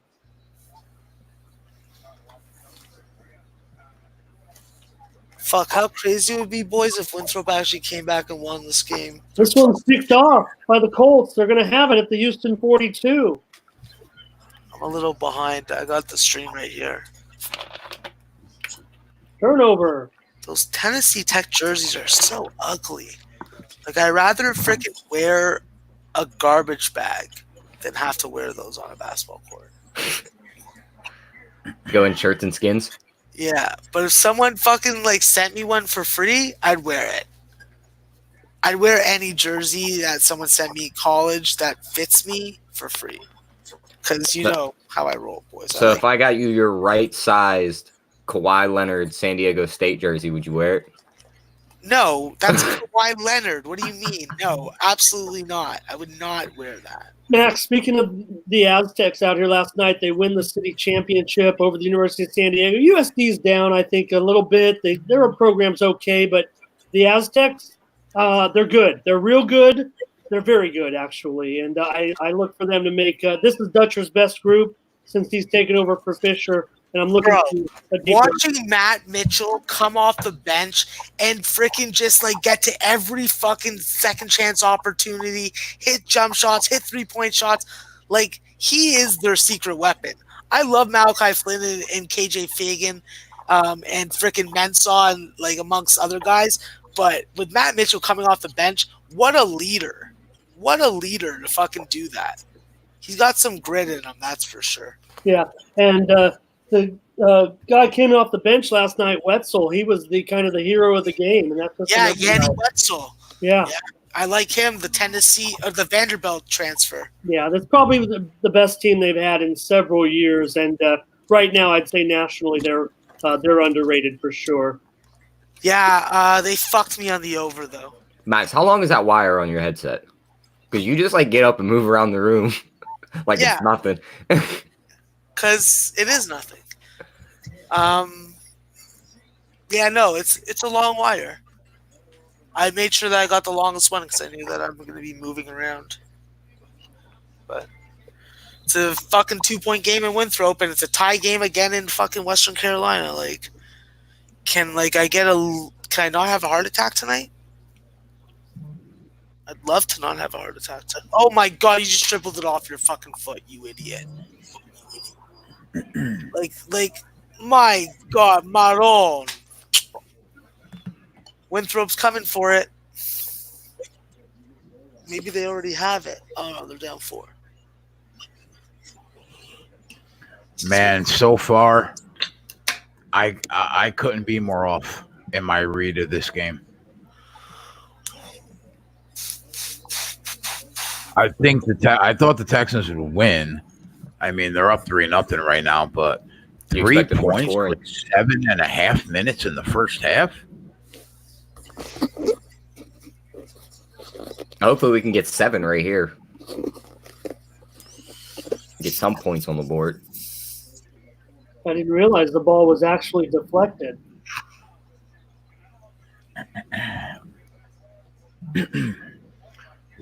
Fuck, how crazy it would be, boys, if Winthrop actually came back and won this game. This one's kicked off by the Colts. They're going to have it at the Houston 42. I'm a little behind. I got the stream right here. Turnover. Those Tennessee Tech jerseys are so ugly. Like, I'd rather freaking wear a garbage bag than have to wear those on a basketball court. Go in shirts and skins? Yeah, but if someone fucking like sent me one for free, I'd wear it. I'd wear any jersey that someone sent me college that fits me for free. Because you know how I roll, boys. So if I got you your right-sized Kawhi Leonard San Diego State jersey, would you wear it? No, that's Kawhi Leonard. What do you mean? No, absolutely not. I would not wear that. Max, speaking of the Aztecs out here last night, they win the city championship over the University of San Diego. USD's down, I think, a little bit. Their program's okay, but the Aztecs, they're good. They're real good. They're very good, actually. And I look for them to make this is Dutcher's best group since he's taken over for Fisher. And I'm looking for a deeper. Watching Matt Mitchell come off the bench and freaking just like get to every fucking second chance opportunity, hit jump shots, hit 3-point shots, like he is their secret weapon. I love Malachi Flynn and KJ Fagan and freaking Mensah and like amongst other guys, but with Matt Mitchell coming off the bench, what a leader! What a leader to fucking do that. He's got some grit in him, that's for sure. Yeah, and the guy came off the bench last night, Wetzel. He was the kind of the hero of the game, and that's Yanni Wetzel. Yeah, I like him. The Tennessee or the Vanderbilt transfer. Yeah, that's probably the best team they've had in several years, and right now I'd say nationally they're underrated for sure. Yeah, they fucked me on the over though. Max, how long is that wire on your headset? Because you just like get up and move around the room like it's nothing. Because it is nothing. Yeah, no, it's a long wire. I made sure that I got the longest one because I knew that I'm going to be moving around. But it's a fucking 2-point game in Winthrop, and it's a tie game again in fucking Western Carolina. Like, can I not have a heart attack tonight? I'd love to not have a heart attack tonight. Oh my god, you just tripled it off your fucking foot, you idiot. like, my god, Maron. Winthrop's coming for it. Maybe they already have it. Oh no, they're down 4. Man, so far, I couldn't be more off in my read of this game. I thought the Texans would win. I mean, they're up 3-0 right now, but 3 points with 7.5 minutes in the first half. Hopefully we can get 7 right here. Get some points on the board. I didn't realize the ball was actually deflected.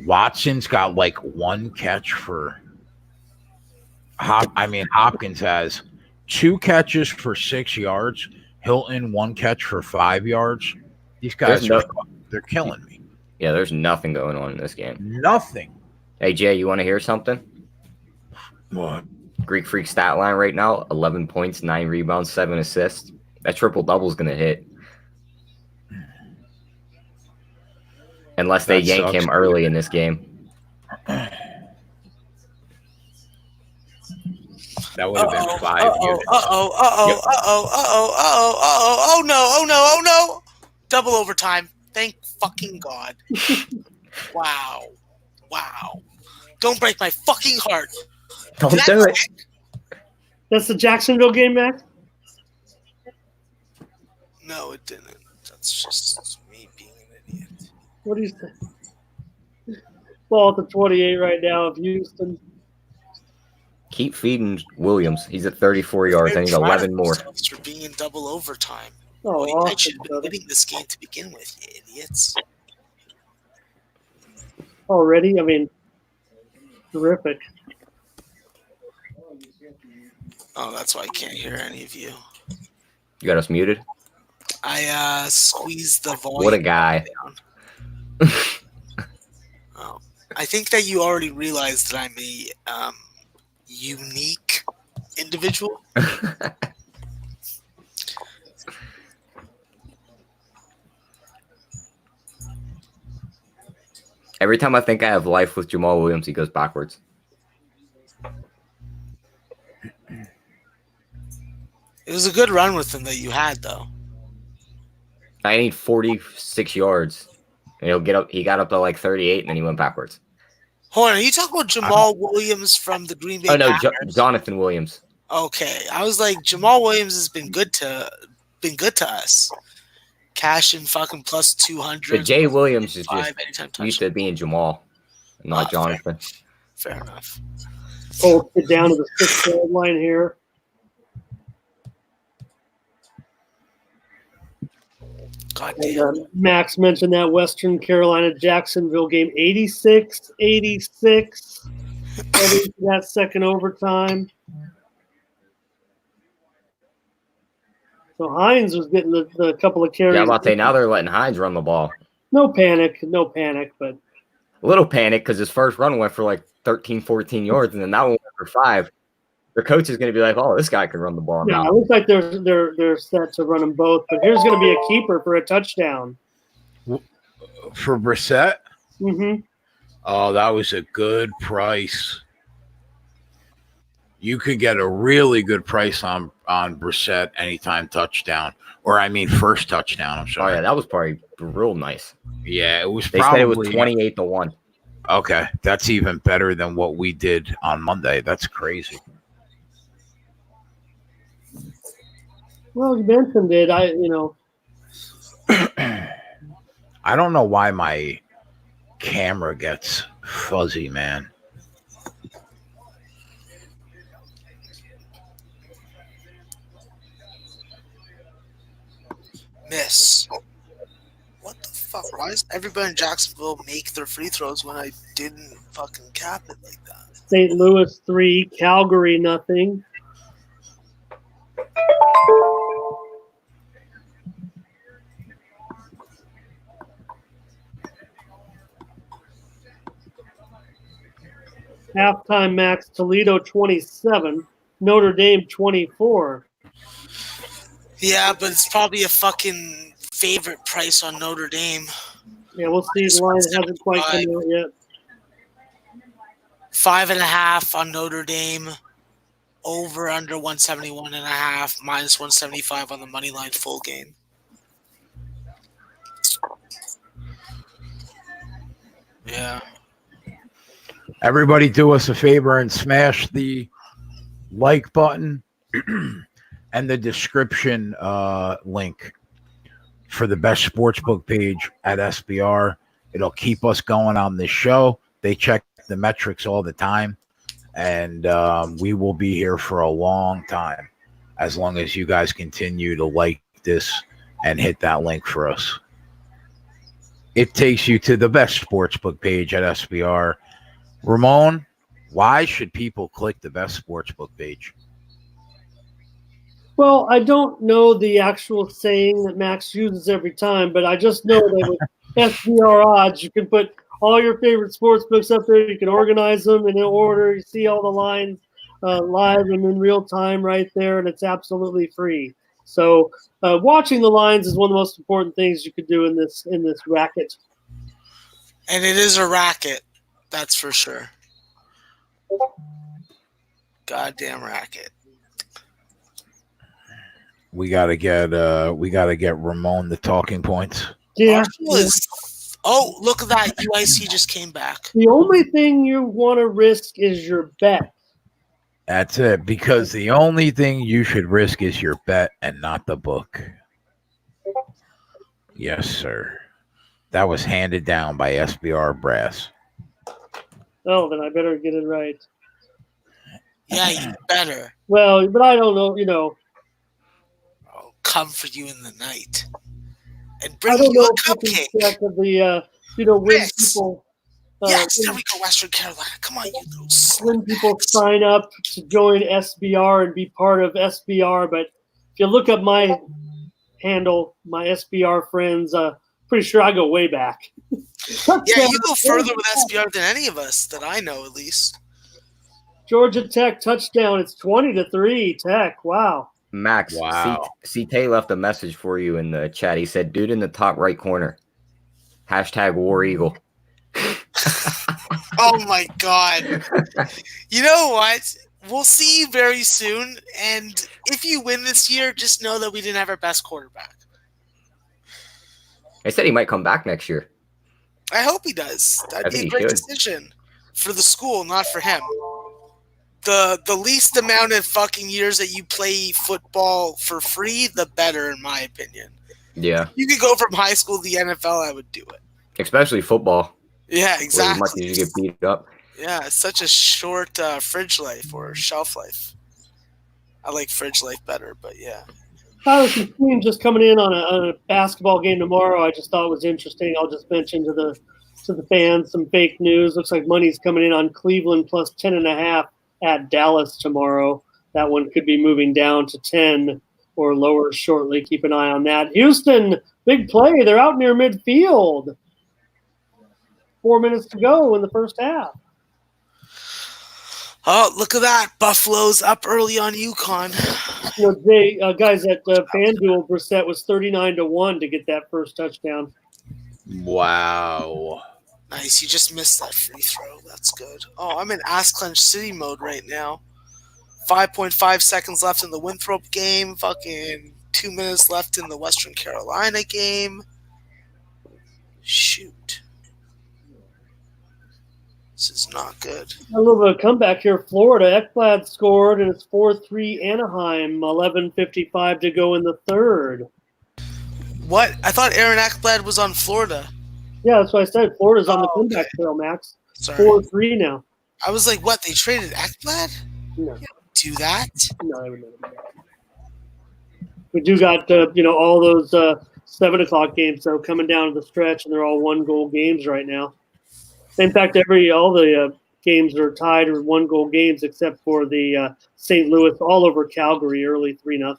Watson's got like 1 catch for Hopkins has 2 catches for 6 yards. Hilton 1 catch for 5 yards. These guys they're killing me. Yeah, there's nothing going on in this game. Nothing. Hey Jay, you want to hear something? What? Greek Freak stat line right now: 11 points, 9 rebounds, 7 assists. That triple double is gonna hit. Unless they yank him early in this game. That would have been 5 units. Oh no. Double overtime. Thank fucking God. Wow. Don't break my fucking heart. Don't do it. That's the Jacksonville game, Max? No, it didn't. That's just me being an idiot. What do you say? Ball at the 28 right now of Houston. Keep feeding Williams. He's at 34 yards. I need 11 more. For being in double overtime. Oh, I awesome, should have been winning this game to begin with, you idiots. Already? I mean, terrific. Oh, that's why I can't hear any of you. You got us muted? I squeezed the volume. What a guy. Oh, I think that you already realized that I'm a unique individual. Every time I think I have life with Jamal Williams, he goes backwards. It was a good run with him that you had, though. I need 46 yards. And he'll get up. He got up to like 38, and then he went backwards. Hold on, are you talking about Jamal Williams from the Green Bay Oh no, Packers? Jonathan Williams. Okay, I was like, Jamal Williams has been good to us. Cash in fucking plus 200. But Jay Williams is just anytime used to being Jamal, not Jonathan. Fair enough. Colts get down to the 6-yard line here. And, Max mentioned that Western Carolina-Jacksonville game, 86-86. That second overtime. So Hines was getting the couple of carries. Yeah, I'm about to say, now they're letting Hines run the ball. No panic, but a little panic because his first run went for like 13, 14 yards, and then that one went for 5. The coach is going to be like, "Oh, this guy can run the ball." Yeah, now. it looks like they're set to run them both. But here's going to be a keeper for a touchdown for Brissett. Mm-hmm. Oh, that was a good price. You could get a really good price on Brissett anytime touchdown, or I mean first touchdown. I'm sorry. Oh yeah, that was probably real nice. Yeah, it was. They said it was 28-1. Okay, that's even better than what we did on Monday. That's crazy. Well, you mentioned it. I don't know why my camera gets fuzzy, man. Miss. What the fuck? Why does everybody in Jacksonville make their free throws when I didn't fucking cap it like that? St. Louis 3, Calgary nothing. Halftime max, Toledo 27, Notre Dame 24. Yeah, but it's probably a fucking favorite price on Notre Dame. Yeah, we'll see. The line hasn't quite come out yet. 5.5 on Notre Dame. Over under 171.5, minus 175 on the money line full game. Yeah. Everybody do us a favor and smash the like button and the description link for the best sportsbook page at SBR. It'll keep us going on this show. They check the metrics all the time, and we will be here for a long time as long as you guys continue to like this and hit that link for us. It takes you to the best sportsbook page at SBR. Ramon, why should people click the best sportsbook page? Well, I don't know the actual saying that Max uses every time, but I just know that with SBR odds, you can put all your favorite sports books up there. You can organize them in order. You see all the lines live and in real time right there, and it's absolutely free. So watching the lines is one of the most important things you could do in this racket. And it is a racket, that's for sure. Goddamn racket. We gotta get Ramon the talking points. Yeah. Oh, look at that. UIC just came back. The only thing you want to risk is your bet. That's it, because the only thing you should risk is your bet and not the book. Yes, sir. That was handed down by SBR Brass. Oh, then I better get it right. Yeah, you better. Well, but I don't know, I'll come for you in the night. And bring you a cupcake. Of the, when people... yes, there we go, Western Carolina. Come on, you little when people sign up to join SBR and be part of SBR, but if you look up my handle, my SBR friends, pretty sure I go way back. Yeah, you go further with SBR than any of us that I know, at least. Georgia Tech touchdown. It's 20-3 Tech. Wow. Max, wow. CT left a message for you in the chat. He said, dude in the top right corner. # War Eagle. Oh, my God. You know what? We'll see you very soon. And if you win this year, just know that we didn't have our best quarterback. I said he might come back next year. I hope he does. That'd be a great decision for the school, not for him. The least amount of fucking years that you play football for free, the better, in my opinion. Yeah. You could go from high school to the NFL, I would do it. Especially football. Yeah, Where exactly. you might usually get beat up. Yeah, it's such a short fridge life or shelf life. I like fridge life better, but yeah. Tyler, some teams just coming in on a basketball game tomorrow. I just thought was interesting. I'll just mention to the fans some fake news. Looks like money's coming in on Cleveland plus 10.5 at Dallas tomorrow. That one could be moving down to 10 or lower shortly. Keep an eye on that. Houston, big play. They're out near midfield. 4 minutes to go in the first half. Oh, look at that. Buffalo's up early on UConn. You know, they guys at FanDuel, Brissett was 39-1 to get that first touchdown. Wow. Nice. You just missed that free throw. That's good. Oh, I'm in ass clench city mode right now. 5.5 seconds left in the Winthrop game. Fucking 2 minutes left in the Western Carolina game. Shoot. This is not good. A little bit of comeback here. Florida, Ekblad scored, and it's 4-3 Anaheim. 11:55 to go in the third. What? I thought Aaron Ekblad was on Florida. Yeah, that's what I said. Florida's on the Oh, comeback okay. trail, Max. Sorry. 4-3 now. I was like, what? They traded Ekblad? No, Do that? no, I would never do that. We do got all those 7 o'clock games though coming down to the stretch, and they're all 1-goal games right now. In fact, all the games are tied or 1-goal games except for the St. Louis all over Calgary early 3-0.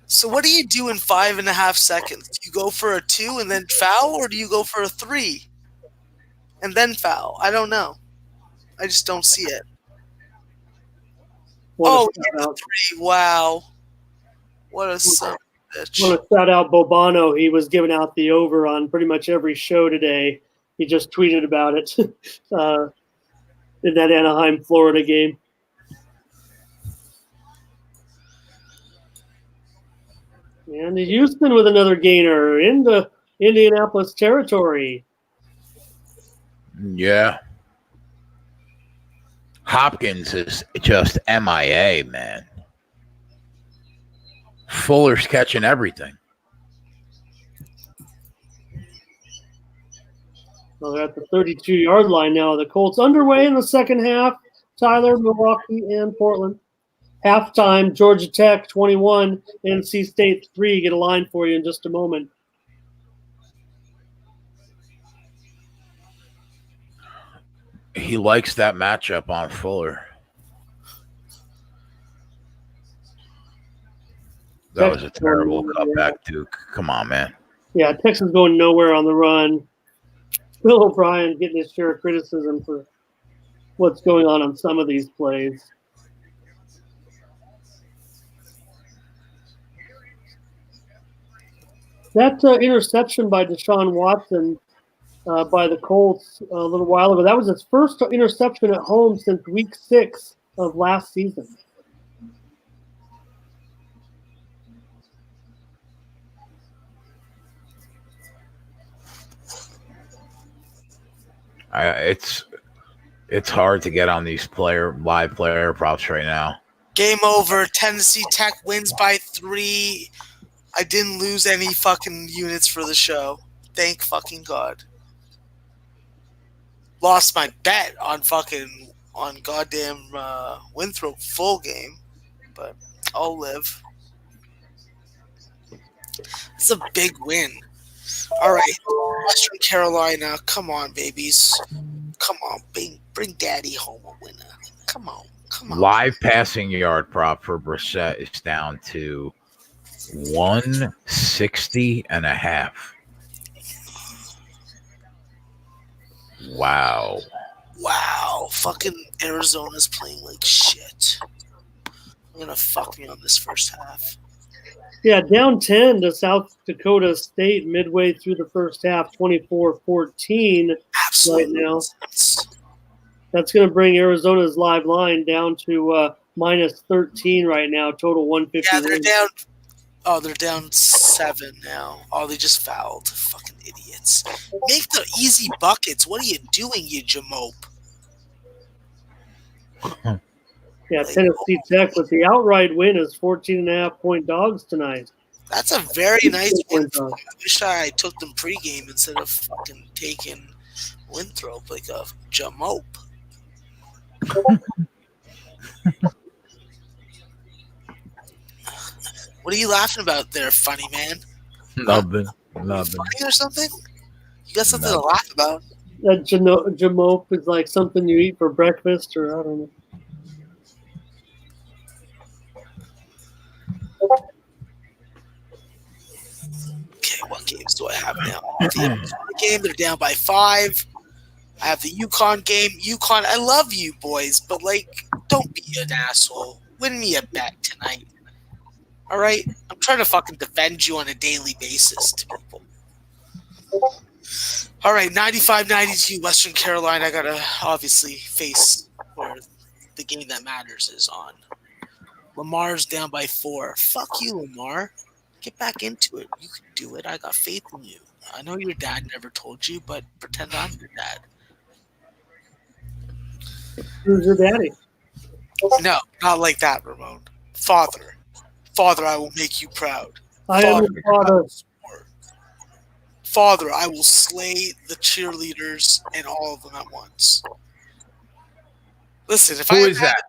So what do you do in 5.5 seconds? Do you go for a 2 and then foul, or do you go for a 3 and then foul? I don't know. I just don't see it. Oh, yeah, 3. Wow. What a son of a bitch. I want to shout out Bobano. He was giving out the over on pretty much every show today. He just tweeted about it in that Anaheim, Florida game. And Houston with another gainer into Indianapolis territory. Yeah. Hopkins is just MIA, man. Fuller's catching everything. Well, they're at the 32-yard line now. The Colts underway in the second half. Tyler, Milwaukee, and Portland. Halftime, Georgia Tech 21, NC State 3. Get a line for you in just a moment. He likes that matchup on Fuller. That was a terrible cutback, Duke. Come on, man. Yeah, Texas going nowhere on the run. Bill O'Brien getting his share of criticism for what's going on some of these plays. That interception by Deshaun Watson by the Colts a little while ago, that was his first interception at home since week 6 of last season. It's hard to get on these live player props right now. Game over. Tennessee Tech wins by 3. I didn't lose any fucking units for the show. Thank fucking God. Lost my bet on goddamn Winthrop full game, but I'll live. It's a big win. All right, Western Carolina, come on, babies. Come on, bring daddy home a winner. Come on. Live passing yard prop for Brissett is down to 160.5. Wow. Fucking Arizona's playing like shit. I'm gonna fuck me on this first half. Yeah, down 10 to South Dakota State midway through the first half, 24-14 right now. That's going to bring Arizona's live line down to minus 13 right now, total 150. Yeah, they're down. Oh, they're down 7 now. Oh, they just fouled. Fucking idiots. Make the easy buckets. What are you doing, you jamope? Yeah, Tennessee Tech with the outright win is 14.5-point dogs tonight. That's a very nice win. I wish I took them pregame instead of fucking taking Winthrop like a jamope. What are you laughing about there, funny man? Nothing. Funny or something? You got something to laugh about? That jamope is like something you eat for breakfast, or I don't know. Okay, what games do I have now? The game, they're down by 5. I have the UConn game. UConn, I love you boys, but like, don't be an asshole. Win me a bet tonight. All right? I'm trying to fucking defend you on a daily basis to people. All right, 95-92 Western Carolina. I got to obviously face where the game that matters is on. Lamar's down by 4. Fuck you, Lamar. Get back into it. You can do it. I got faith in you. I know your dad never told you, but pretend I'm your dad. Who's your daddy? No, not like that, Ramon. Father. Father, I will make you proud. I am your father. Father, I will slay the cheerleaders and all of them at once. Listen, if Who is that?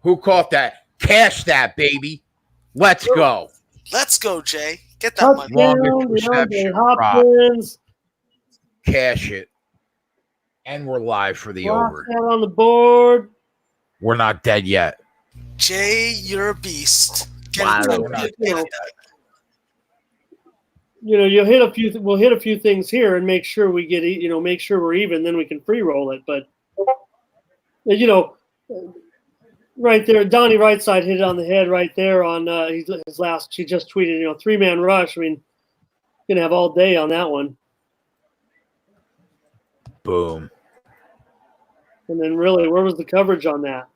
Who caught that? Cash that, baby. Let's go. Let's go, Jay. Get that money. Long interception. Hopkins. Cash it. And we're live for the over. On the board. We're not dead yet. Jay, you're a beast. Wow. You'll hit a few. We'll hit a few things here and make sure we get. Make sure we're even. Then we can free roll it. But right there, Donnie Rightside hit it on the head right there on his last. She just tweeted, 3-man rush. I mean, gonna have all day on that one. Boom. And then really, where was the coverage on that?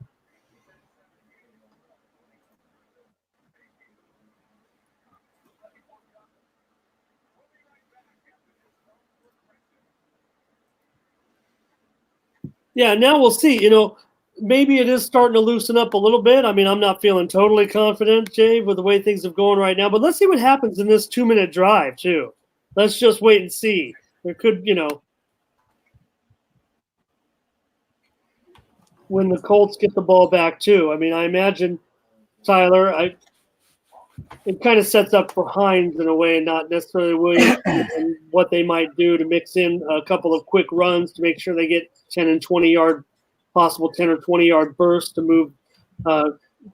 Yeah, now we'll see. Maybe it is starting to loosen up a little bit. I mean, I'm not feeling totally confident, Jay, with the way things are going right now. But let's see what happens in this 2-minute drive, too. Let's just wait and see. There could, when the Colts get the ball back, too. I mean, I imagine, Tyler, it kind of sets up for Hines in a way and not necessarily Williams and what they might do to mix in a couple of quick runs to make sure they get 10 and 20-yard, possible 10 or 20-yard bursts to move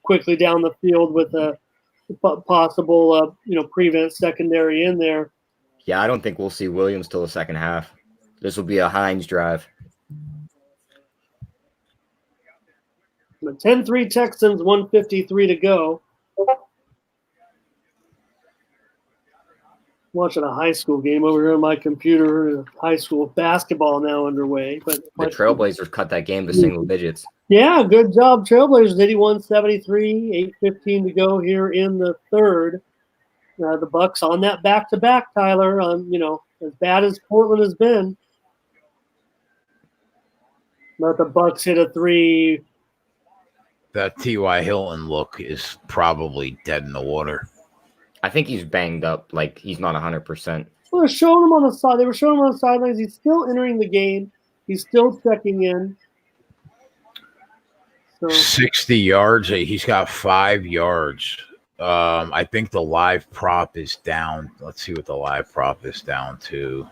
quickly down the field with a possible, prevent secondary in there. Yeah, I don't think we'll see Williams till the second half. This will be a Hines drive. 10-3 Texans, 1:53 to go. Watching a high school game over here on my computer. High school basketball now underway. But the Trailblazers cut that game to single digits. Yeah, good job, Trailblazers. 81-73, 8:15 to go here in the third. The Bucks on that back-to-back, Tyler. As bad as Portland has been. But the Bucks hit a 3. That T.Y. Hilton look is probably dead in the water. I think he's banged up. Like, he's not 100%. Well, they're showing him on the side. They were showing him on the sidelines. He's still entering the game. He's still checking in. So 60 yards. He's got 5 yards. I think the live prop is down. Let's see what the live prop is down to.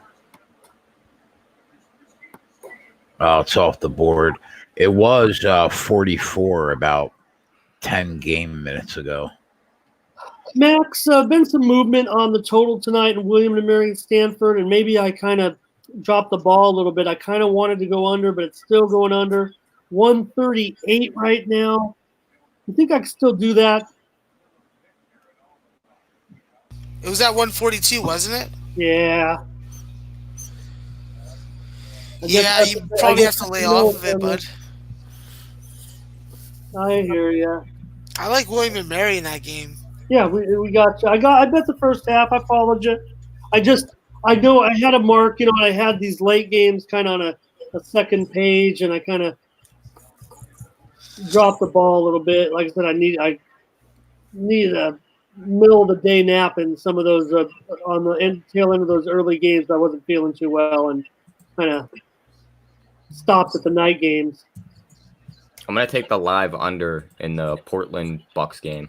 Oh, it's off the board. It was 44 about 10 game minutes ago. Max, been some movement on the total tonight in William & Mary Stanford, and maybe I kind of dropped the ball a little bit. I kind of wanted to go under, but it's still going under. 138 right now. You think I can still do that? It was at 142, wasn't it? Yeah. Yeah, you probably have to lay off of it, bud. I hear you. I like William & Mary in that game. Yeah, we got you. I bet the first half. I followed you. I know I had a mark, and I had these late games kind of on a second page, and I kind of dropped the ball a little bit. Like I said, I needed a middle of the day nap in some of those on the tail end of those early games. I wasn't feeling too well and kind of stopped at the night games. I'm going to take the live under in the Portland Bucks game.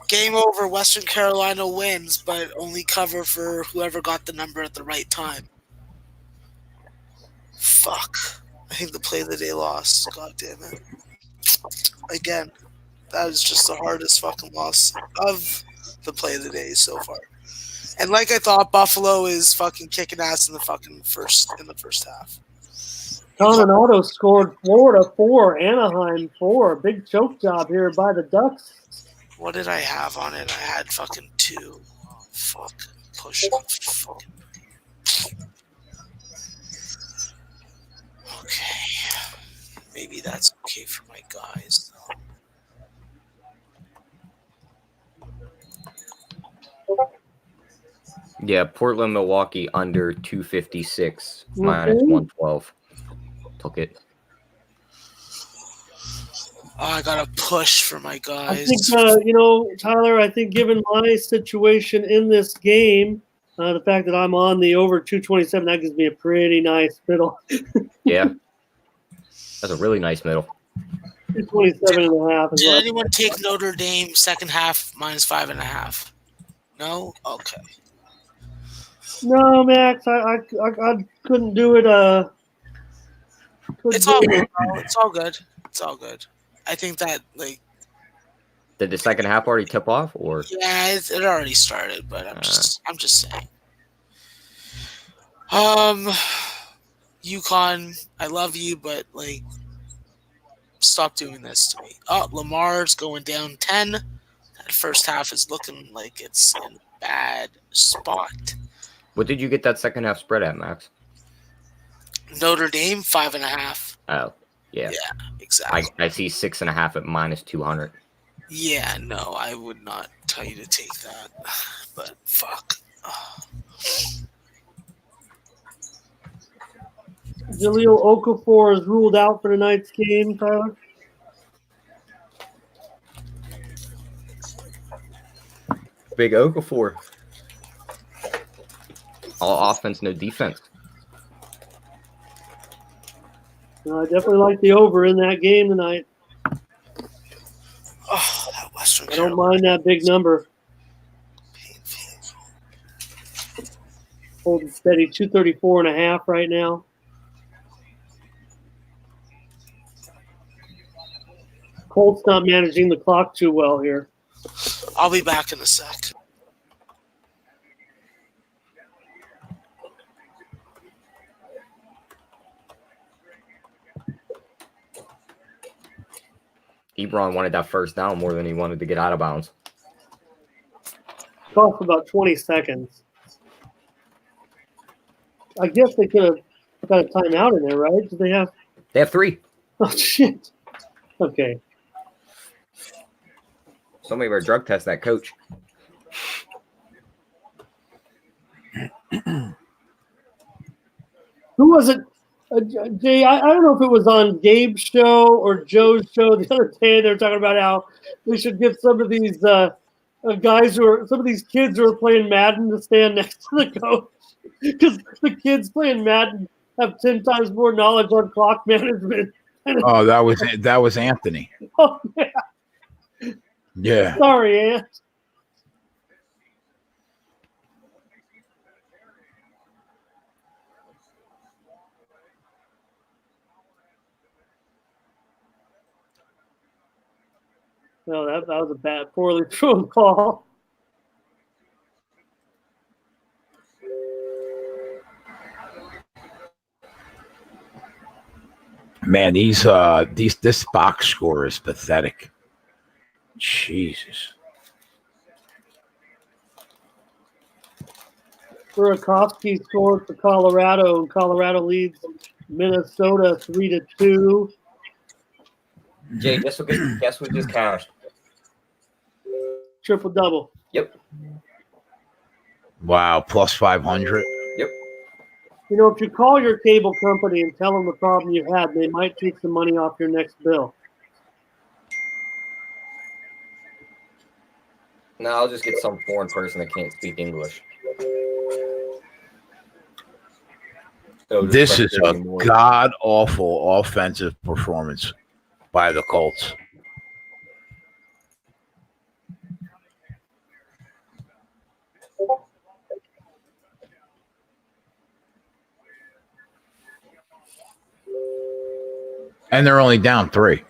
Game over. Western Carolina wins, but only cover for whoever got the number at the right time. Fuck. I think the play of the day lost. God damn it. Again, that is just the hardest fucking loss of the play of the day so far. And like I thought, Buffalo is fucking kicking ass in the first half. Coronado scored Florida 4, Anaheim 4. Big choke job here by the Ducks. What did I have on it? I had fucking 2. Oh, fuck. Push. Fucking. Okay. Maybe that's okay for my guys, though. Yeah, Portland, Milwaukee under 256 minus 112. Took it. Oh, I got to push for my guys. I think, Tyler, I think given my situation in this game, the fact that I'm on the over 227, that gives me a pretty nice middle. Yeah. That's a really nice middle. 227 and a half. Did anyone take Notre Dame second half minus 5.5? No? Okay. No, Max, I couldn't do it. It's all good. It's all good. It's all good. I think that Did the second half already tip off, or? Yeah, it already started, but I'm just saying. UConn, I love you, but stop doing this to me. Oh, Lamar's going down 10. That first half is looking like it's in a bad spot. What did you get that second half spread at, Max? Notre Dame 5.5. Oh, yeah. Yeah, exactly. I see 6.5 at minus 200. Yeah, no, I would not tell you to take that, but fuck. Jaleel Okafor is ruled out for tonight's game, Tyler. Big Okafor. All offense, no defense. I definitely like the over in that game tonight. Oh, that Western I don't mind that big number. Holding steady, 234.5 right now. Colts not managing the clock too well here. I'll be back in a sec. Ebron wanted that first down more than he wanted to get out of bounds. Cost about 20 seconds. I guess they could have got a timeout in there, right? Do they have? They have 3. Oh, shit. Okay. Somebody better drug test that coach. Who was it? Jay, I don't know if it was on Gabe's show or Joe's show the other day. They were talking about how we should get some of these some of these kids who are playing Madden to stand next to the coach because the kids playing Madden have 10 times more knowledge on clock management. Oh, that was Anthony. Oh, yeah. Yeah. Sorry, Ant. No, that was a poorly thrown call. Man, this box score is pathetic. Jesus. Burakovsky scored for Colorado, and Colorado leads Minnesota 3-2. Jay, guess what just cashed? Triple double. Yep. Wow, plus 500. Yep. You know, if you call your cable company and tell them the problem you had, they might take some money off your next bill. No, I'll just get some foreign person that can't speak English. This is a god-awful offensive performance by the Colts. And they're only down 3.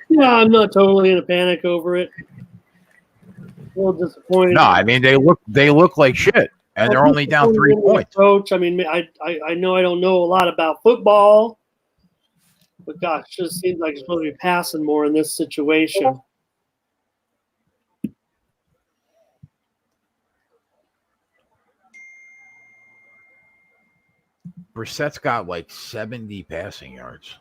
Yeah, I'm not totally in a panic over it. A little disappointed. No, I mean they look like shit, and they're only down 3 points. Coach, I mean, I know I don't know a lot about football, but gosh, it just seems like you're supposed to be passing more in this situation. Brissett's got like 70 passing yards.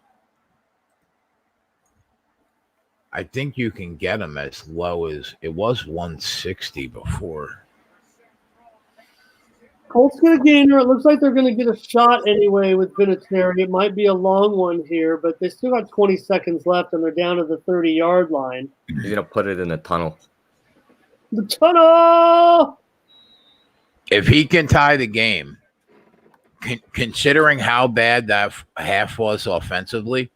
I think you can get him as low as it was 160 before. Colts get a gainer. It looks like they're going to get a shot anyway with Vinatieri. It might be a long one here, but they still got 20 seconds left, and they're down to the 30-yard line. He's going to put it in the tunnel. The tunnel! If he can tie the game, considering how bad that half was offensively,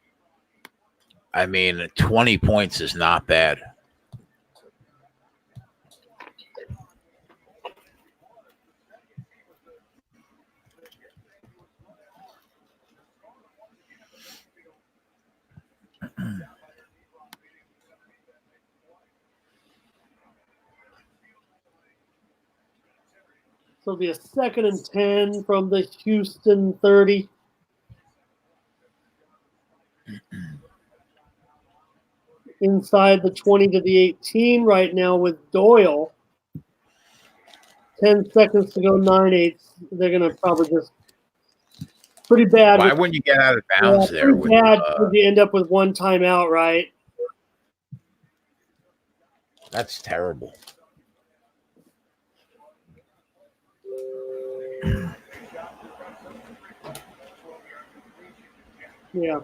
I mean, 20 points is not bad. So it'll be a 2nd and 10 from the Houston 30. Inside the 20 to the 18 right now with Doyle. 10 seconds to go, 9-8. They're going to probably just pretty bad. Why wouldn't you get out of bounds there? Pretty bad if you end up with one timeout, right? That's terrible. Yeah.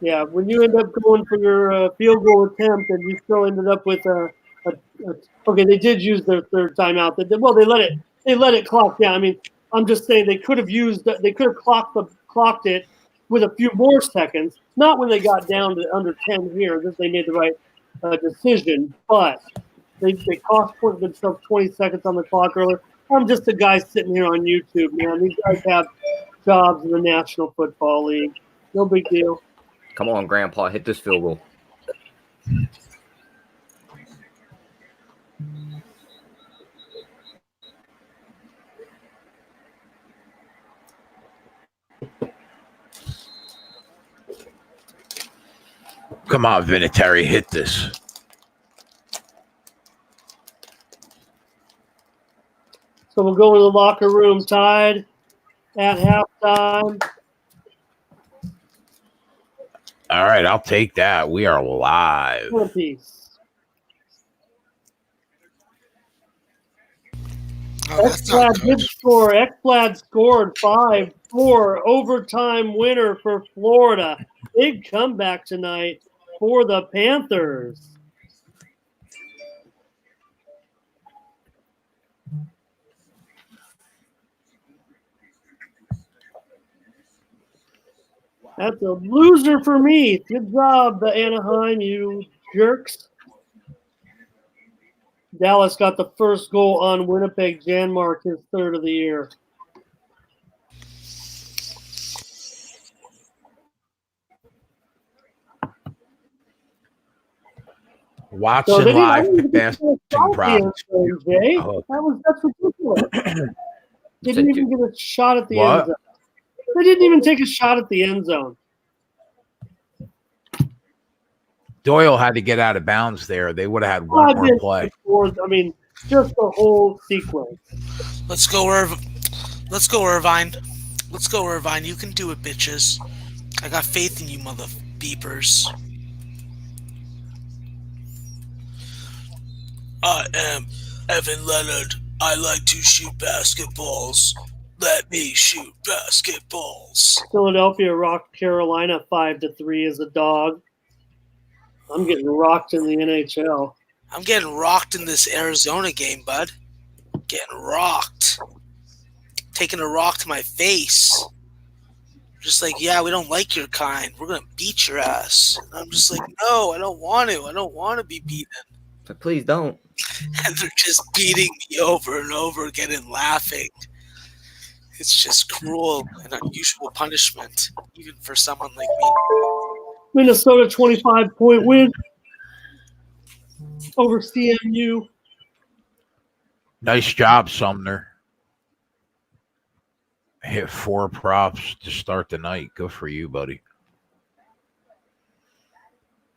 Yeah, when you end up going for your field goal attempt and you still ended up with okay, they did use their 3rd timeout. They let it clock down. I mean, I'm just saying they could have clocked it with a few more seconds. Not when they got down to under 10 here. That they made the right decision, but they cost themselves 20 seconds on the clock earlier. I'm just a guy sitting here on YouTube, man. These guys have jobs in the National Football League. No big deal. Come on, Grandpa, hit this field goal. Come on, Vinatieri, hit this. So we'll go to the locker room tied at halftime. All right, I'll take that. We are live. One piece. Ekblad did score. Ekblad scored 5-4 overtime winner for Florida. Big comeback tonight for the Panthers. That's a loser for me. Good job, Anaheim, you jerks. Dallas got the first goal on Winnipeg. Janmark, his 3rd of the year. Watson live passing problems. That's ridiculous. They didn't even get a shot at the end zone. They didn't even take a shot at the end zone. Doyle had to get out of bounds there. They would have had one more play. I mean, just the whole sequence. Let's go, Irvine. Let's go, Irvine. You can do it, bitches. I got faith in you, mother beepers. I am Evan Leonard. I like to shoot basketballs. Let me shoot basketballs. Philadelphia rocked Carolina 5-3 as a dog. I'm getting rocked in the NHL. I'm getting rocked in this Arizona game, bud. Getting rocked. Taking a rock to my face. Just like, yeah, we don't like your kind. We're going to beat your ass. And I'm just like, no, I don't want to. I don't want to be beaten. But please don't. And they're just beating me over and over again and laughing. It's just cruel and unusual punishment, even for someone like me. Minnesota 25-point win over CMU. Nice job, Sumner. Hit 4 props to start the night. Good for you, buddy.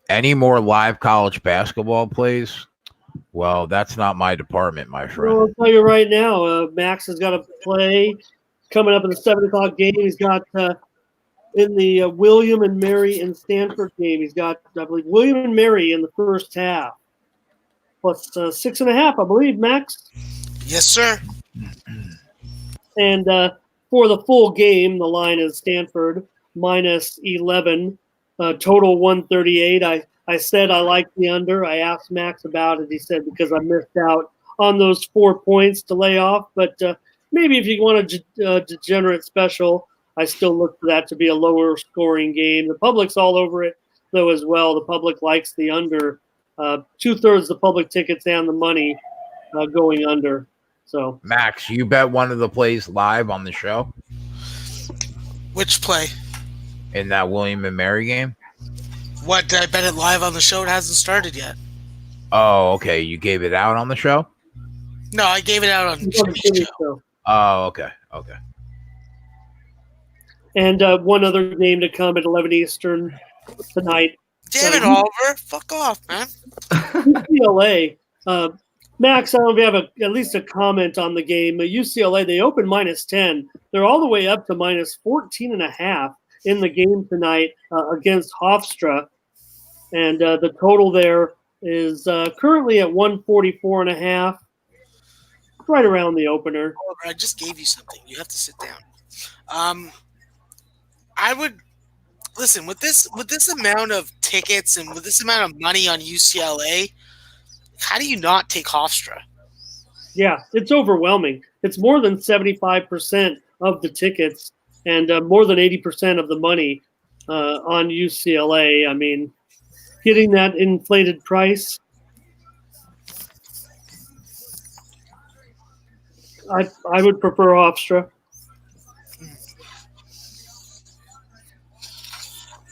Any more live college basketball plays? Well, that's not my department, my friend. Well, I'll tell you right now, Max has got a play coming up in the 7 o'clock game. He's got in the William and Mary and Stanford game. He's got, I believe, William and Mary in the first half. Plus 6.5, I believe, Max. Yes, sir. And for the full game, the line is Stanford minus 11, total 138. I said I liked the under. I asked Max about it. He said because I missed out on those 4 points to lay off. But maybe if you want a degenerate special, I still look for that to be a lower scoring game. The public's all over it, though, as well. The public likes the under. 2/3 the public tickets and the money going under. So, Max, you bet one of the plays live on the show Which play? in that William and Mary game? What, did I bet it live on the show? It hasn't started yet. Oh, okay. You gave it out on the show? No, I gave it out on Jimmy's show. Oh, okay. Okay. And one other game to come at 11 Eastern tonight. Damn it, Oliver. Fuck off, man. UCLA. Max, I don't know if you have at least a comment on the game. UCLA, they opened minus 10. They're all the way up to minus 14.5 in the game tonight against Hofstra. And the total there is currently at 144.5. Right around the opener. Oliver, I just gave you something. You have to sit down. I would listen with this amount of tickets and with this amount of money on UCLA. How do you not take Hofstra? Yeah, it's overwhelming. It's more than 75% of the tickets and more than 80% of the money on UCLA. I mean, getting that inflated price, I would prefer Hofstra.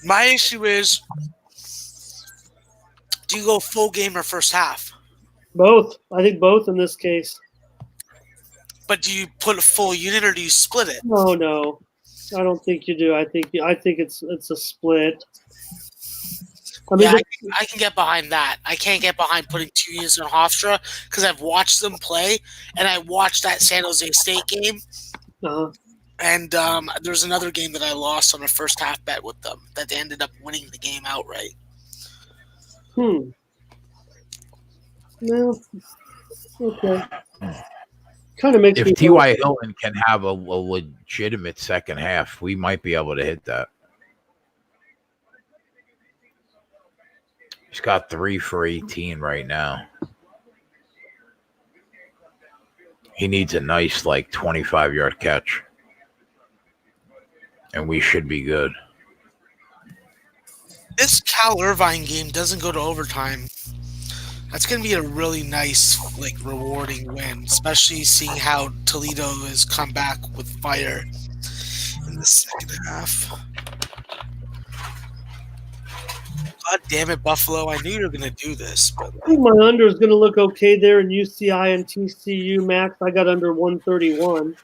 My issue is, do you go full game or first half? Both. I think both in this case. But do you put a full unit or do you split it? No. I don't think you do. I think it's a split. I mean, I can get behind that. I can't get behind putting 2 units on Hofstra because I've watched them play, and I watched that San Jose State game. And there's another game that I lost on a first half bet with them that they ended up winning the game outright. No. Okay. Kind of makes me. If T.Y. Hilton can have a legitimate second half, we might be able to hit that. He's got 3 for 18 right now. He needs a nice, 25-yard catch. And we should be good. This Cal Irvine game doesn't go to overtime. That's going to be a really nice, rewarding win, especially seeing how Toledo has come back with fire in the second half. God damn it, Buffalo. I knew you were going to do this. But I think my under is going to look okay there in UCI and TCU. Max, I got under 131.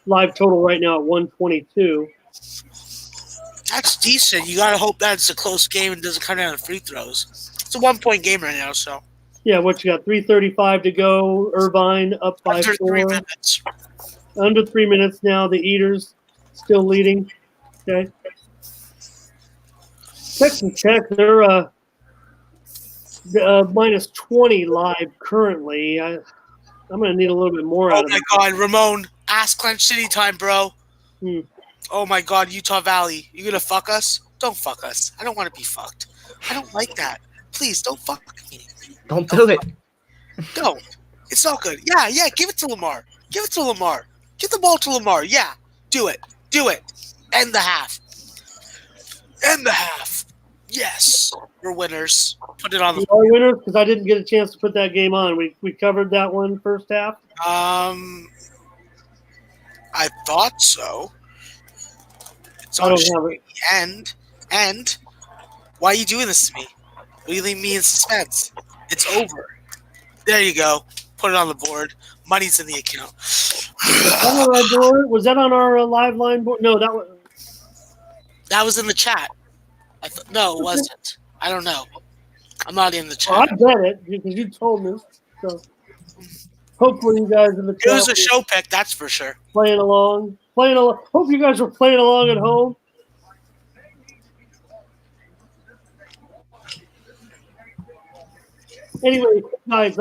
Live total right now at 122. That's decent. You got to hope that it's a close game and doesn't come down to free throws. It's a 1-point game right now, so. Yeah, what you got? 3:35 to go. Irvine up by Under 4. 3 minutes. Under 3 minutes now. The Eaters still leading. Okay. Texans Tech, they're minus 20 live currently. I'm going to need a little bit more out Oh of my it. God, Ramon, Ass clench city time, bro. Hmm. Oh my God, Utah Valley. You gonna fuck us? Don't fuck us. I don't want to be fucked. I don't like that. Please don't fuck me. Don't do it. Don't. It's not good. Yeah. Give it to Lamar. Give it to Lamar. Give the ball to Lamar. Yeah. Do it. End the half. Yes. We're winners. Put it on We the are winners because I didn't get a chance to put that game on. We covered that one first half. I thought so. It's I on don't have it. And why are you doing this to me? Are you leaving me in suspense? It's over. There you go. Put it on the board. Money's in the account. On our board? Was that on our live line board? No, That was in the chat. No, it wasn't. I don't know. I'm not in the chat. I bet it because you told me. So hopefully you guys in the chat It was a show pick, that's for sure. playing along. Hope you guys were playing along at home. Anyway, guys,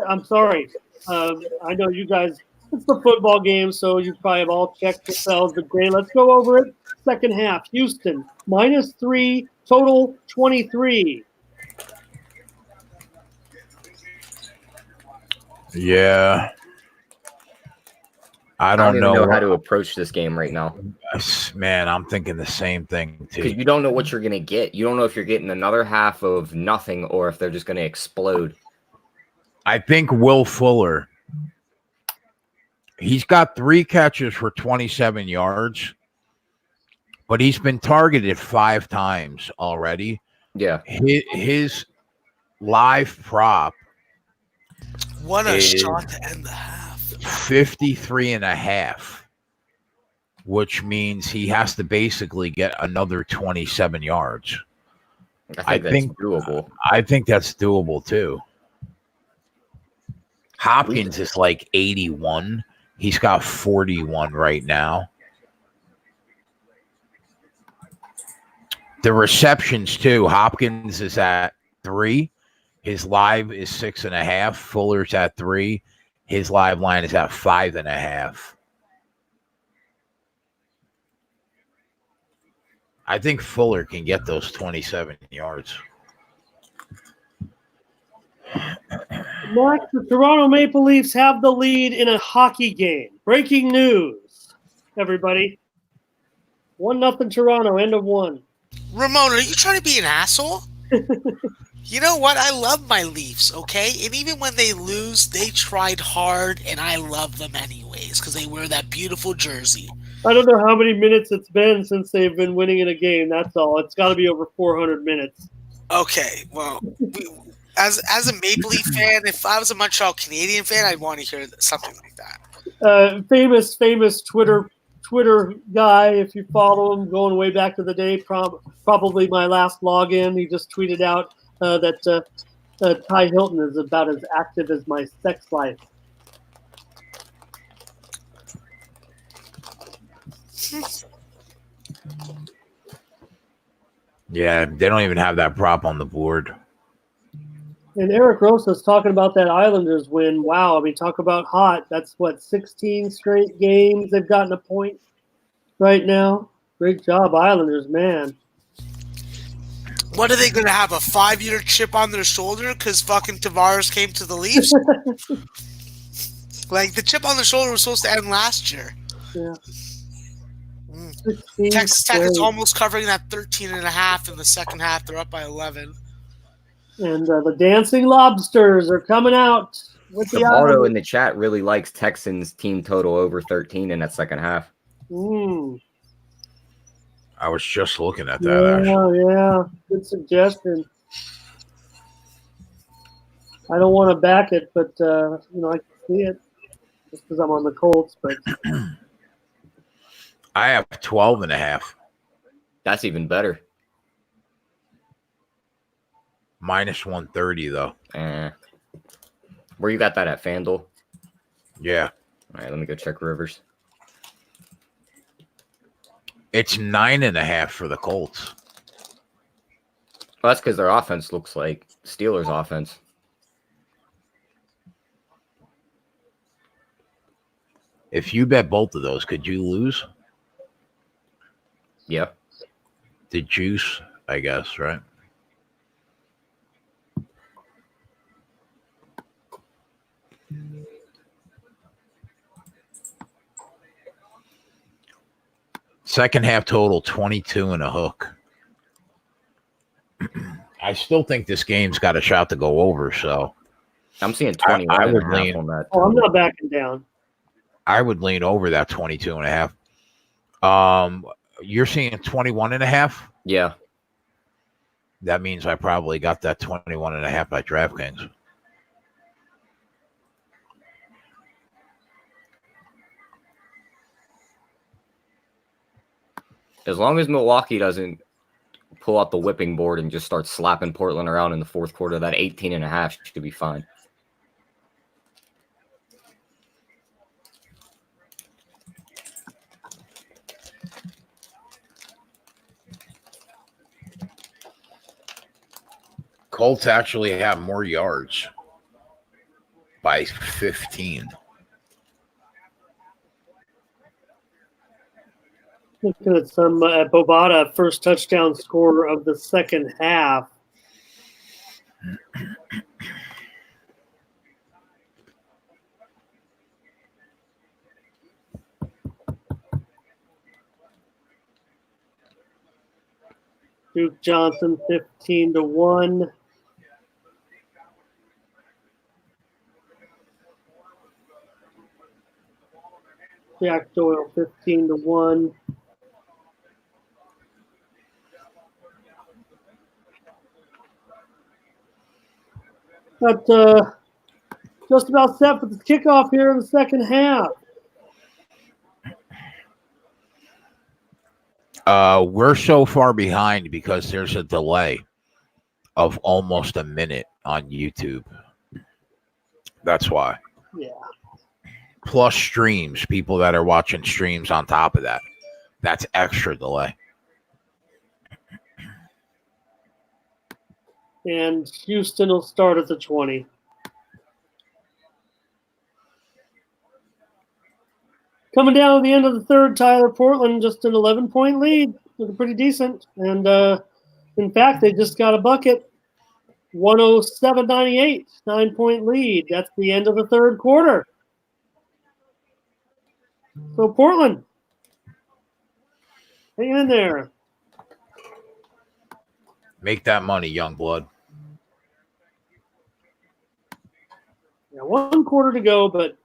I'm sorry. I know you guys. It's the football game, so you probably have all checked yourselves. But great, let's go over it. Second half, Houston -3, total 23. Yeah. I I don't don't even know know how to approach this game right now. Man, I'm thinking the same thing Because too. you don't know what you're going to get. You don't know if you're getting another half of nothing or if they're just going to explode. I think Will Fuller, he's got 3 catches for 27 yards, but he's been targeted 5 times already. Yeah. His live prop What a is shot to end the half. 53.5, which means he has to basically get another 27 yards. I think that's doable. I think that's doable too. Hopkins is like 81. He's got 41 right now. The receptions too. Hopkins is at 3. His live is 6.5. Fuller's at 3. His live line is at 5.5. I think Fuller can get those 27 yards. Max, the Toronto Maple Leafs have the lead in a hockey game. Breaking news, everybody. 1-0 Toronto, end of 1. Ramon, are you trying to be an asshole? You know what? I love my Leafs, okay? And even when they lose, they tried hard, and I love them anyways because they wear that beautiful jersey. I don't know how many minutes it's been since they've been winning in a game. That's all. It's got to be over 400 minutes. Okay, well, as a Maple Leaf fan, if I was a Montreal Canadian fan, I'd want to hear something like that. Famous Twitter guy, if you follow him, going way back to the day, probably my last login. He just tweeted out that Ty Hilton is about as active as my sex life. Yeah, they don't even have that prop on the board. And Eric Rosa's talking about that Islanders win. Wow, I mean, talk about hot. That's what, 16 straight games they've gotten a point right now. Great job, Islanders, man. What are they going to have, a 5-year chip on their shoulder because fucking Tavares came to the Leafs? Like, the chip on their shoulder was supposed to end last year. Yeah. Texas Tech is almost covering that 13.5 in the second half. They're up by 11. And the Dancing Lobsters are coming out with the Auto in the chat really likes Texans team total over 13 in that second half. I was just looking at that. Yeah. Good suggestion. I don't want to back it, but I can see it just because I'm on the Colts. But I have 12.5. That's even better. -130 though. Where you got that at, FanDuel? Yeah. All right, let me go check Rivers. It's 9.5 for the Colts. Well, that's because their offense looks like Steelers' offense. If you bet both of those, could you lose? Yeah. The juice, I guess, right? Second half total 22 and a hook. I still think this game's got a shot to go over, so I'm seeing 21 I and would a half lean- on that. Oh, I'm not backing down. I would lean over that 22 and a half. You're seeing 21 and a half? Yeah. That means I probably got that 21 and a half by DraftKings. As long as Milwaukee doesn't pull out the whipping board and just start slapping Portland around in the fourth quarter, that 18 and a half should be fine. Colts actually have more yards by 15. Looking at some Bovada first touchdown scorer of the second half. Duke Johnson 15-1. Jack Doyle 15-1. But just about set for the kickoff here in the second half. We're so far behind because there's a delay of almost a minute on YouTube. That's why. Yeah. Plus streams, people that are watching streams on top of that. That's extra delay. And Houston will start at the 20. Coming down at the end of the third, Tyler, Portland just an 11-point lead. Looking pretty decent. And, in fact, they just got a bucket. 107-98, 9-point lead. That's the end of the third quarter. So, Portland, hang in there. Make that money, young blood. Yeah, 1 quarter to go, but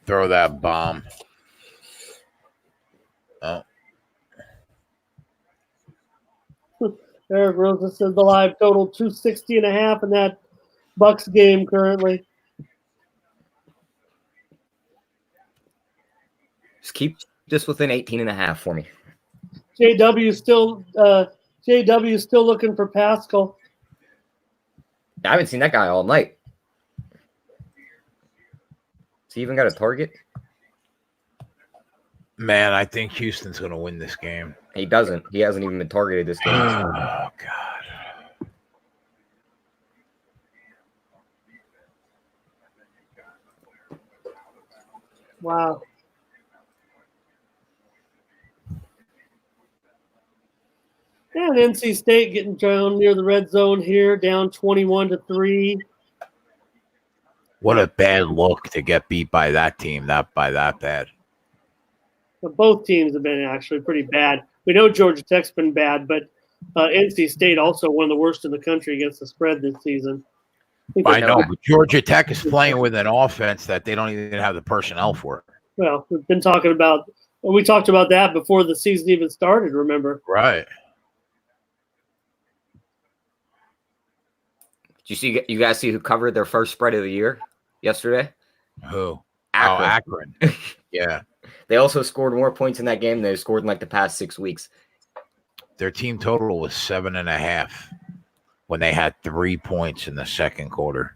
Throw that bomb. Oh. Eric Rosa says the live total 260.5 in that Bucks game currently. Just keep this within 18 and a half for me. JW still looking for Pascal. I haven't seen that guy all night. Has he even got a target? Man, I think Houston's going to win this game. He doesn't. He hasn't even been targeted this game. Oh, God. Wow. And NC State getting down near the red zone here, down 21-3. What a bad look to get beat by that team, not by that bad. But both teams have been actually pretty bad. We know Georgia Tech's been bad, but NC State also one of the worst in the country against the spread this season. I know, but Georgia Tech is playing with an offense that they don't even have the personnel for. Well, we talked about that before the season even started, remember? Right. Did you guys see who covered their first spread of the year yesterday? Who? Akron. Oh, Akron. Yeah. They also scored more points in that game than they've scored in like the past 6 weeks. Their team total was 7.5 when they had 3 points in the second quarter.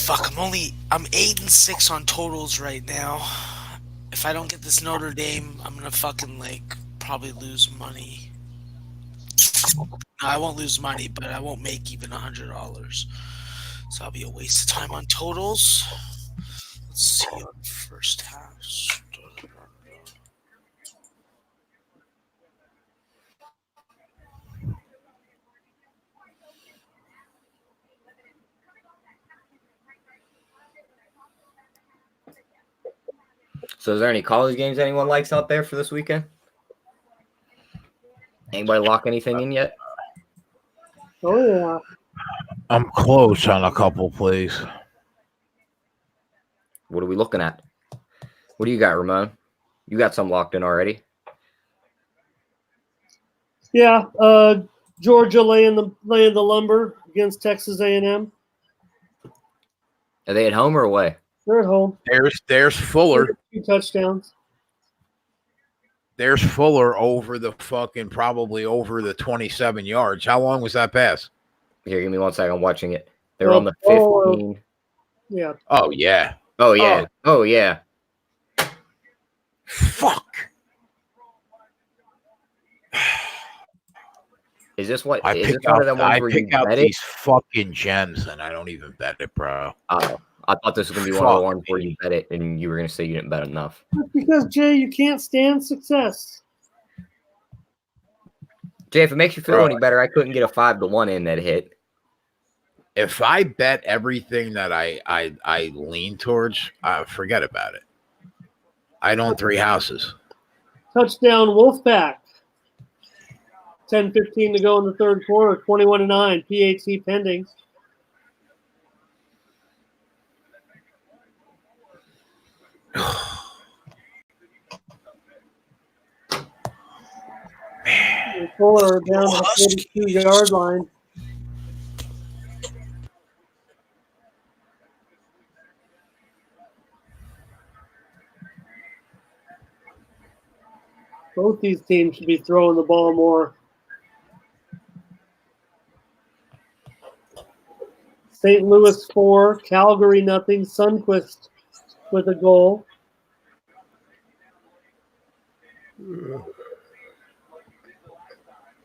Fuck, I'm 8-6 on totals right now. If I don't get this Notre Dame, I'm gonna fucking probably lose money. No, I won't lose money, but I won't make even $100. So I'll be a waste of time on totals. Let's see on the first half. So is there any college games anyone likes out there for this weekend? Anybody lock anything in yet? Oh yeah. I'm close on a couple plays. What are we looking at? What do you got, Ramon? You got some locked in already. Yeah, Georgia laying the lumber against Texas A&M. Are they at home or away? They're at home. There's Fuller. 2 touchdowns. There's Fuller probably over the 27 yards. How long was that pass? Here, give me 1 second. I'm watching it. They're on the 15. Yeah. Oh, yeah. Oh, yeah. Oh, yeah. Fuck. Is this what? I is pick this one out, of them ones I where pick you out bet these fucking gems, and I don't even bet it, bro. Oh, I thought this was going to be one of the ones where you bet it, and you were going to say you didn't bet enough. That's because, Jay, you can't stand success. Jay, if it makes you feel any better, I couldn't get a 5-1 in that hit. If I bet everything that I lean towards, forget about it. I'd own 3 houses. Touchdown Wolfpack. 10:15 to go in the third quarter. 21-9. PAT pending. Fuller down to the 42-yard line. Both these teams should be throwing the ball more. St. Louis 4, Calgary nothing. Sundquist with a goal.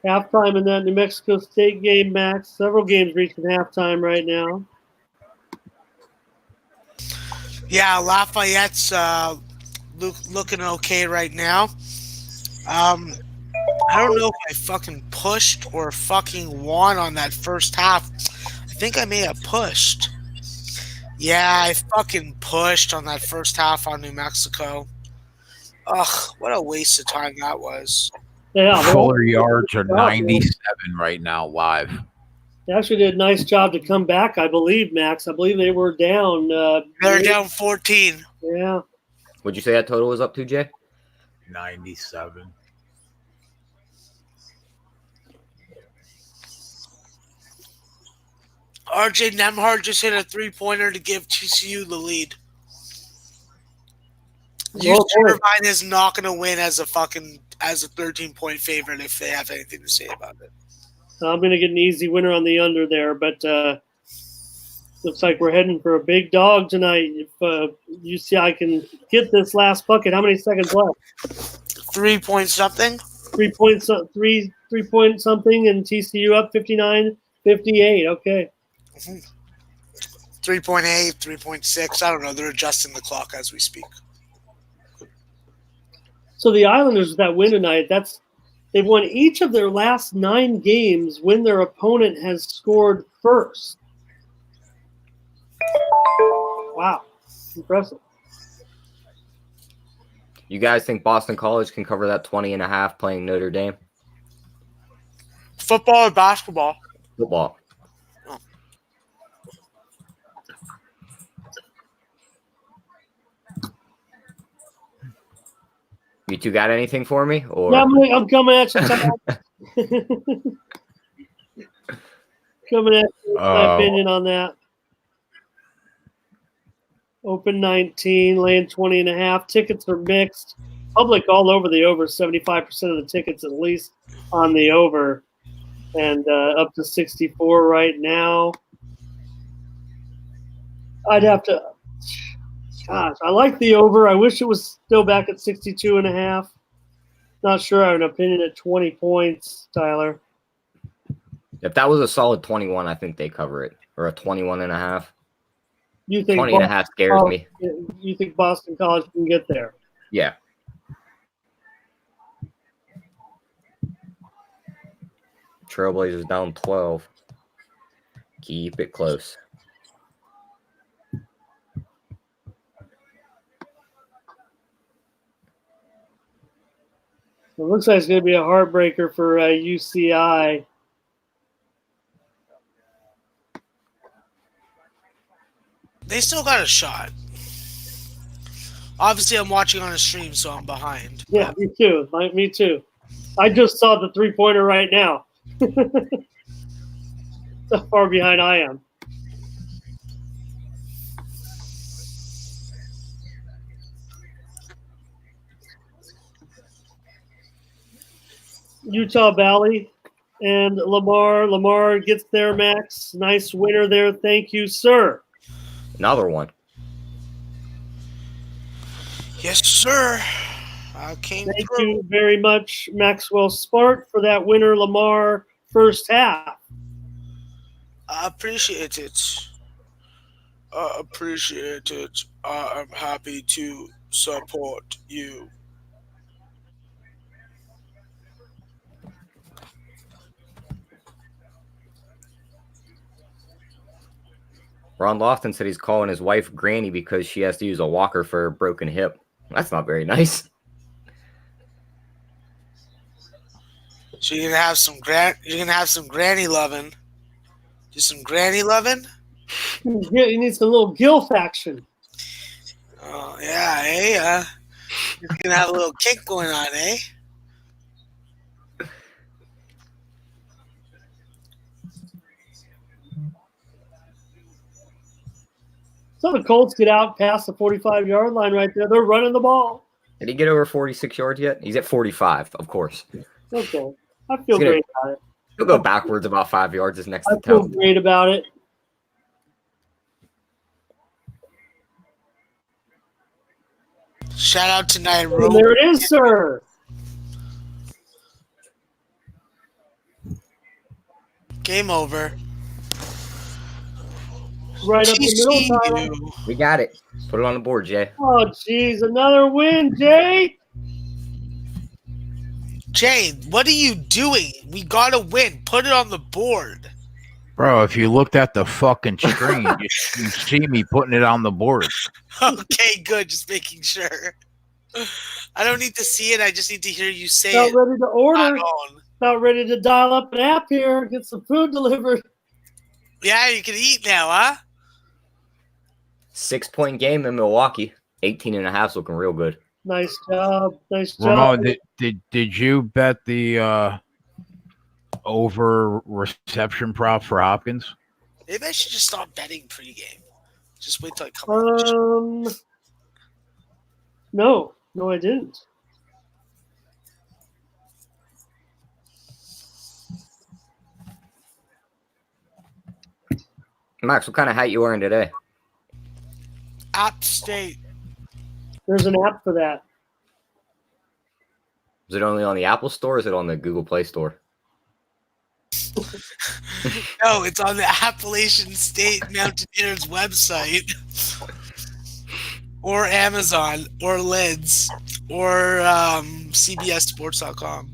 Halftime in that New Mexico State game, Max. Several games reaching halftime right now. Yeah, Lafayette's looking okay right now. I don't know if I fucking pushed or fucking won on that first half. I think I may have pushed. Yeah, I fucking pushed on that first half on New Mexico. Ugh, what a waste of time that was. Yeah, Fuller yards are 97 right now live. They actually did a nice job to come back, I believe, Max. I believe they were down. They're down 14. Yeah. Would you say that total was up to, Jay? 97. RJ Nemhard just hit a 3-pointer to give TCU the lead. Irvine is not going to win as a 13-point favorite if they have anything to say about it. I'm going to get an easy winner on the under there, but looks like we're heading for a big dog tonight. If UCI can get this last bucket, how many seconds left? 3 point something. 3 point something, and TCU up 59-58. Okay. 3.8, 3.6. I don't know. They're adjusting the clock as we speak. So the Islanders with that win tonight, they've won each of their last 9 games when their opponent has scored first. Wow. Impressive. You guys think Boston College can cover that 20.5 playing Notre Dame? Football or basketball? Football. Oh. You two got anything for me? Or Yeah, I'm coming at you. Coming at you with my opinion on that. Open 19, laying 20.5. Tickets are mixed. Public all over the over. 75% of the tickets at least on the over. And up to 64 right now. I'd have to. Gosh, I like the over. I wish it was still back at 62.5. Not sure I have an opinion at 20 points, Tyler. If that was a solid 21, I think they cover it. Or a 21.5. You think 20.5 scares me. You think Boston College can get there? Yeah. Trailblazers down 12. Keep it close. It looks like it's going to be a heartbreaker for UCI. They still got a shot. Obviously, I'm watching on a stream, so I'm behind. Yeah, me too. Me too. I just saw the three-pointer right now. How far behind I am. Utah Valley and Lamar. Lamar gets there, Max. Nice winner there. Thank you, sir. Another one. Yes, sir. I came Thank through. you very much, Maxwell Smart, for that winner, Lamar, first half. I appreciate it. I appreciate it. I am happy to support you. Ron Lofton said he's calling his wife Granny because she has to use a walker for a broken hip. That's not very nice. So you're gonna have some granny loving. Do some granny loving? You need some little Gilf action. Oh yeah, eh? You're gonna have a little kick going on, eh? So the Colts get out past the 45-yard line right there. They're running the ball. Did he get over 46 yards yet? He's at 45, of course. Okay. I feel great about it. He'll go backwards about 5 yards his next I feel attempt. great about it. Shout out to And Nairobi. there it is, sir. Game over. Right up the middle, Tyler. TCU. We got it. Put it on the board, Jay. Oh, jeez. Another win, Jay. Jay, what are you doing? We gotta win. Put it on the board. Bro, if you looked at the fucking screen, you see me putting it on the board. Okay, good. Just making sure. I don't need to see it. I just need to hear you say About it. ready to order. Not on. About ready to dial up an app here. Get some food delivered. Yeah, you can eat now, huh? 6-point game in Milwaukee. 18.5 looking real good. Nice job. Nice job. Ramon, did you bet the over reception prop for Hopkins? Maybe I should just stop betting pregame. Just wait till I come on. No, I didn't. Max, what kind of hat you wearing today? App State. There's an app for that. Is it only on the Apple Store or is it on the Google Play Store? No, it's on the Appalachian State Mountaineers website. Or Amazon, or Lids, or CBSSports.com.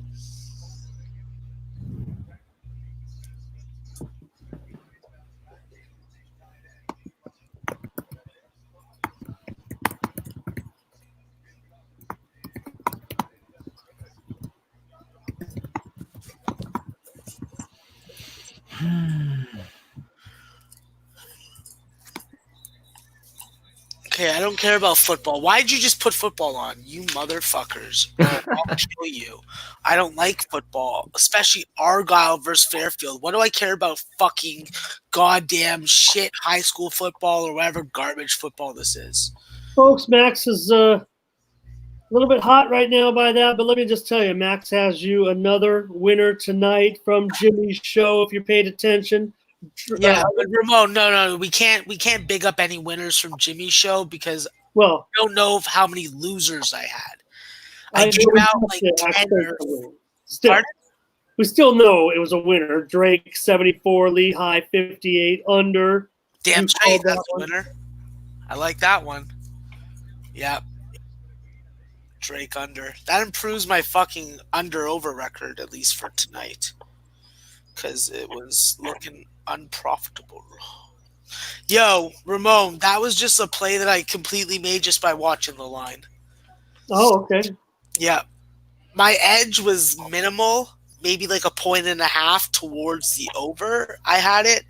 Okay, I don't care about football. Why'd you just put football on? You motherfuckers. I'll kill you. I don't like football, especially Argyle versus Fairfield. What do I care about fucking goddamn shit high school football or whatever garbage football this is? Folks, Max is a little bit hot right now by that, but let me just tell you, Max has you another winner tonight from Jimmy's show, if you paid attention. Yeah, but Ramon, no, we can't big up any winners from Jimmy's show because Well, I don't know how many losers I had. I I gave know we out have like to 10 expect or a win. Still, Pardon? we still know it was a winner. Drake 74, Lehigh 58 under. Damn You straight, called that that's a one. winner. I like that one. Yep. Drake under. That improves my fucking under-over record, at least for tonight. Because it was looking unprofitable. Yo, Ramon, that was just a play that I completely made just by watching the line. Oh, okay. Yeah. My edge was minimal, maybe like 1.5 towards the over. I had it.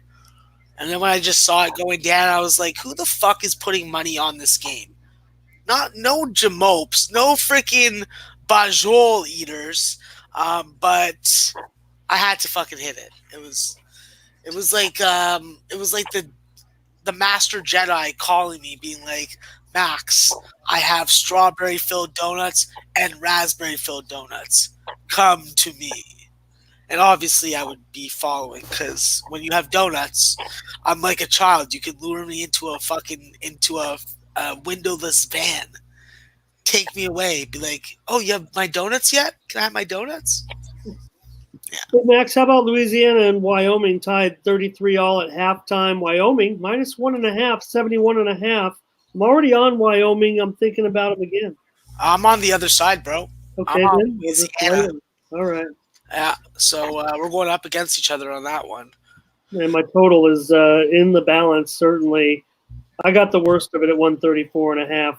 And then when I just saw it going down, I was like, who the fuck is putting money on this game? No jamopes, no freaking Bajol eaters, but I had to fucking hit it. It was like the Master Jedi calling me, being like, Max, I have strawberry filled donuts and raspberry filled donuts. Come to me. And obviously, I would be following because when you have donuts, I'm like a child. You can lure me into a windowless van. Take me away. Be like, oh, you have my donuts yet? Can I have my donuts? Hey, Max, how about Louisiana and Wyoming tied 33 all at halftime? Wyoming minus 1.5, 71.5. I'm already on Wyoming. I'm thinking about them again. I'm on the other side, bro. Okay, I'm on then. We'll just Louisiana. lay 'em. All right. Yeah, so we're going up against each other on that one. And my total is in the balance, certainly. I got the worst of it at 134.5.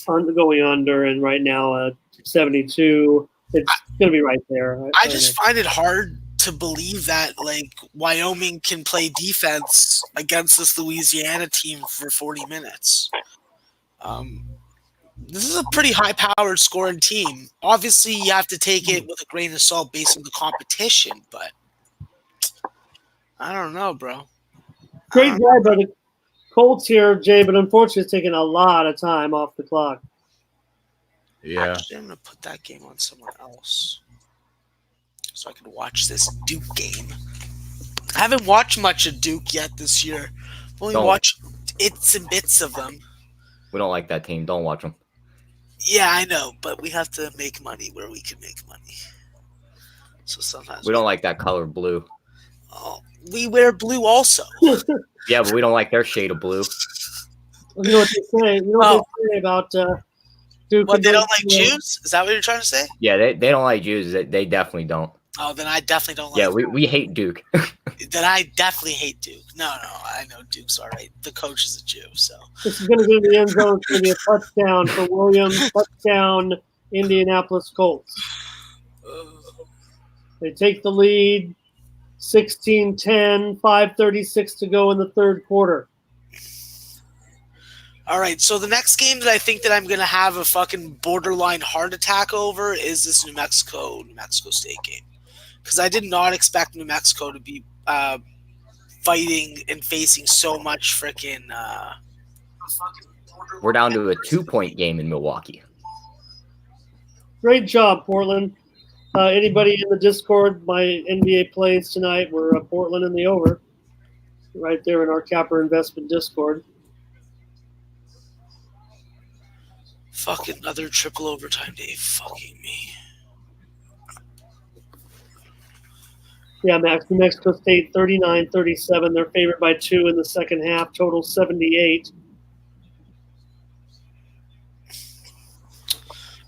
I'm going under, and right now 72. It's going to be right there. I just find it hard to believe that like Wyoming can play defense against this Louisiana team for 40 minutes. This is a pretty high-powered scoring team. Obviously, you have to take it with a grain of salt based on the competition, but I don't know, bro. Great drive by the Colts here, Jay, but unfortunately it's taking a lot of time off the clock. Yeah. Actually, I'm going to put that game on somewhere else so I can watch this Duke game. I haven't watched much of Duke yet this year. I've only watched bits and bits of them. We don't like that team. Don't watch them. Yeah, I know, but we have to make money where we can make money. So sometimes we don't like that color blue. Oh, we wear blue also. Yeah, but we don't like their shade of blue. You know what they say? You know what they say about Duke? What, they don't like Jews? Is that what you're trying to say? Yeah, they don't like Jews. They definitely don't. Oh, then I definitely don't like Yeah, we hate Duke. Then I definitely hate Duke. No, I know Duke's all right. The coach is a Jew, so. This is going to be in the end zone. It's going to be a touchdown for Williams. Touchdown, Indianapolis Colts. They take the lead, 16-10, 5:36 to go in the third quarter. All right, so the next game that I think that I'm going to have a fucking borderline heart attack over is this New Mexico State game. Because I did not expect New Mexico to be fighting and facing so much freaking. We're down to a 2-point game in Milwaukee. Great job, Portland. Anybody in the Discord, my NBA plays tonight, we're Portland in the over. Right there in our Capper Investment Discord. Fucking another triple overtime day. Fucking me. Yeah, Max. New Mexico State 39-37. They're favored by 2 in the second half. Total 78.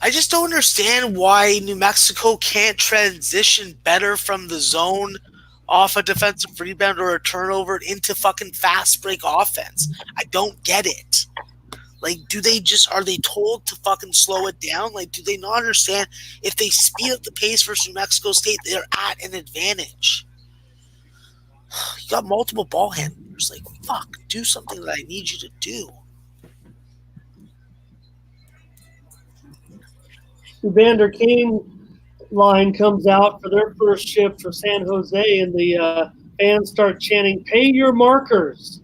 I just don't understand why New Mexico can't transition better from the zone off a defensive rebound or a turnover into fucking fast break offense. I don't get it. Like, are they told to fucking slow it down? Like, do they not understand if they speed up the pace versus New Mexico State, they're at an advantage? You got multiple ball handlers. Like, fuck, do something that I need you to do. Evander Kane line comes out for their first shift for San Jose, and the fans start chanting, "Pay your markers."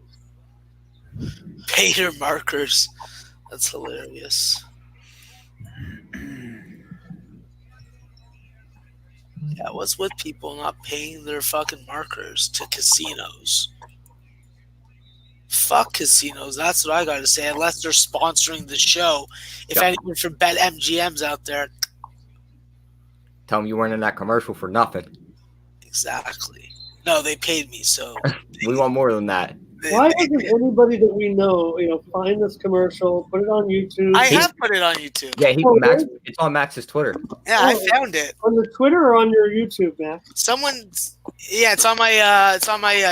Pay your markers. That's hilarious. Yeah, what's with people not paying their fucking markers to casinos? Fuck casinos. That's what I gotta say. Unless they're sponsoring the show. If Yep. anyone from BetMGM's out there, Tell them you weren't in that commercial for nothing. exactly. No, they paid me, so We want more than that. Why doesn't anybody that we know, find this commercial, put it on YouTube? I have put it on YouTube. Yeah, Oh, Max. really? It's on Max's Twitter. Yeah, I found it. On your Twitter or on your YouTube, Max? It's on my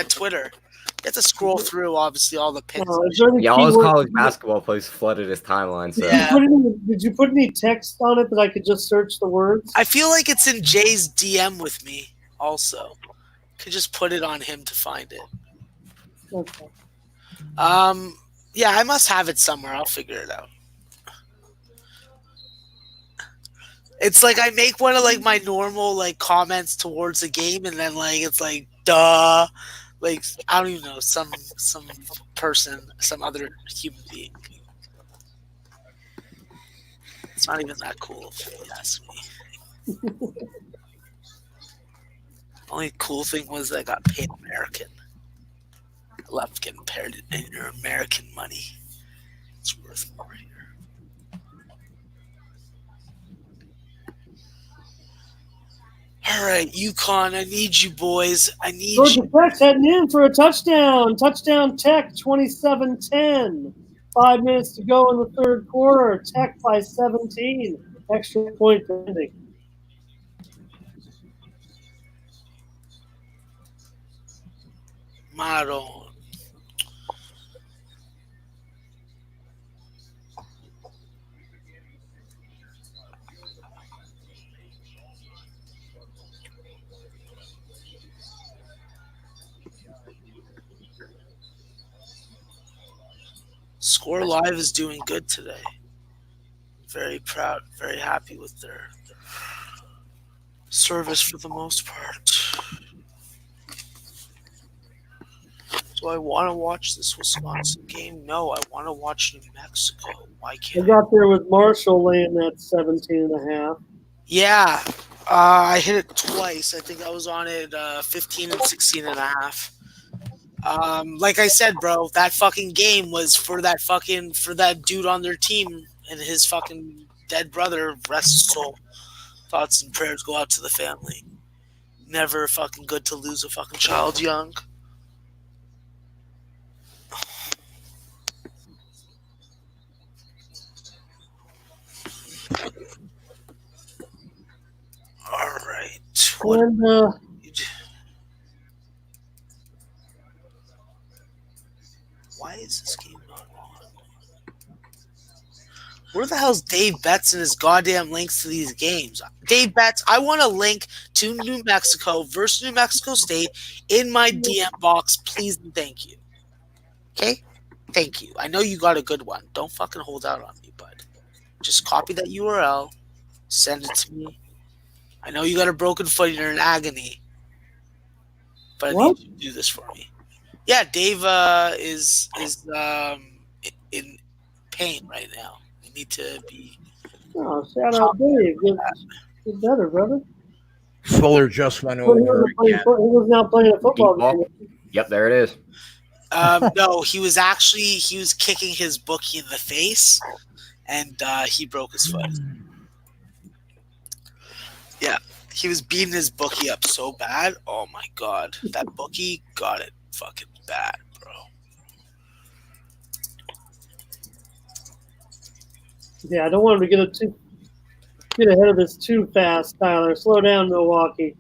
Twitter. You have to scroll through, obviously, all the pins. Is there any Yeah, all his keywords- college basketball players flooded his timeline. So Yeah. Did you put any text on it that I could just search the words? I feel like it's in Jay's DM with me also. Could just put it on him to find it. Okay. Yeah, I must have it somewhere. I'll figure it out. It's like I make one of like my normal like comments towards the game, and then like it's like duh, like I don't even know, some person, some other human being. It's not even that cool if you ask me. Only cool thing was that I got paid American. I love getting paid in your American money. It's worth more here. All right, UConn, I need you boys. I need Georgia you. Tech's heading in for a touchdown. Touchdown Tech, 27-10. 5 minutes to go in the third quarter. Tech by 17. Extra point pending. Maroon. Score Live is doing good today. Very proud, very happy with their service for the most part. Do I want to watch this Wisconsin game? No, I want to watch New Mexico. Why I can't I? got there with Marshall laying that 17.5. Yeah, I hit it twice. I think I was on it 15 and 16 and a half. Like I said, bro, that fucking game was for that dude on their team and his fucking dead brother. Rest his soul. Thoughts and prayers go out to the family. Never fucking good to lose a fucking child young. All right. And Why is this game not on? Where the hell's Dave Betts and his goddamn links to these games? Dave Betts, I want a link to New Mexico versus New Mexico State in my DM box, please and thank you. Okay? Thank you. I know you got a good one. Don't fucking hold out on me, bud. Just copy that URL, send it to me. I know you got a broken foot and you're in agony, but I need you to do this for me. Yeah, Dave is in pain right now. I need to be. oh, shout out Dave. Get better, brother. Fuller just went He over again. was now playing a football Deep game. Yep, there it is. No, he was kicking his bookie in the face, and he broke his foot. Yeah, he was beating his bookie up so bad. Oh my god, that bookie got it fucking bad, bro. Yeah, I don't want him to get ahead of this too fast, Tyler. Slow down, Milwaukee.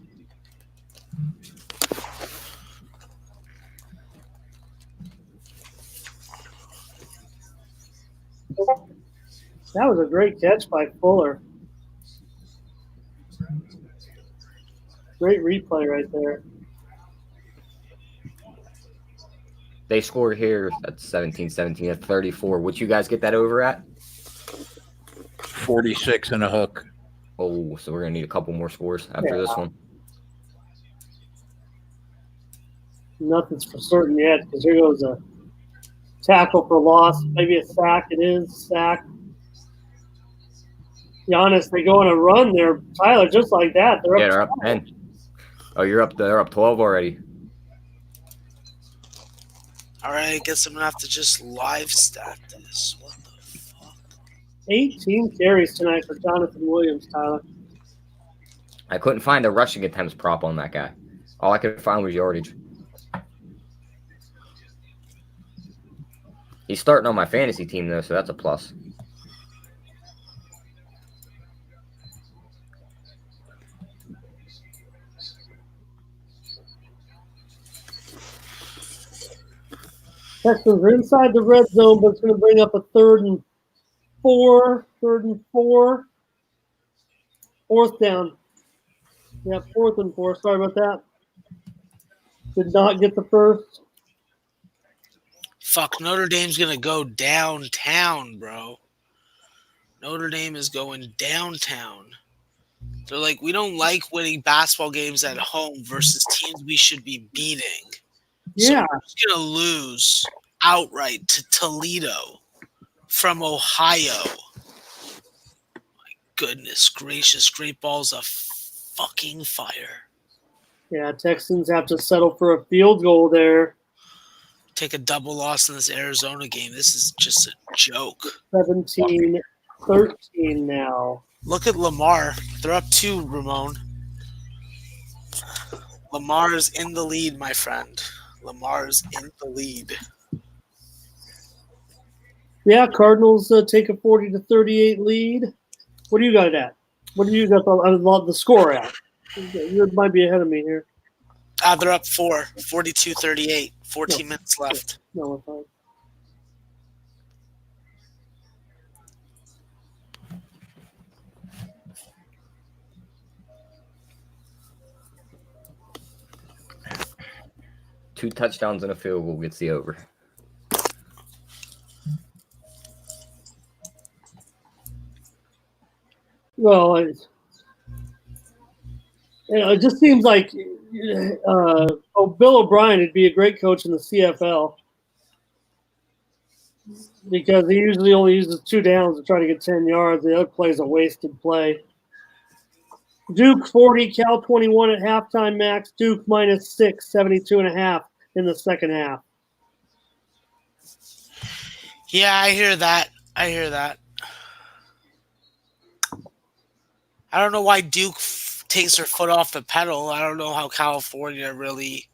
That was a great catch by Fuller. Great replay right there. They scored here at 17-17 at 34. Would you guys get that over at? 46 and a hook. Oh, so we're going to need a couple more scores after this one. Nothing's for certain yet because here goes a tackle for loss. Maybe a sack. It is sack. be honest, they go on a run there, Tyler, just like that. They're up 10. Oh, they're up 12 already. All right, I guess I'm gonna have to just live stat this. What the fuck? 18 carries tonight for Jonathan Williams, Tyler. I couldn't find a rushing attempts prop on that guy. All I could find was yardage. He's starting on my fantasy team, though, so that's a plus. Texans are inside the red zone, but it's going to bring up a 3rd and 4. 3rd and 4. 4th down. Yeah, 4th and 4. Sorry about that. Did not get the first. Fuck, Notre Dame's gonna go downtown, bro. Notre Dame is going downtown. They're like, we don't like winning basketball games at home versus teams we should be beating. So Yeah. we're just gonna lose outright to Toledo from Ohio. My goodness gracious, Great Ball's a fucking fire. Yeah, Texans have to settle for a field goal there. Take a double loss in this Arizona game. This is just a joke. 17-13 now. Look at Lamar. They're up 2, Ramon. Lamar's in the lead, my friend. Lamar's in the lead. Yeah, Cardinals take a 40-38 lead. What do you got it at? What do you got the score at? You might be ahead of me here. They're up 4, 42-38. 14 minutes left. No, we're fine. Two touchdowns and a field goal gets the over. Well, it just seems like Bill O'Brien would be a great coach in the CFL because he usually only uses 2 downs to try to get 10 yards. The other play is a wasted play. Duke 40, Cal 21 at halftime, Max. Duke -6, 72.5 in the second half. Yeah, I hear that. I don't know why Duke takes their foot off the pedal. I don't know how California really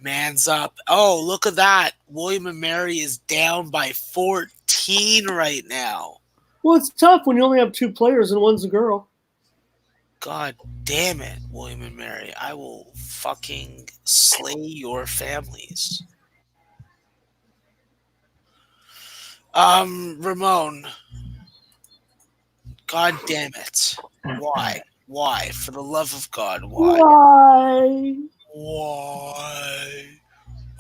mans up. Oh, look at that. William & Mary is down by 14 right now. Well, it's tough when you only have 2 players and one's a girl. God damn it, William & Mary. I will fucking slay your families. Ramon. God damn it. Why? Why? For the love of God, why? Why?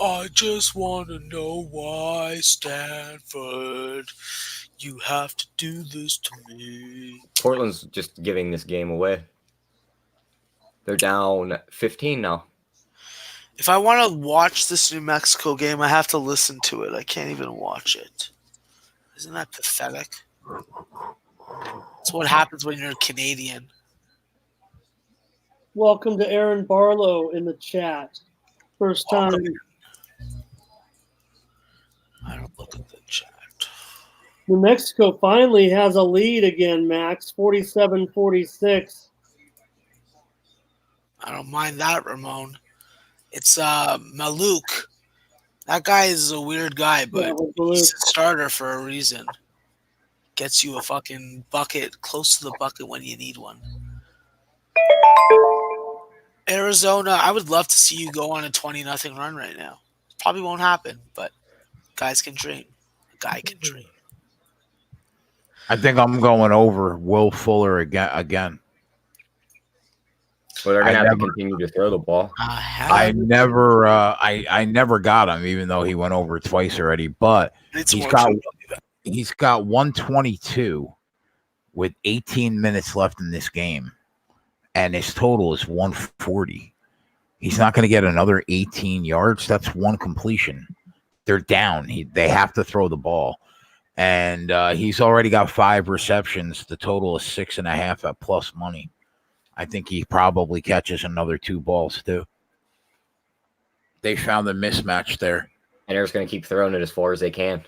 I just want to know why, Stanford. You have to do this to me. Portland's just giving this game away. They're down 15 now. If I want to watch this New Mexico game, I have to listen to it. I can't even watch it. Isn't that pathetic? That's what happens when you're Canadian. Welcome to Aaron Barlow in the chat. First time. I don't look at the chat. New Mexico finally has a lead again, Max. 47-46. I don't mind that, Ramon. It's Maluk. That guy is a weird guy, but he's a starter for a reason. Gets you a fucking bucket, close to the bucket when you need one. Arizona, I would love to see you go on a 20-0 run right now. Probably won't happen, but guys can dream. A guy can dream. I think I'm going over Will Fuller again. Well, they're gonna have to continue to throw the ball. I never got him, even though he went over twice already. But he's got 122 with 18 minutes left in this game, and his total is 140. He's not going to get another 18 yards. That's one completion. They're down. They have to throw the ball. And he's already got 5 receptions. The total is 6.5 at plus money. I think he probably catches another 2 balls too. They found the mismatch there. And they're just going to keep throwing it as far as they can.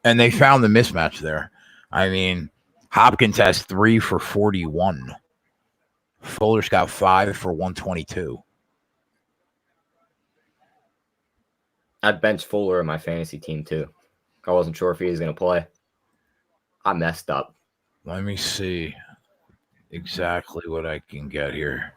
And they found the mismatch there. I mean, Hopkins has 3 for 41. Fuller's got 5 for 122. I'd bench Fuller in my fantasy team too. I wasn't sure if he was going to play. I messed up. Let me see exactly what I can get here.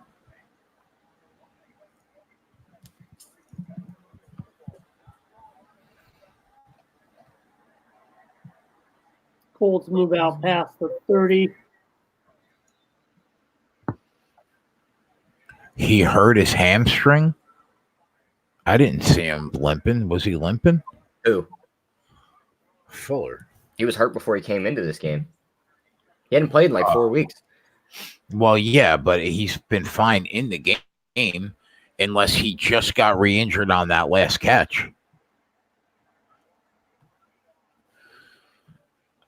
Colts move out past the 30. He hurt his hamstring. I didn't see him limping. Was he limping? Who? Fuller. He was hurt before he came into this game. He hadn't played in like 4 weeks. Well, yeah, but he's been fine in the game unless he just got re-injured on that last catch.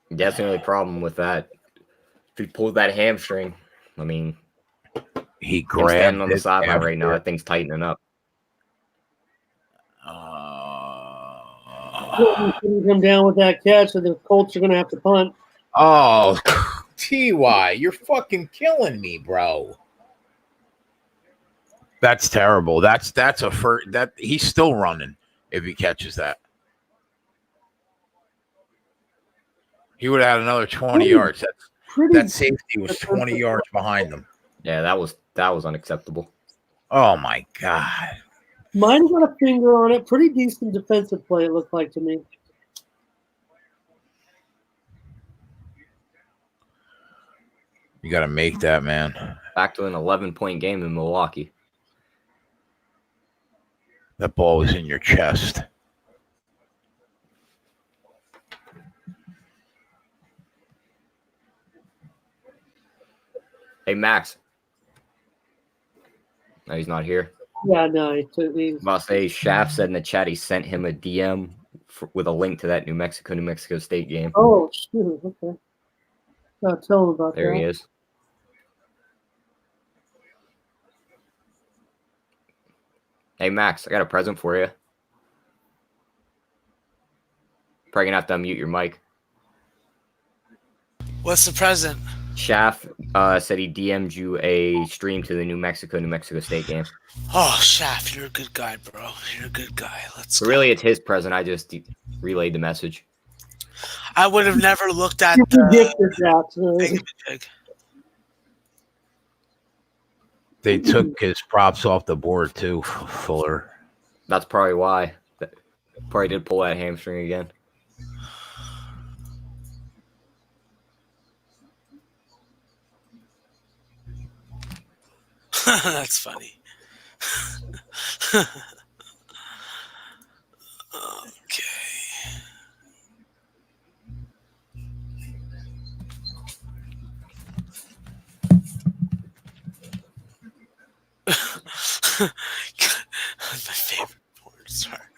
That's the only problem with that. If he pulled that hamstring, I mean, He him grabbed standing on the it sideline right now, after- that thing's tightening up. Couldn't come down with that catch, and the Colts are going to have to punt. Oh, Ty, you're fucking killing me, bro. That's terrible. That's a first. That he's still running if he catches that. He would have had another 20 yards. That safety was 20 yards behind them. Yeah, that was unacceptable. Oh my God. Mine got a finger on it. Pretty decent defensive play, it looked like to me. You got to make that, man. Back to an 11-point game in Milwaukee. That ball was in your chest. Hey, Max. No, he's not here. Yeah, no, he's I'm about to say, Shaft said in the chat he sent him a DM with a link to that New Mexico State game. Oh, shoot. Okay. I'll tell him about There that. he is. Hey, Max, I got a present for you. Probably gonna have to unmute your mic. What's the present? Shaft said he DM'd you a stream to the New Mexico State game. Oh, Shaft, you're a good guy, bro. You're a good guy. Let's go. Really, it's his present. I just relayed the message. I would have never looked at You the predicted that. big. They took his props off the board too, Fuller. That's probably why. Probably did pull that hamstring again. That's funny. Okay. My favorite porn star.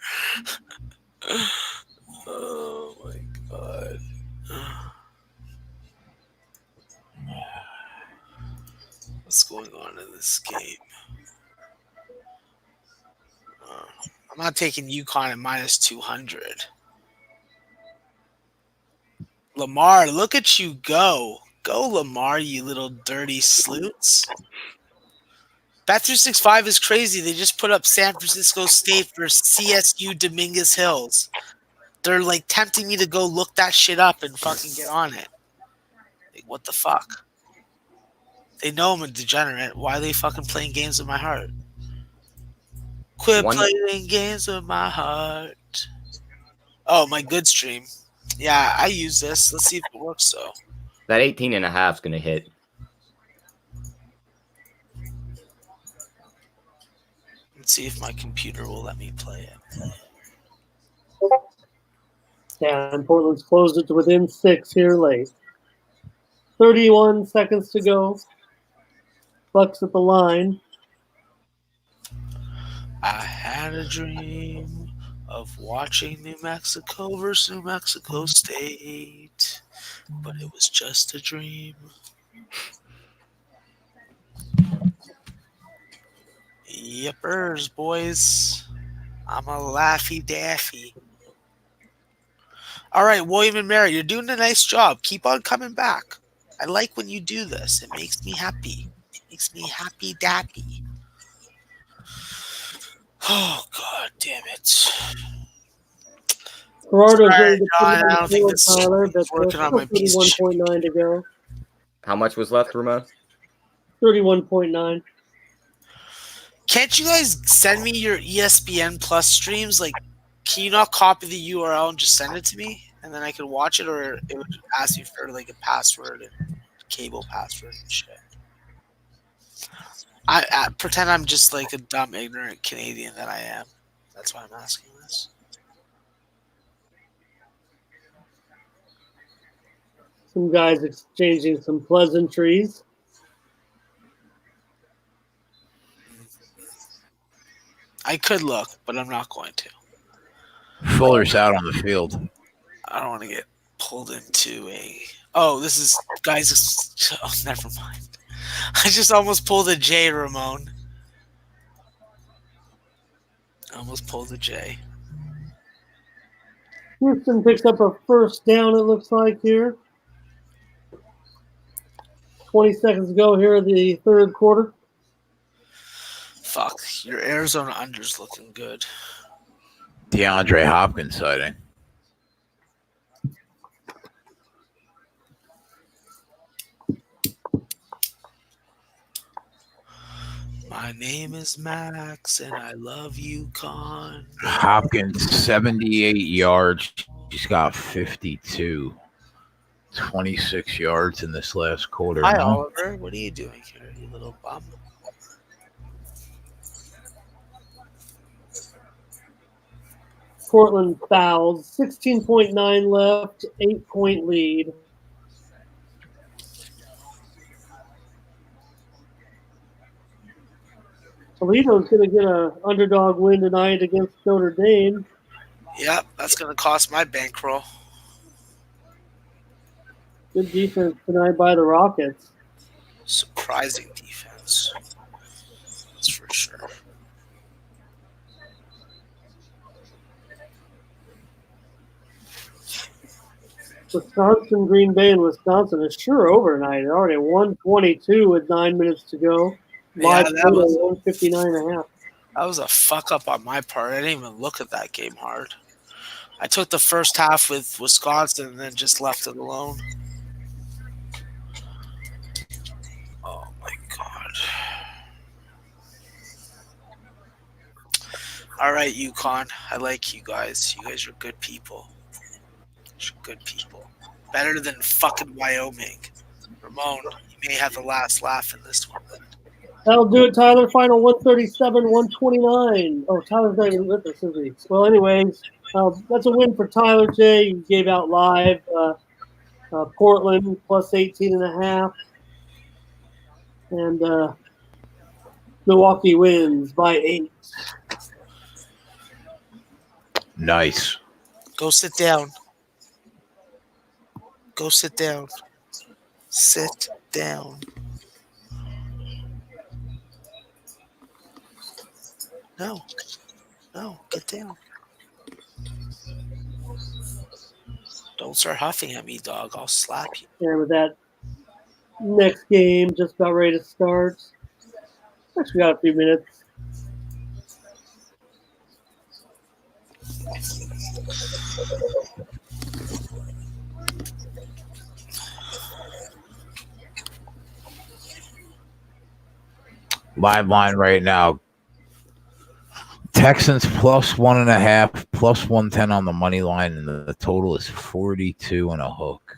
Oh my God. What's going on in this game? I'm not taking UConn at minus 200. Lamar, look at you go. Go, Lamar, you little dirty sleuths. Bet365 is crazy. They just put up San Francisco State versus CSU Dominguez Hills. They're like tempting me to go look that shit up and fucking get on it. Like, what the fuck? They know I'm a degenerate. Why are they fucking playing games with my heart? Quit playing games with my heart. Oh, my good stream. Yeah, I use this. Let's see if it works, though. That 18.5 is going to hit. Let's see if my computer will let me play it. Yeah, and Portland's closed it to within 6 here late. 31 seconds to go. Bucks at the line. I had a dream of watching New Mexico versus New Mexico State, but it was just a dream. Yippers, boys. I'm a Laffy Daffy. All right, William and Mary, you're doing a nice job. Keep on coming back. I like when you do this. It makes me happy. It makes me happy dappy. Oh, God damn it. Gerardo's Sorry, ready to put John, it on I the don't think field, this Tyler, is but working on still my piece of shit. 31.9 to go. How much was left, Ramon? 31.9. Can't you guys send me your ESPN Plus streams? Like, can you not copy the URL and just send it to me? And then I could watch it, or it would ask you for like a password and cable password and shit. I pretend I'm just like a dumb, ignorant Canadian that I am. That's why I'm asking this. Some guys exchanging some pleasantries. I could look, but I'm not going to. Fuller's out on the field. I don't want to get pulled into a. Oh, this is guys. Oh, never mind. I just almost pulled a J, Ramon. I almost pulled a J. Houston picks up a first down, it looks like here. 20 seconds to go here in the third quarter. Fuck, your Arizona under's looking good. DeAndre Hopkins sighting. My name is Max, and I love you, Con. Hopkins, 78 yards. He's got 52. 26 yards in this last quarter. Hi, huh? Oliver. What are you doing here, you little bum? Portland fouls. 16.9 left. 8-point lead. Toledo's going to get an underdog win tonight against Notre Dame. Yep, that's going to cost my bankroll. Good defense tonight by the Rockets. Surprising defense. That's for sure. Wisconsin, Green Bay, and Wisconsin is sure overnight. They're already 122 with 9 minutes to go. Live Yeah, that was 159.5. That was a fuck up on my part. I didn't even look at that game hard. I took the first half with Wisconsin and then just left it alone. Oh my god. All right, UConn. I like you guys. You guys are good people. You're good people. Better than fucking Wyoming. Ramon, you may have the last laugh in this one. That'll do it, Tyler. Final 137-129. Oh, Tyler's not even with us, is he? Well, anyways, that's a win for Tyler J. You gave out live. Portland plus 18.5. And Milwaukee wins by 8. Nice. Go sit down. Go sit down. Sit down. No. No, get down. Don't start huffing at me, dog. I'll slap you. And with that next game just about ready to start. Actually, we got a few minutes. Live line right now. Texans plus 1.5, plus 110 on the money line, and the total is 42 and a hook.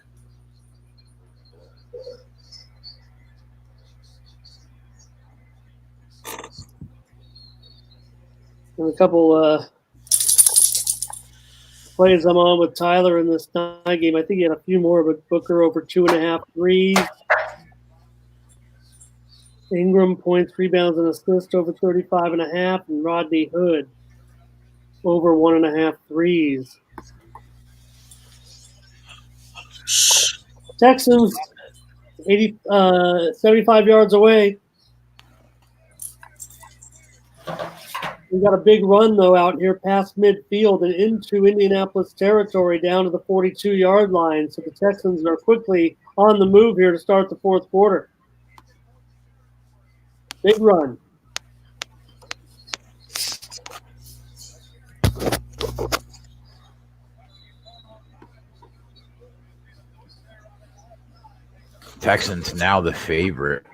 And a couple plays I'm on with Tyler in this night game. I think he had a few more, but Booker over 2.5 threes. Ingram points, rebounds, and assists over 35.5, and Rodney Hood over 1.5 threes. Texans 75 yards away. We got a big run, though, out here past midfield and into Indianapolis territory down to the 42-yard line. So the Texans are quickly on the move here to start the fourth quarter. Big run. Texans now the favorite.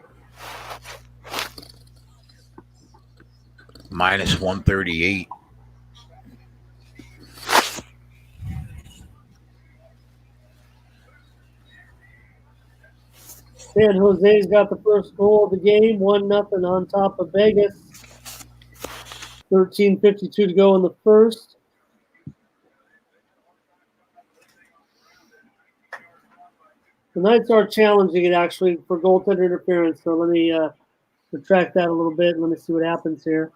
Minus 138. San Jose's got the first goal of the game, 1-0 on top of Vegas. 13:52 to go in the first. The Knights are challenging it, actually, for goaltender interference. So let me retract that a little bit. Let me see what happens here.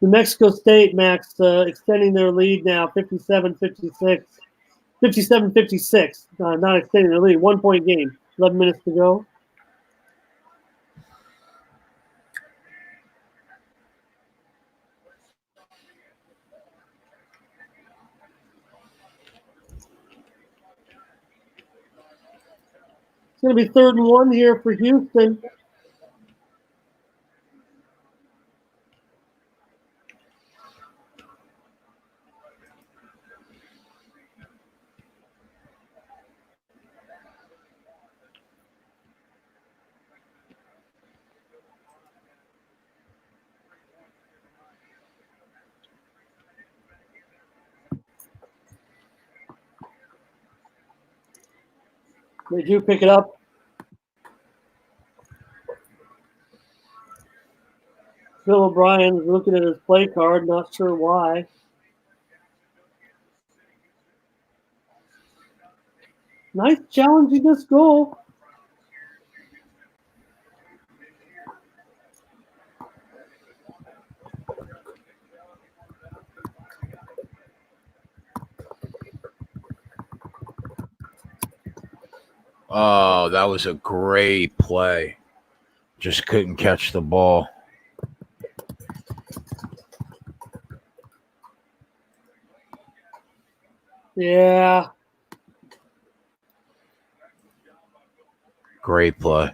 New Mexico State, Max, extending their lead now, 57-56. 57-56, not extending their lead. 1 point game, 11 minutes to go. It's going to be 3rd and 1 here for Houston. They do pick it up. Bill O'Brien's looking at his play card, not sure why. Nice challenging this goal. Oh, that was a great play. Just couldn't catch the ball. Yeah. Great play.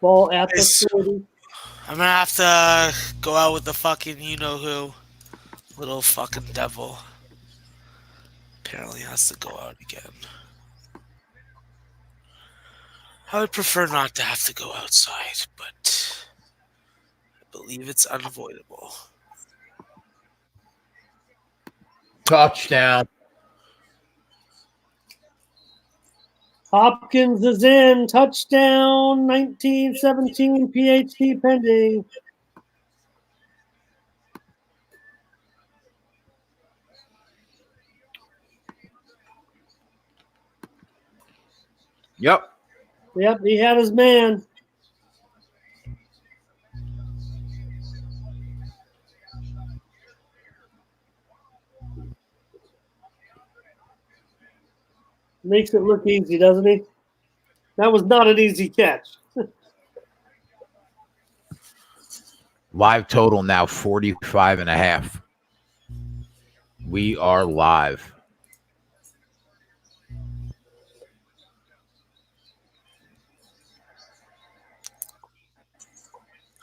Ball at the 40. I'm gonna have to go out with the fucking you-know-who. Little fucking devil. Apparently has to go out again. I would prefer not to have to go outside, but I believe it's unavoidable. Touchdown. Hopkins is in. Touchdown. 19-17. PhD pending. Yep. Yep, he had his man. Makes it look easy, doesn't he? That was not an easy catch. Live total now 45.5. We are live.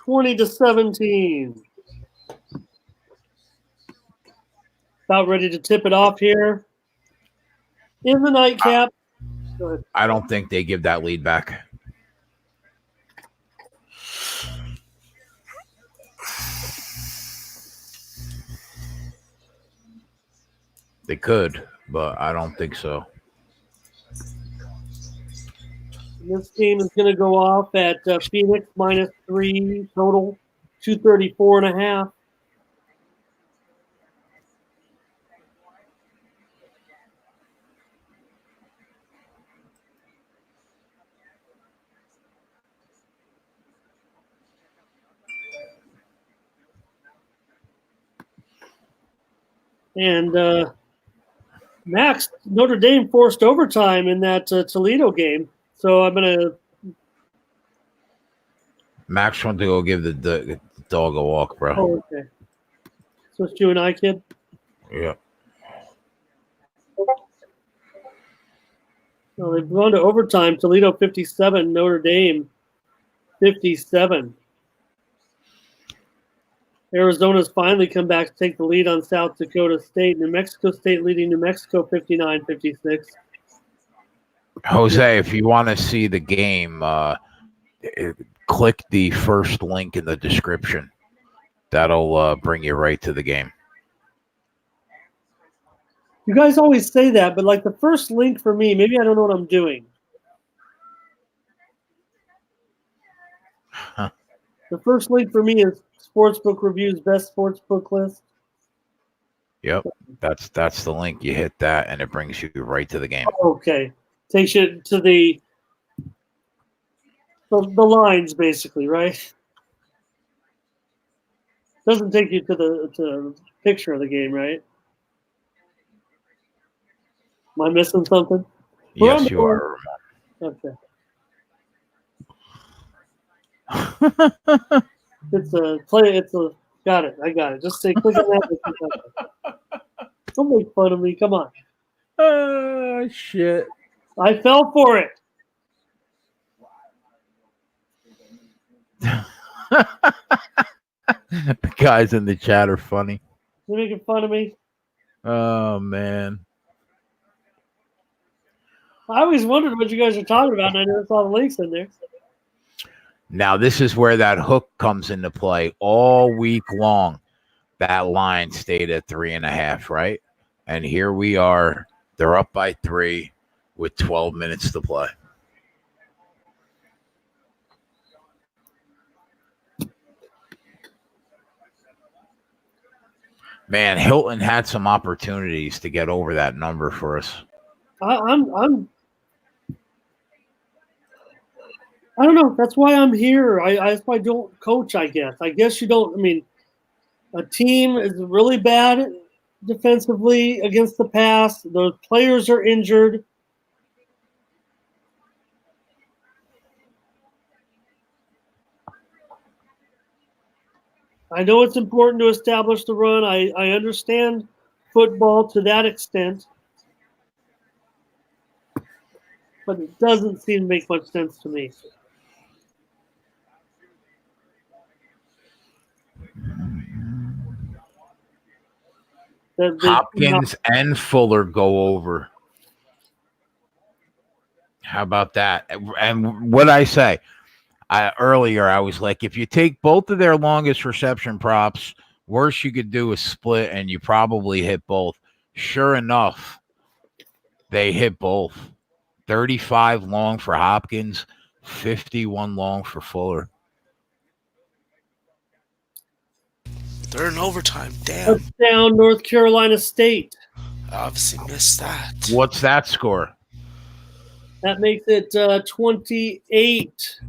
(20-17). About ready to tip it off here. In the nightcap. Go ahead. I don't think they give that lead back. They could, but I don't think so. This game is going to go off at Phoenix -3 total, 234.5. And Max, Notre Dame forced overtime in that Toledo game. So I'm going to. Max wants to go give the dog a walk, bro. Oh, okay. So it's you and I, kid? Yeah. Well, they've gone to overtime. Toledo 57, Notre Dame 57. Arizona's finally come back to take the lead on South Dakota State. New Mexico State leading New Mexico 59-56. Jose, if you want to see the game, click the first link in the description. That'll bring you right to the game. You guys always say that, but like the first link for me, maybe I don't know what I'm doing. Huh. The first link for me is Sportsbook Review's best sportsbook list. Yep, that's the link. You hit that, and it brings you right to the game. Okay, takes you to the lines, basically, right? Doesn't take you to the picture of the game, right? Am I missing something? Yes, you are. Okay. Got it. I got it. Just say click on that. Don't make fun of me. Come on. Oh, shit. I fell for it. The guys in the chat are funny. You're making fun of me. Oh, man. I always wondered what you guys are talking about, and I never saw the links in there. Now, this is where that hook comes into play. All week long, that line stayed at 3.5, right? And here we are. They're up by 3 with 12 minutes to play. Man, Hilton had some opportunities to get over that number for us. I don't know. That's why I'm here. That's why I don't coach, I guess. I guess you don't. I mean, a team is really bad defensively against the pass. The players are injured. I know it's important to establish the run. I understand football to that extent. But it doesn't seem to make much sense to me. Hopkins and Fuller go over. How about that? And what I say earlier, I was like, if you take both of their longest reception props, worst you could do is split, and you probably hit both. Sure enough, they hit both. 35 long for Hopkins, 51 long for Fuller. They're in overtime. Damn. Touchdown, North Carolina State. I obviously missed that. What's that score? That makes it 28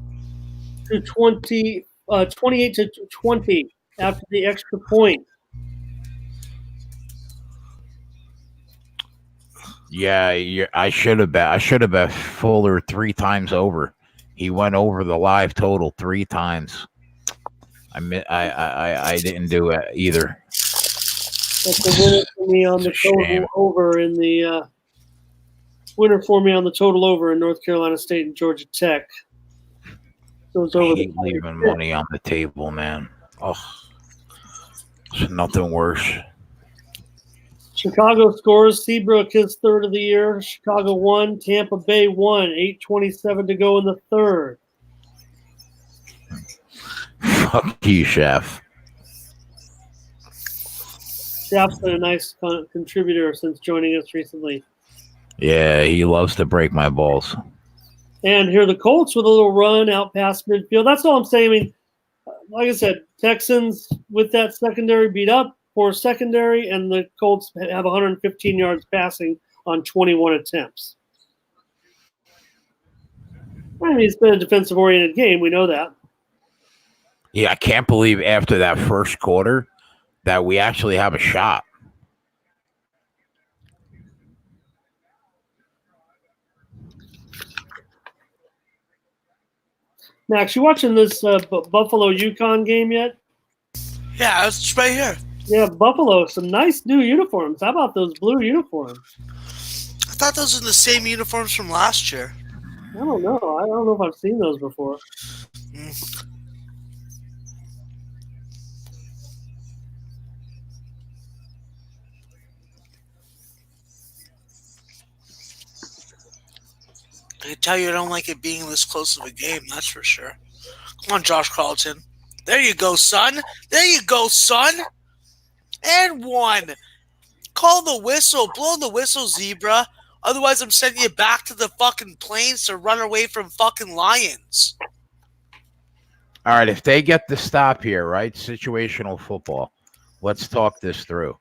to 20. 28 to 20 after the extra point. Yeah, I should have bet. I should have bet Fuller 3 times over. He went over the live total 3 times. I didn't do it either. That's a winner for me on the total over in the winner for me on the total over in North Carolina State and Georgia Tech. Goes over. I hate leaving money on the table, man. Oh, there's nothing worse. Chicago scores. Seabrook his third of the year. Chicago won. Tampa Bay won. 8:27 to go in the third. Fuck you, Chef. Chef's been a nice contributor since joining us recently. Yeah, he loves to break my balls. And here are the Colts with a little run out past midfield. That's all I'm saying. I mean, like I said, Texans with that secondary beat up for secondary, and the Colts have 115 yards passing on 21 attempts. I mean, it's been a defensive-oriented game. We know that. Yeah, I can't believe after that first quarter that we actually have a shot. Max, you watching this Buffalo Yukon game yet? Yeah, it's right here. Yeah, Buffalo, some nice new uniforms. How about those blue uniforms? I thought those were the same uniforms from last year. I don't know. I don't know if I've seen those before. I can tell you I don't like it being this close of a game, that's for sure. Come on, Josh Carlton. There you go, son. There you go, son. And one. Call the whistle. Blow the whistle, zebra. Otherwise, I'm sending you back to the fucking plains to run away from fucking lions. All right, if they get the stop here, right? Situational football. Let's talk this through.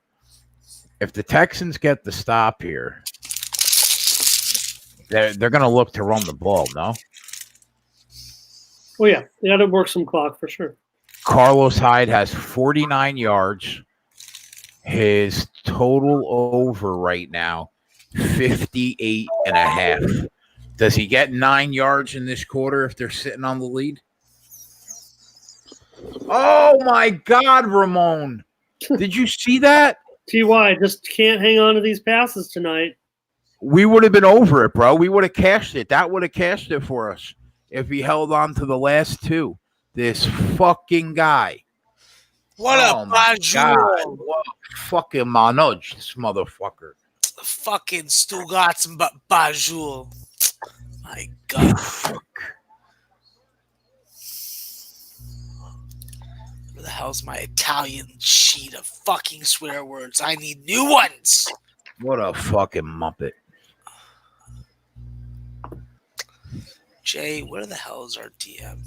If the Texans get the stop here, they're going to look to run the ball, no? Oh, yeah. They got to work some clock for sure. Carlos Hyde has 49 yards. His total over right now, 58.5. Does he get 9 yards in this quarter if they're sitting on the lead? Oh, my God, Ramon. Did you see that? T.Y. just can't hang on to these passes tonight. We would have been over it, bro. We would have cashed it. That would have cashed it for us if he held on to the last two. This fucking guy. What a Bajul. What a fucking manoj, this motherfucker. Fucking Stugatz and Bajul. My God. Fuck. Where the hell's my Italian sheet of fucking swear words? I need new ones. What a fucking muppet. Jay, where the hell is our DM?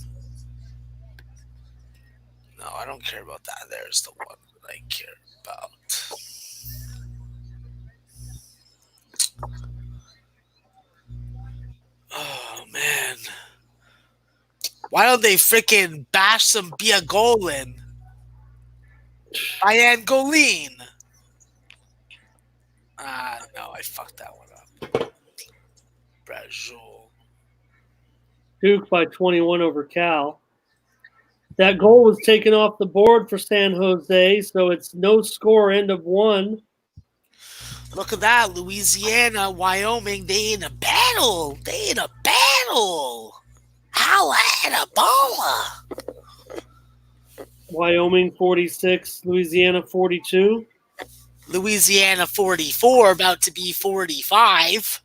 No, I don't care about that. There's the one that I care about. Oh, man. Why don't they freaking bash some Biagolin? Biangolin. No, I fucked that one up. Brazil. Duke by 21 over Cal. That goal was taken off the board for San Jose, so it's no score, end of one. Look at that. Louisiana, Wyoming, they in a battle. They in a battle. Holla at a baller. Wyoming 46, Louisiana 42. Louisiana 44, about to be 45.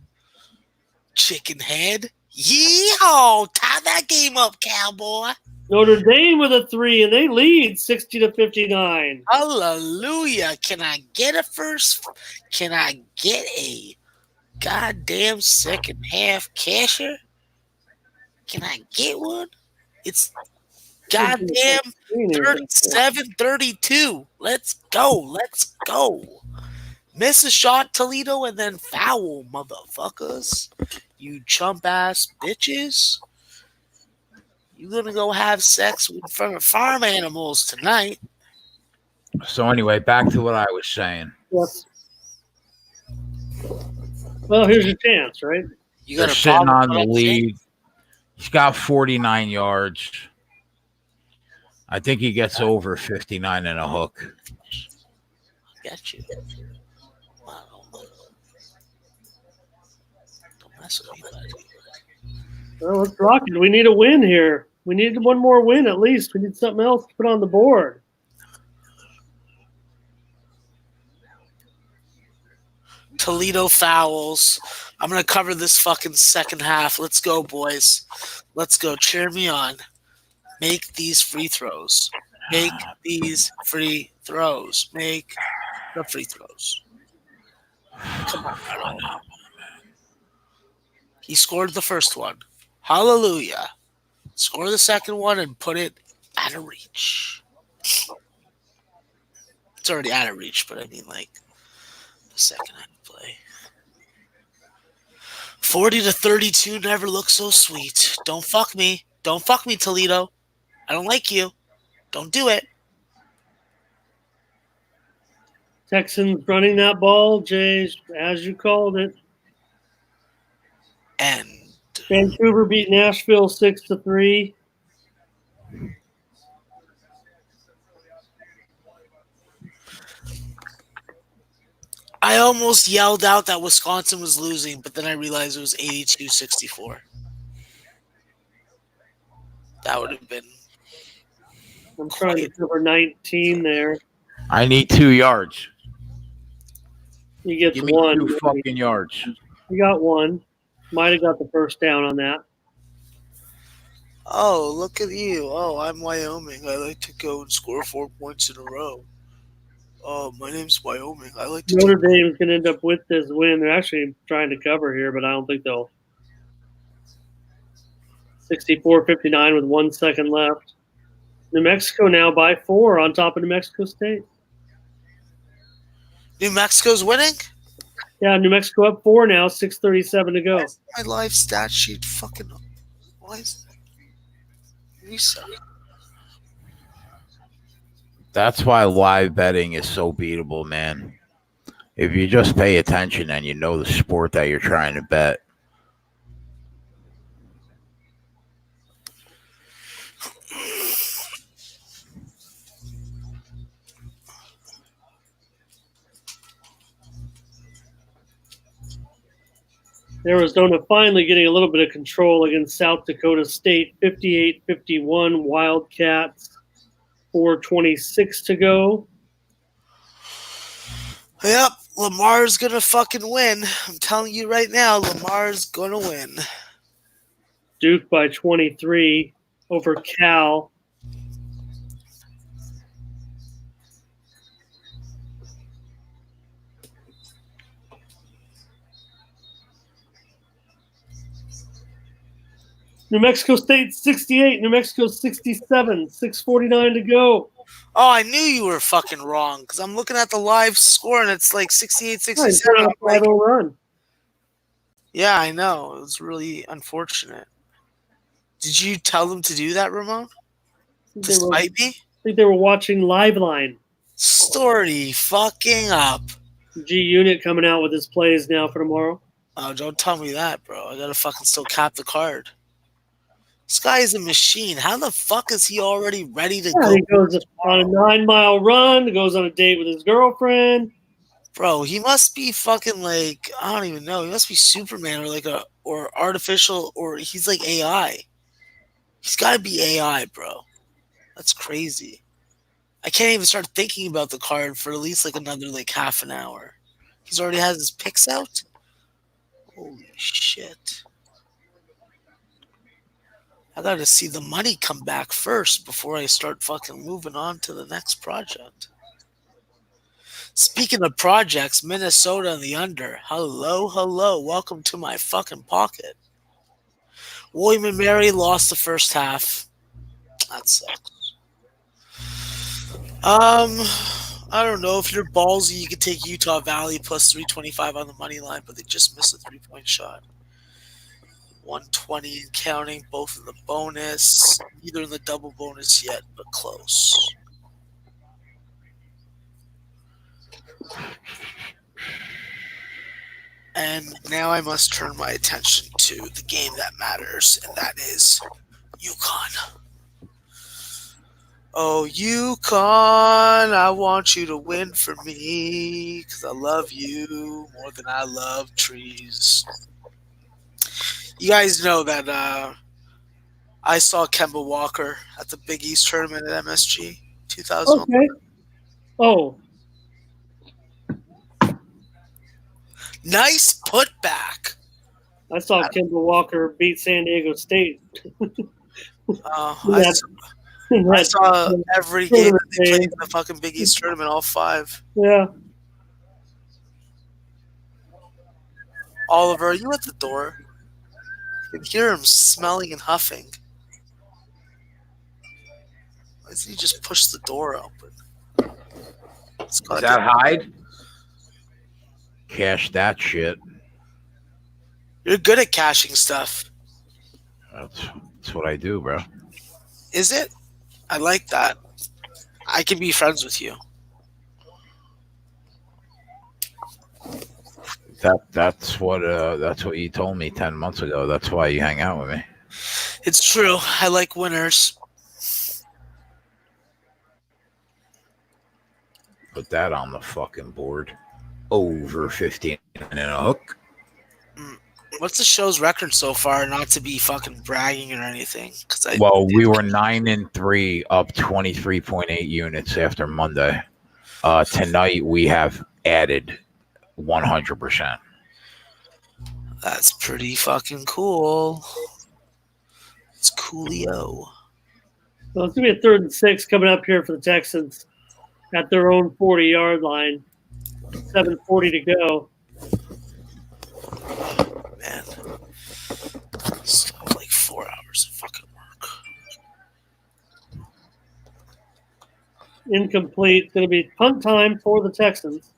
Chicken head. Yeehaw! Tie that game up, cowboy. Notre Dame with a 3, and they lead 60-59. Hallelujah. Can I get a first? Can I get a goddamn second half casher? Can I get one? It's goddamn 37-32. Let's go. Let's go. Miss a shot, Toledo, and then foul, motherfuckers. You chump-ass bitches. You gonna go have sex in front of farm animals tonight. So anyway, back to what I was saying. Yes. Well, here's your chance, right? You They're got a sitting problem on with the what I'm saying? lead. He's got 49 yards. I think he gets over 59 and a hook. Got you. Wow. Don't mess with me, buddy. Well, let's rock it. We need a win here. We need one more win at least. We need something else to put on the board. Toledo fouls. I'm going to cover this fucking second half. Let's go, boys. Let's go. Cheer me on. Make these free throws. Make these free throws. Make the free throws. Come on. I don't know. He scored the first one. Hallelujah. Score the second one and put it out of reach. It's already out of reach, but I mean, like, the second half play. 40-32 never looked so sweet. Don't fuck me. Don't fuck me, Toledo. I don't like you. Don't do it. Texans running that ball, Jay, as you called it. And Vancouver beat Nashville 6-3. I almost yelled out that Wisconsin was losing, but then I realized it was 82-64. That would have been. I'm trying to cover 19 there. I need 2 yards. He gets Give me one. 2 fucking yards. He got one. Might have got the first down on that. Oh, look at you. Oh, I'm Wyoming. I like to go and score 4 points in a row. Oh, my name's Wyoming. I like to Notre Dame's going to end up with this win. They're actually trying to cover here, but I don't think they'll. 64-59 with 1 second left. New Mexico now by 4 on top of New Mexico State. New Mexico's winning? Yeah, New Mexico up 4 now, 6:37 to go. My live stat sheet fucking. Why is it? Reset. That's why live betting is so beatable, man. If you just pay attention and you know the sport that you're trying to bet. Arizona finally getting a little bit of control against South Dakota State, 58-51 Wildcats, 4:26 to go. Yep, Lamar's gonna fucking win. I'm telling you right now, Lamar's gonna win. Duke by 23 over Cal. New Mexico State 68, New Mexico 67, 6:49 to go. Oh, I knew you were fucking wrong because I'm looking at the live score and it's like 68-67. Oh, Like, 5-0 run. yeah, I know. It was really unfortunate. Did you tell them to do that, Ramon? To spite me? I think they were watching Liveline. Story fucking up. G Unit coming out with his plays now for tomorrow. Oh, don't tell me that, bro. I gotta fucking still cap the card. This guy is a machine. How the fuck is he already ready to go? He goes on a 9-mile run, goes on a date with his girlfriend. Bro, he must be fucking like, I don't even know. He must be Superman or like or artificial, or he's like AI. He's gotta be AI, bro. That's crazy. I can't even start thinking about the card for at least like another like half an hour. He's already has his picks out? Holy shit. I gotta see the money come back first before I start fucking moving on to the next project. Speaking of projects, Minnesota and the under. Hello, hello. Welcome to my fucking pocket. William & Mary lost the first half. That sucks. I don't know. If you're ballsy, you could take Utah Valley plus 325 on the money line, but they just missed a 3-point shot. 120 and counting, both in the bonus. Neither in the double bonus yet, but close. And now I must turn my attention to the game that matters, and that is UConn. Oh, UConn, I want you to win for me because I love you more than I love trees. You guys know that I saw Kemba Walker at the Big East tournament at MSG 2000. Okay. Oh. Nice putback. I saw Kemba Walker beat San Diego State. I saw every game that they played in the fucking Big East tournament, all 5. Yeah. Oliver, are you at the door? You can hear him smelling and huffing. Why doesn't he just push the door open? Is that Hyde? Cash that shit. You're good at caching stuff. That's what I do, bro. Is it? I like that. I can be friends with you. That's what you told me 10 months ago. That's why you hang out with me. It's true. I like winners. Put that on the fucking board. over 15 and a hook. What's the show's record so far? Not to be fucking bragging or anything. Well, we were 9-3, up 23.8 units after Monday. Tonight we have added 100%. That's pretty fucking cool. It's coolio. So it's going to be a 3rd and 6 coming up here for the Texans at their own 40-yard line. 7:40 to go. Man. Still like 4 hours of fucking work. Incomplete. It's going to be punt time for the Texans.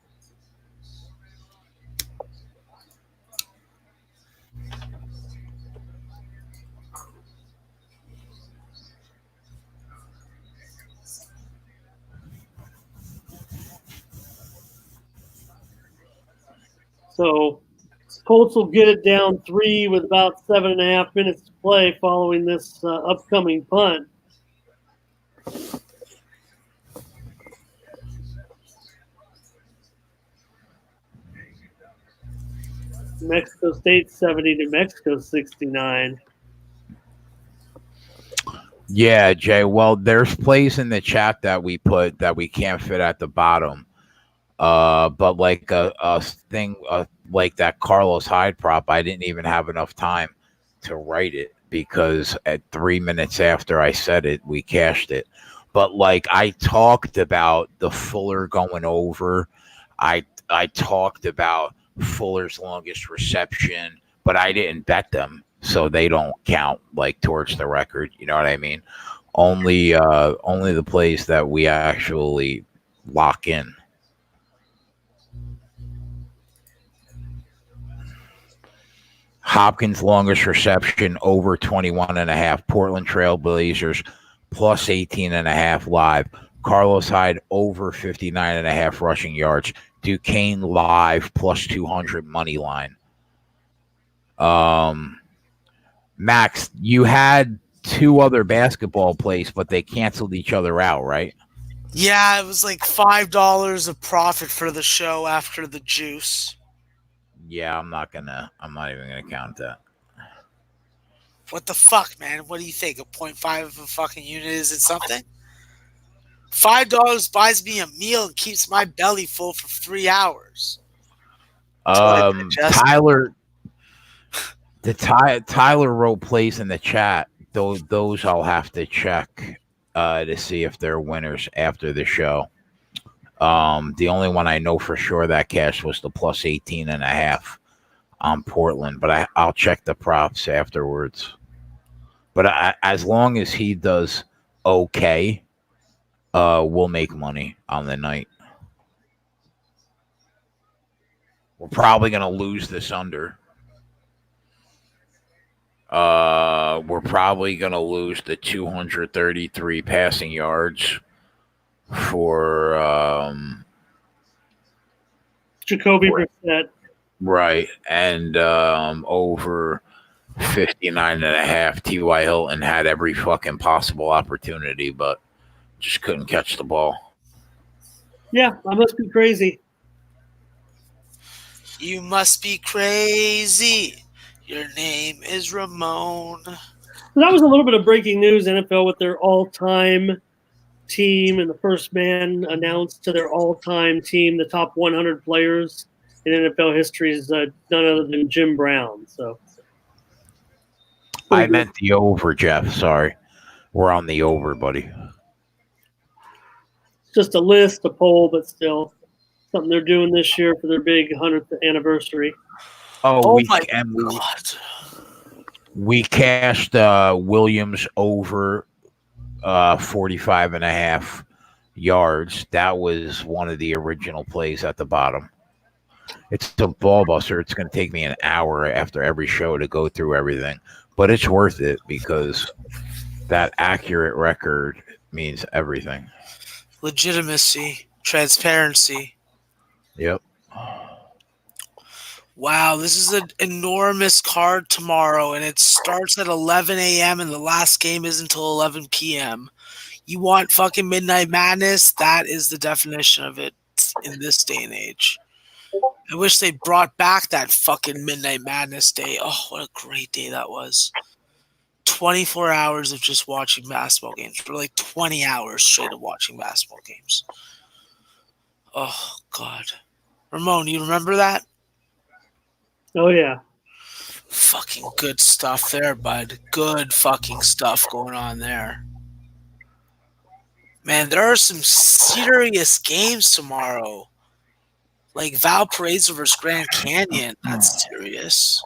So Colts will get it down 3 with about 7.5 minutes to play following this upcoming punt. Mexico State 70, New Mexico 69. Yeah, Jay. Well, there's plays in the chat that we put that we can't fit at the bottom. But like a thing like that Carlos Hyde prop, I didn't even have enough time to write it because at 3 minutes after I said it, we cashed it. But like I talked about the Fuller going over, I talked about Fuller's longest reception, but I didn't bet them, so they don't count like towards the record. You know what I mean? Only the plays that we actually lock in. Hopkins longest reception over 21.5. Portland Trail Blazers plus 18.5 live. Carlos Hyde over 59.5 rushing yards. Duquesne live plus 200 money line. Max, you had 2 other basketball plays, but they canceled each other out, right? Yeah, it was like $5 of profit for the show after the juice. Yeah, I'm not even gonna count that. What the fuck, man? What do you think? 0.5 of a fucking unit, is it something? $5 buys me a meal and keeps my belly full for 3 hours. Tyler, Tyler wrote plays in the chat. Those I'll have to check to see if they're winners after the show. The only one I know for sure that cash was the plus 18.5 on Portland, but I'll check the props afterwards. But as long as he does okay, we'll make money on the night. We're probably gonna lose this under. We're probably gonna lose the 233 passing yards for Jacoby Brissett. Right, and over 59.5. T.Y. Hilton had every fucking possible opportunity, but just couldn't catch the ball. Yeah, I must be crazy. You must be crazy. Your name is Ramon. So that was a little bit of breaking news. NFL with their all-time team, and the first man announced to their all-time team the top 100 players in NFL history is none other than Jim Brown. So I meant the over, Jeff. Sorry, we're on the over, buddy. It's just a list, a poll, but still something they're doing this year for their big 100th anniversary. Oh my God. We cashed Williams over 45.5 yards. That was one of the original plays at the bottom. It's a ball buster. It's going to take me an hour after every show to go through everything, but it's worth it because that accurate record means everything. Legitimacy, transparency. Yep. Wow, this is an enormous card tomorrow, and it starts at 11 a.m. and the last game is until 11 p.m. You want fucking Midnight Madness? That is the definition of it in this day and age. I wish they brought back that fucking Midnight Madness day. Oh, what a great day that was. 24 hours of just watching basketball games. For like 20 hours straight of watching basketball games. Oh, God. Ramon, you remember that? Oh, yeah. Fucking good stuff there, bud. Good fucking stuff going on there. Man, there are some serious games tomorrow. Like Valparaiso versus Grand Canyon. That's serious.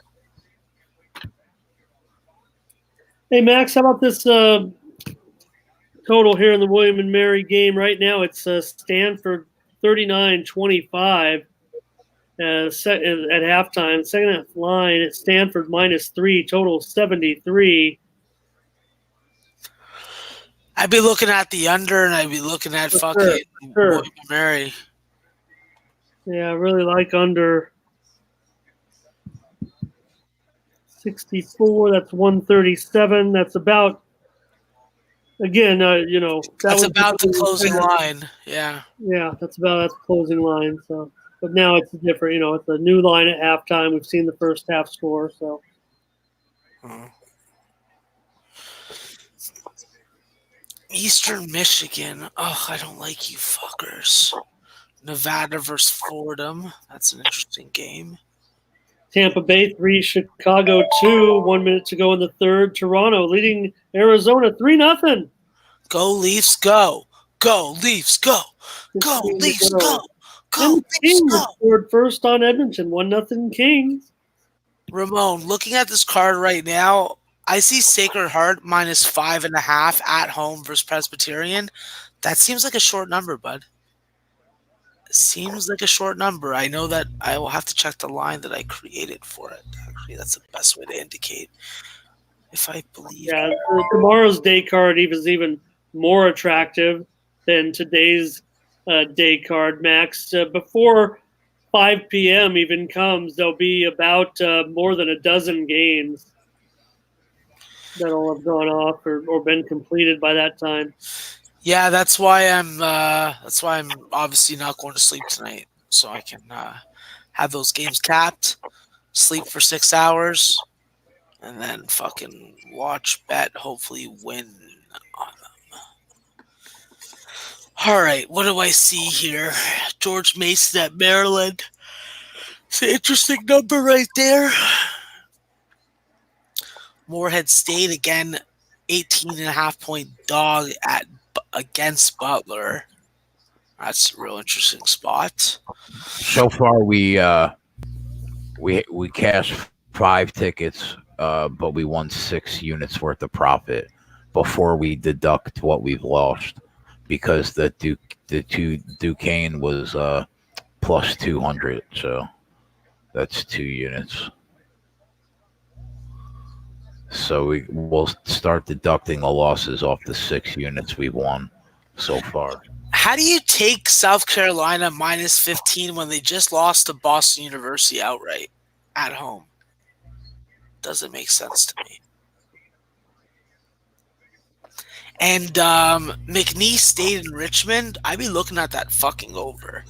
Hey, Max, how about this total here in the William and Mary game right now? It's Stanford 39-25 at halftime. Second half line at Stanford -3, total 73. I'd be looking at the under, and I'd be looking at fucking William and Mary. Yeah, I really like under 64. That's 137. That's about, again, That's about the closing line. Yeah. Yeah, that's the closing line. So, but now it's different. It's a new line at halftime. We've seen the first half score. So, Eastern Michigan. Oh, I don't like you fuckers. Nevada versus Fordham. That's an interesting game. Tampa Bay 3, Chicago 2. 1 minute to go in the third. Toronto leading Arizona 3-0. Go Leafs, go! Go Leafs, go! Go Leafs, go! Go And Leafs, Kings go! scored first on Edmonton. 1-0 Kings. Ramon, looking at this card right now, I see Sacred Heart -5.5 at home versus Presbyterian. That seems like a short number, bud. Seems like a short number. I know that I will have to check the line that I created for it. Actually, that's the best way to indicate if I believe. Yeah, tomorrow's day card is even more attractive than today's day card, Max. Before 5 p.m. even comes, there'll be about more than a dozen games that'll have gone off or been completed by that time. Yeah, that's why I'm obviously not going to sleep tonight, so I can have those games capped, sleep for 6 hours, and then fucking watch, bet, hopefully win on them. All right, what do I see here? George Mason at Maryland. It's an interesting number right there. Moorhead State again, 18.5-point dog against Butler. That's a real interesting spot. So far, we cashed 5 tickets, but we won 6 units worth of profit before we deduct what we've lost, because the Duquesne was plus 200, so that's 2 units. So we'll start deducting the losses off the 6 units we won so far. How do you take South Carolina -15 when they just lost to Boston University outright at home? Doesn't make sense to me. And McNeese State in Richmond, I'd be looking at that fucking over.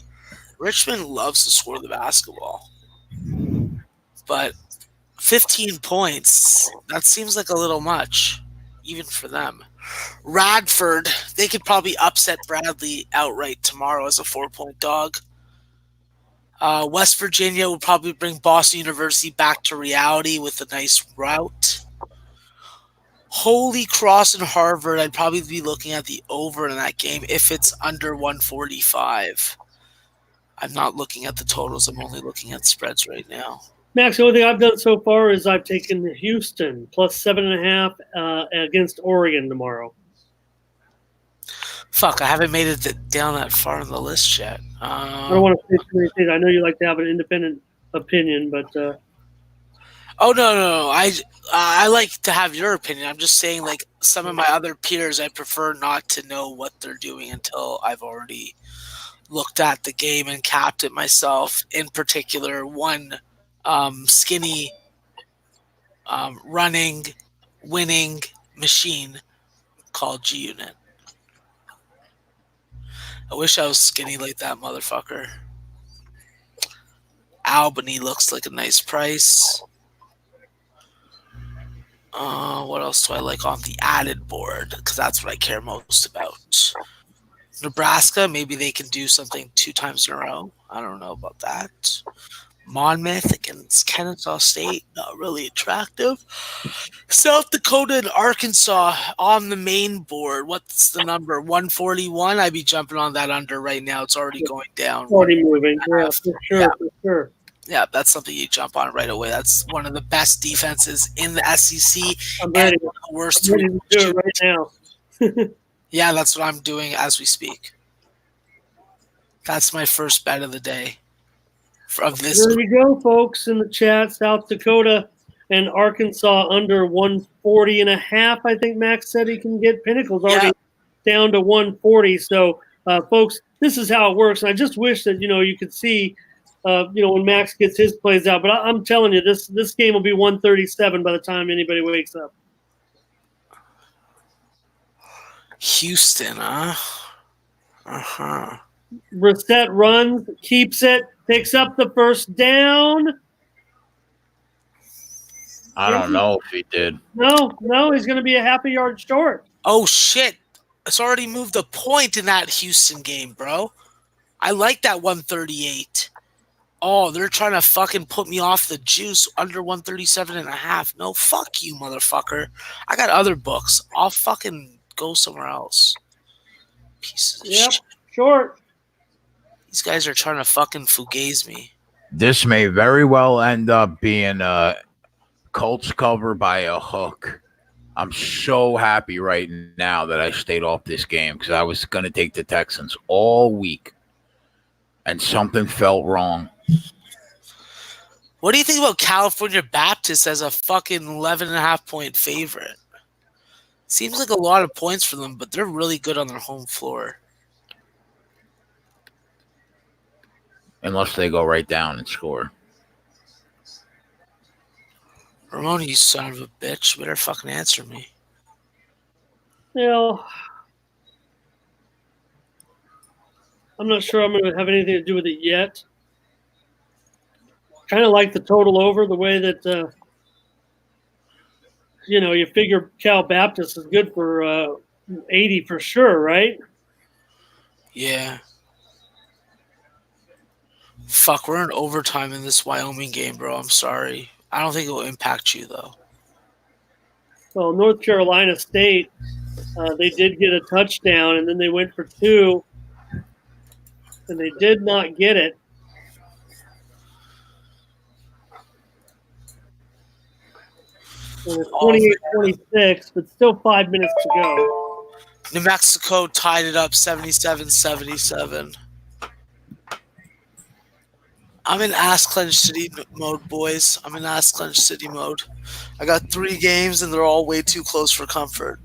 Richmond loves to score the basketball. But 15 points, that seems like a little much, even for them. Radford, they could probably upset Bradley outright tomorrow as a 4-point dog. West Virginia will probably bring Boston University back to reality with a nice rout. Holy Cross and Harvard, I'd probably be looking at the over in that game if it's under 145. I'm not looking at the totals. I'm only looking at spreads right now. Max, the only thing I've done so far is I've taken Houston plus 7.5 against Oregon tomorrow. Fuck, I haven't made it down that far on the list yet. I don't want to say too many things. I know you like to have an independent opinion, but oh no. I like to have your opinion. I'm just saying, like, some of my other peers, I prefer not to know what they're doing until I've already looked at the game and capped it myself. In particular, one skinny running winning machine called G Unit. I wish I was skinny like that motherfucker. Albany looks like a nice price. What else do I like on the added board? Because that's what I care most about. Nebraska, maybe they can do something 2 times in a row. I don't know about that. Monmouth against Kennesaw State, not really attractive. South Dakota and Arkansas on the main board. What's the number? 141. I'd be jumping on that under right now. It's already going down. Already moving. Yeah, for sure, Yeah. for sure. Yeah, that's something you jump on right away. That's one of the best defenses in the SEC. I'm ready. And the worst I'm ready to do it right now. Yeah, that's what I'm doing as we speak. That's my first bet of the day. Of this. There we go, folks, in the chat. South Dakota and Arkansas under 140.5. I think Max said he can get. Pinnacle's already down to 140. So, folks, this is how it works. And I just wish that, you could see, when Max gets his plays out. But I'm telling you, this game will be 137 by the time anybody wakes up. Houston, huh? Uh-huh. Brissett runs, keeps it, picks up the first down. I don't know if he did. No, he's going to be a half a yard short. Oh, shit. It's already moved a point in that Houston game, bro. I like that 138. Oh, they're trying to fucking put me off the juice under 137.5. No, fuck you, motherfucker. I got other books. I'll fucking go somewhere else. Pieces of shit. Short. These guys are trying to fucking fugaze me. This may very well end up being a Colts cover by a hook. I'm so happy right now that I stayed off this game because I was going to take the Texans all week, and something felt wrong. What do you think about California Baptist as a fucking 11.5 point favorite? Seems like a lot of points for them, but they're really good on their home floor. Unless they go right down and score. Ramon, you son of a bitch. You better fucking answer me. I'm not sure I'm going to have anything to do with it yet. Kind of like the total over, the way that, you figure Cal Baptist is good for 80 for sure, right? Yeah. Fuck, we're in overtime in this Wyoming game, bro. I'm sorry. I don't think it will impact you, though. Well, North Carolina State, they did get a touchdown, and then they went for 2, and they did not get it. And it's 28-26, but still 5 minutes to go. New Mexico tied it up 77-77. I'm in Ass Clench City mode, boys. I'm in Ass Clench City mode. I got 3 games, and they're all way too close for comfort.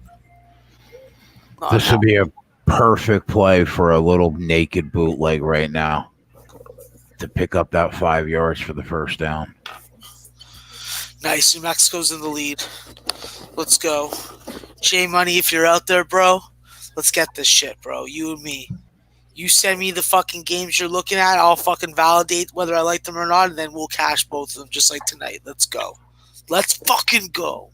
This would be a perfect play for a little naked bootleg right now to pick up that 5 yards for the first down. Nice. New Mexico's in the lead. Let's go. J Money, if you're out there, bro, let's get this shit, bro. You and me. You send me the fucking games you're looking at. I'll fucking validate whether I like them or not, and then we'll cash both of them just like tonight. Let's go. Let's fucking go.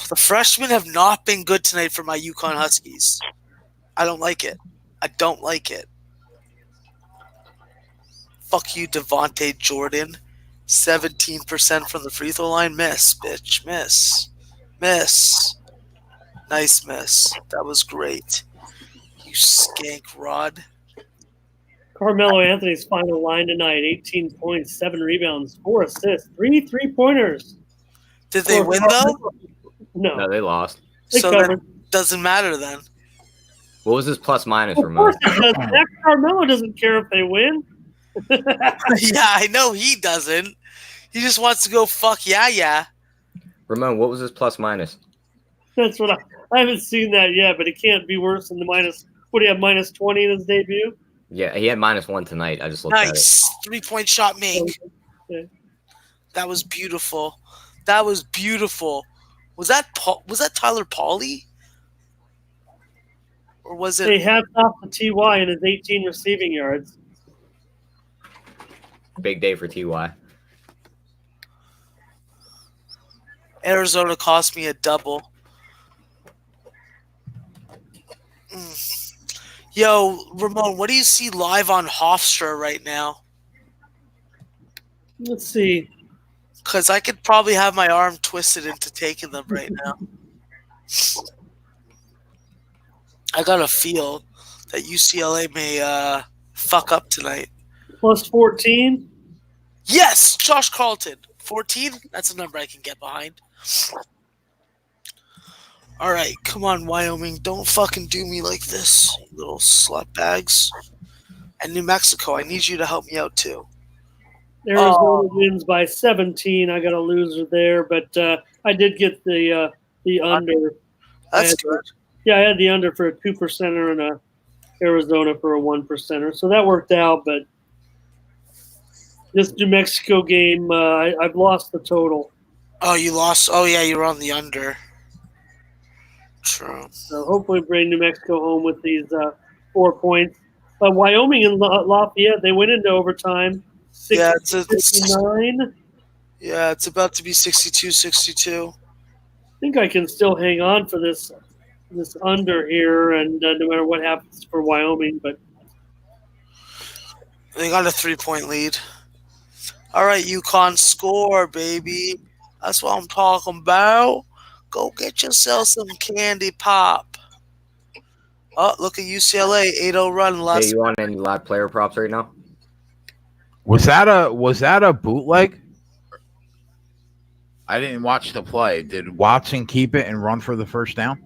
The freshmen have not been good tonight for my UConn Huskies. I don't like it. I don't like it. Fuck you, Devontae Jordan. 17% from the free throw line. Miss, bitch. Miss. Miss. Nice miss. That was great. You skank, Rod. Carmelo Anthony's final line tonight, 18 points, 7 rebounds, 4 assists, 3 3-pointers. Did they win, though? No, they lost. So that doesn't matter then. What was his plus minus, Of Ramon? course it does. Zach Carmelo doesn't care if they win. Yeah, I know he doesn't. He just wants to go fuck yeah. Ramon, what was his plus minus? That's what I haven't seen that yet, but it can't be worse than the minus. What do you have, minus 20 in his debut? Yeah, he had -1 tonight. I just looked at it. Nice. 3-point shot make. Okay. That was beautiful. That was beautiful. Was that Tyler Pauly? Or was it? They have off the TY in his 18 receiving yards. Big day for Ty. Arizona cost me a double. Yo, Ramon, what do you see live on Hofstra right now? Let's see. Because I could probably have my arm twisted into taking them right now. I got a feel that UCLA may fuck up tonight. Plus 14. Yes, Josh Carlton. 14? That's a number I can get behind. All right, come on, Wyoming. Don't fucking do me like this, you little slut bags. And New Mexico, I need you to help me out too. Arizona wins by 17. I got a loser there, but I did get the under. That's good. Yeah, I had the under for a 2%er and a Arizona for a 1%er, so that worked out. But this New Mexico game, I've lost the total. Oh, you lost? Oh, yeah, you were on the under. True. So hopefully bring New Mexico home with these 4 points. Wyoming and Lafayette, they went into overtime. 69. Yeah, it's about to be 62-62. I think I can still hang on for this under here, and no matter what happens for Wyoming. But they got a 3-point lead. All right, UConn, score, baby. That's what I'm talking about. Go get yourself some candy pop. Oh, look at UCLA, 8-0 run. Hey, you want any live player props right now? Was that a bootleg? I didn't watch the play. Did Watson keep it and run for the first down?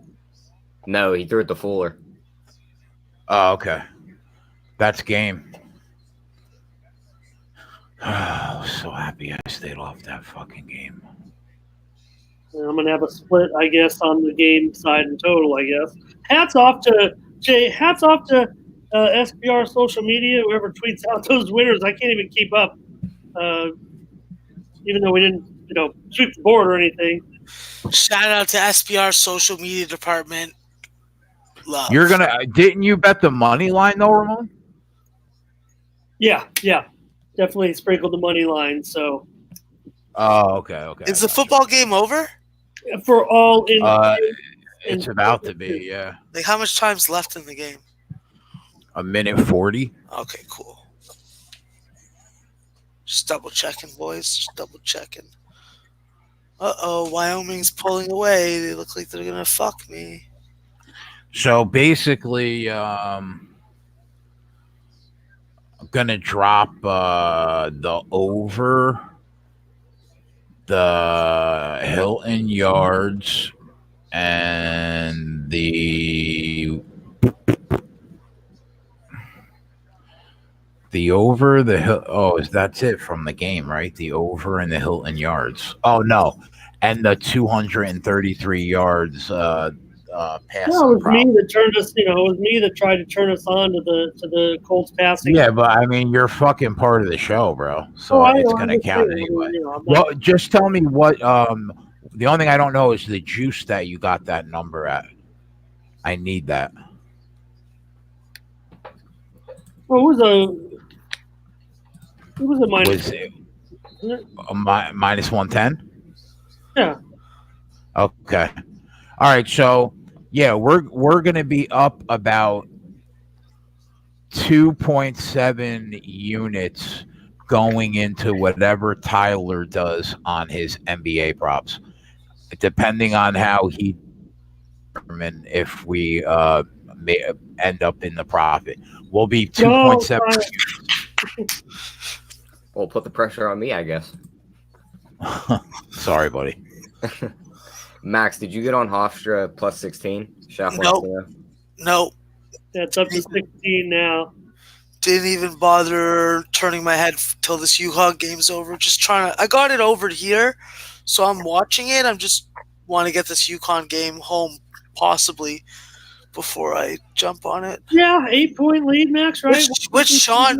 No, he threw it to Fuller. Oh, okay. That's game. Oh, so happy I stayed off that fucking game. I'm going to have a split, I guess, on the game side and total, I guess. Hats off to Jay. Hats off to SPR social media, whoever tweets out those winners. I can't even keep up, even though we didn't, sweep the board or anything. Shout out to SPR social media department. Love. Didn't you bet the money line though, Ramon? Yeah. Definitely sprinkled the money line, so. Oh, okay. Is the football game over? For all in. It's about to be, yeah. Like, how much time's left in the game? 1:40. Okay, cool. Just double checking, boys. Just double checking. Wyoming's pulling away. They look like they're gonna fuck me. So basically, I'm gonna drop the over the Hilton yards and the over the that's it from the game, right? The over and the Hilton yards. Oh no, and the 233 yards pass. Yeah, it was me that turned us. It was me that tried to turn us on to the Colts passing. Yeah, but I mean, you're fucking part of the show, bro. So it's gonna count anyway. Well, just tell me what. The only thing I don't know is the juice that you got that number at. I need that. Well, it was a minus. Was it minus 110? Yeah. Okay. All right. So yeah, we're gonna be up about 2.7 units going into whatever Tyler does on his NBA props, depending on how he determine if we may end up in the profit. We'll be 2.7. Well, put the pressure on me, I guess. Sorry, buddy. Max, did you get on Hofstra plus 16? Nope. That's up to 16 now. Didn't even bother turning my head till this UConn game's over. Just trying to. I got it over here, so I'm watching it. I'm just want to get this UConn game home, possibly, before I jump on it. Yeah, 8-point lead, Max. Right? Which Sean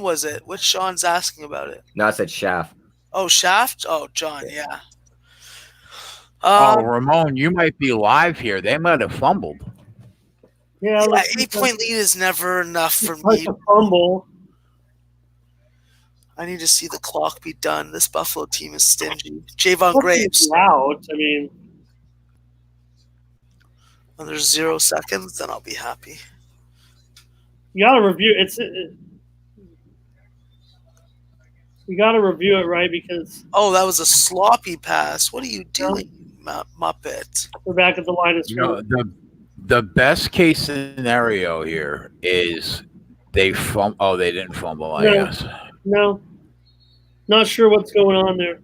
was it? Which Sean's asking about it? No, I said Shaft. Oh, Shaft. Oh, John. Yeah. Ramon, you might be live here. They might have fumbled. Yeah, 8-point lead is never enough for me. A fumble. I need to see the clock be done. This Buffalo team is stingy. Javon Hopefully Graves. it's out. I mean, When there's 0 seconds, then I'll be happy. you got to review you got to review it, right? Because Oh, that was a sloppy pass. What are you doing, Muppet? we're back at the line of You know, scrimmage. the best case scenario here is they fumble. Oh, they didn't fumble, I No. guess. No, not sure what's going on there.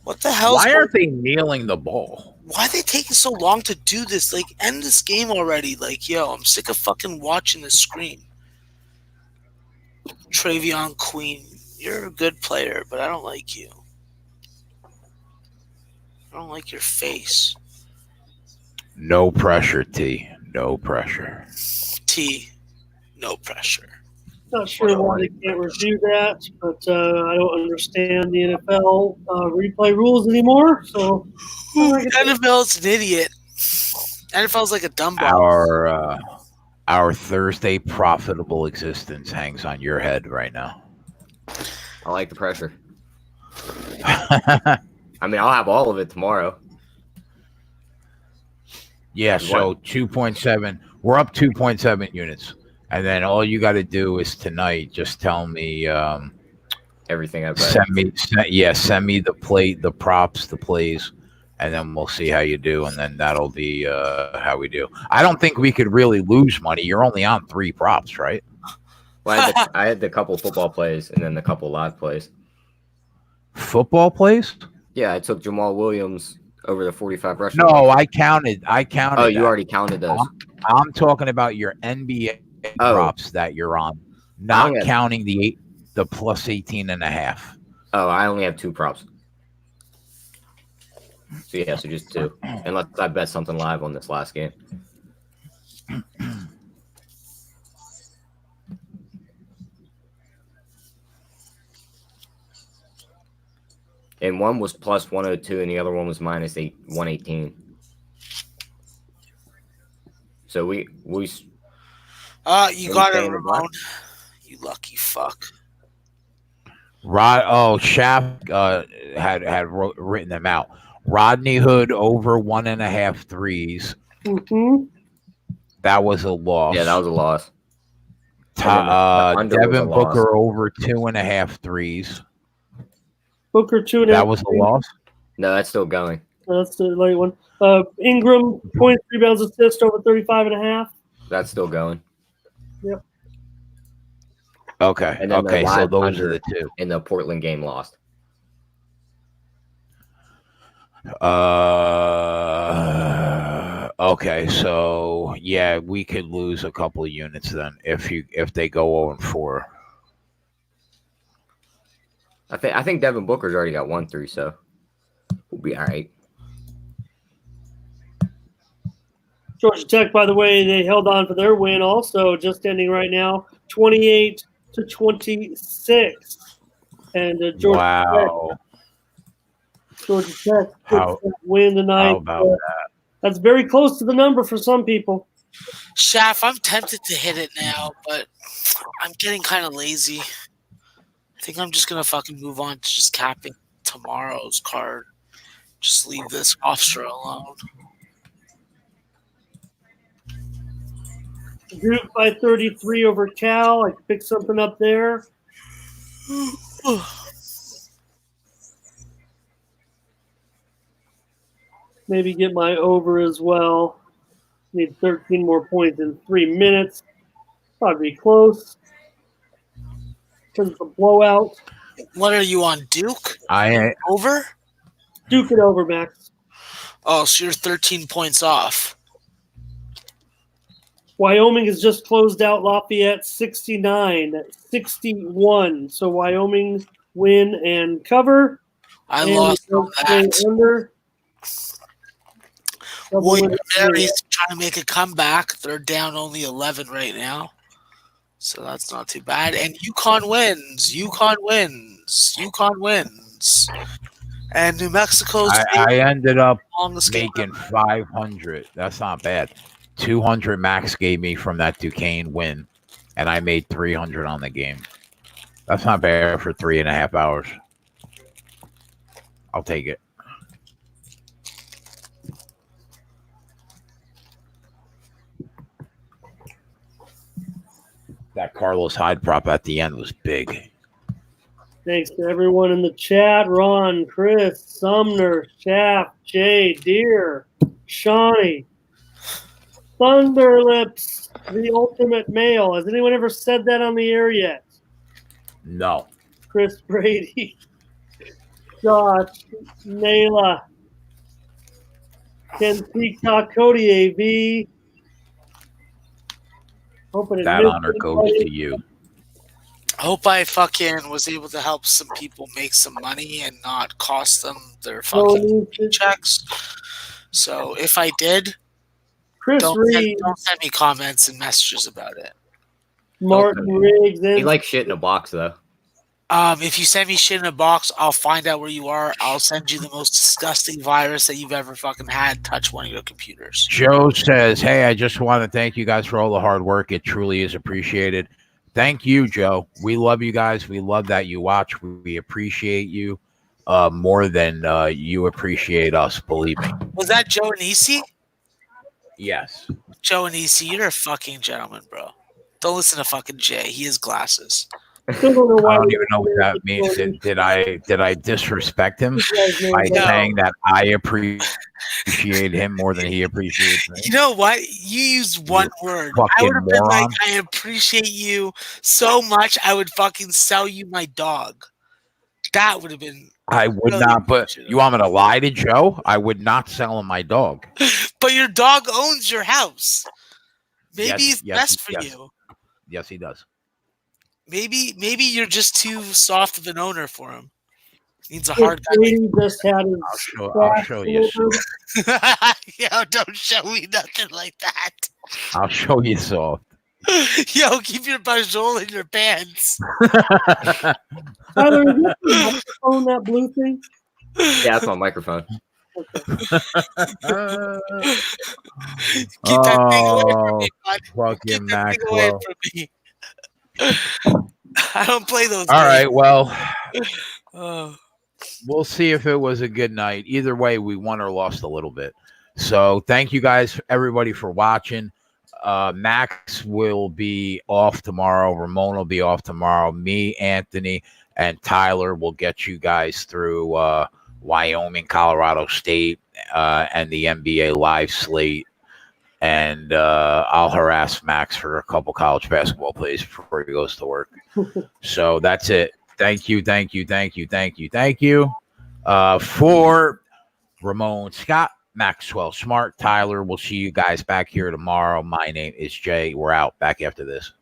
What the hell? Why aren't they kneeling the ball? Why are they taking so long to do this? Like, end this game already. Like, yo, I'm sick of fucking watching the screen. Travion Queen, you're a good player, but I don't like you. I don't like your face. No pressure, T. No pressure. T, no pressure. Not sure why they can't review that, but I don't understand the NFL replay rules anymore. So NFL's an idiot. NFL's like a dumbbell. Our Thursday profitable existence hangs on your head right now. I like the pressure. I mean, I'll have all of it tomorrow. Yeah, so 2.7. We're up 2.7 units. And then all you got to do is tonight just tell me Everything I've send me the props, the plays, and then we'll see how you do, and then that'll be how we do. I don't think we could really lose money. You're only on 3 props, right? Well, I had the couple football plays and then the couple live plays. Football plays? Yeah, I took Jamal Williams over the 45 rushing. No, I counted. Oh, you that. already counted those. I'm talking about your NBA props that you're on, not counting the plus 18.5. Oh, I only have 2 props. So yeah, so just 2. Unless I bet something live on this last game. And one was plus 102 and the other one was minus 118. So we you got it, Ramon. You lucky fuck. Shaft had written them out. Rodney Hood over 1.5 threes. Mm-hmm. That was a loss. Yeah, that was a loss. Devin Booker over 2.5 threes. Booker 2.5. That was a loss. No, that's still going. That's the late one. Ingram points, rebounds, assists over 35.5. That's still going. Yep. Okay. And then okay. So those are the 2. In the Portland game lost. Okay. So yeah, we could lose a couple of units then if they go 0-4. I think Devin Booker's already got 1 3, so we'll be all right. Georgia Tech, by the way, they held on for their win also, just ending right now, 28-26. And Georgia Tech win tonight. How about that? That's very close to the number for some people. Shaft, I'm tempted to hit it now, but I'm getting kind of lazy. I think I'm just going to fucking move on to just capping tomorrow's card. Just leave this Hofstra alone. Duke by 33 over Cal. I picked something up there. Maybe get my over as well. Need 13 more points in 3 minutes. Probably be close. Because it's a blowout. What are you on, Duke? Over? Duke it over, Max. Oh, so you're 13 points off. Wyoming has just closed out Lafayette 69-61. So Wyoming win and cover. I lost on that. Under. William Mary's trying to make a comeback. They're down only 11 right now. So that's not too bad. And UConn wins. And New Mexico's I ended up on the making 500. That's not bad. 200 Max gave me from that Duquesne win, and I made 300 on the game. That's not bad for 3.5 hours. I'll take it. That Carlos Hyde prop at the end was big. Thanks to everyone in the chat. Ron, Chris, Sumner, Shaft, Jay, Deer, Shawnee, Thunderlips, the ultimate male. Has anyone ever said that on the air yet? No. Chris Brady, Josh, Nayla, Ken Peacock, Cody AV. Hoping That honor goes to you. I hope I fucking was able to help some people make some money and not cost them their fucking checks. So if I did, don't send me comments and messages about it. Martin Riggs. He likes shit in a box, though. If you send me shit in a box, I'll find out where you are. I'll send you the most disgusting virus that you've ever fucking had touch one of your computers. Joe says, hey, I just want to thank you guys for all the hard work. It truly is appreciated. Thank you, Joe. We love you guys. We love that you watch. We appreciate you more than you appreciate us, believe me. Was that Joe Anisi? Yes. Joe Anisi, you're a fucking gentleman, bro. Don't listen to fucking Jay. He has glasses. I don't even know what that means. Did I disrespect him by saying that I appreciate him more than he appreciates me? You know what? You used one word. I would have been like, I appreciate you so much, I would fucking sell you my dog. That would have been. I would really not, but you want me to lie to Joe? I would not sell him my dog. But your dog owns your house. Maybe it's best for you. Yes, he does. Maybe you're just too soft of an owner for him. He needs a hard guy. I'll show you. Yo, don't show me nothing like that. I'll show you soft. Yo, keep your bajol in your pants. Tyler, is that your microphone, that blue thing? Yeah, that's my microphone. Keep that thing away from me, bud. Fucking Maxwell. I don't play those. All right, well, we'll see if it was a good night. Either way, we won or lost a little bit. So thank you guys, everybody, for watching. Max will be off tomorrow. Ramon will be off tomorrow. Me, Anthony, and Tyler will get you guys through Wyoming, Colorado State, and the NBA live slate. And I'll harass Max for a couple college basketball plays before he goes to work. So that's it. Thank you. For Ramon Scott, Maxwell Smart Tyler, we'll see you guys back here tomorrow. My name is Jay. We're out. Back after this.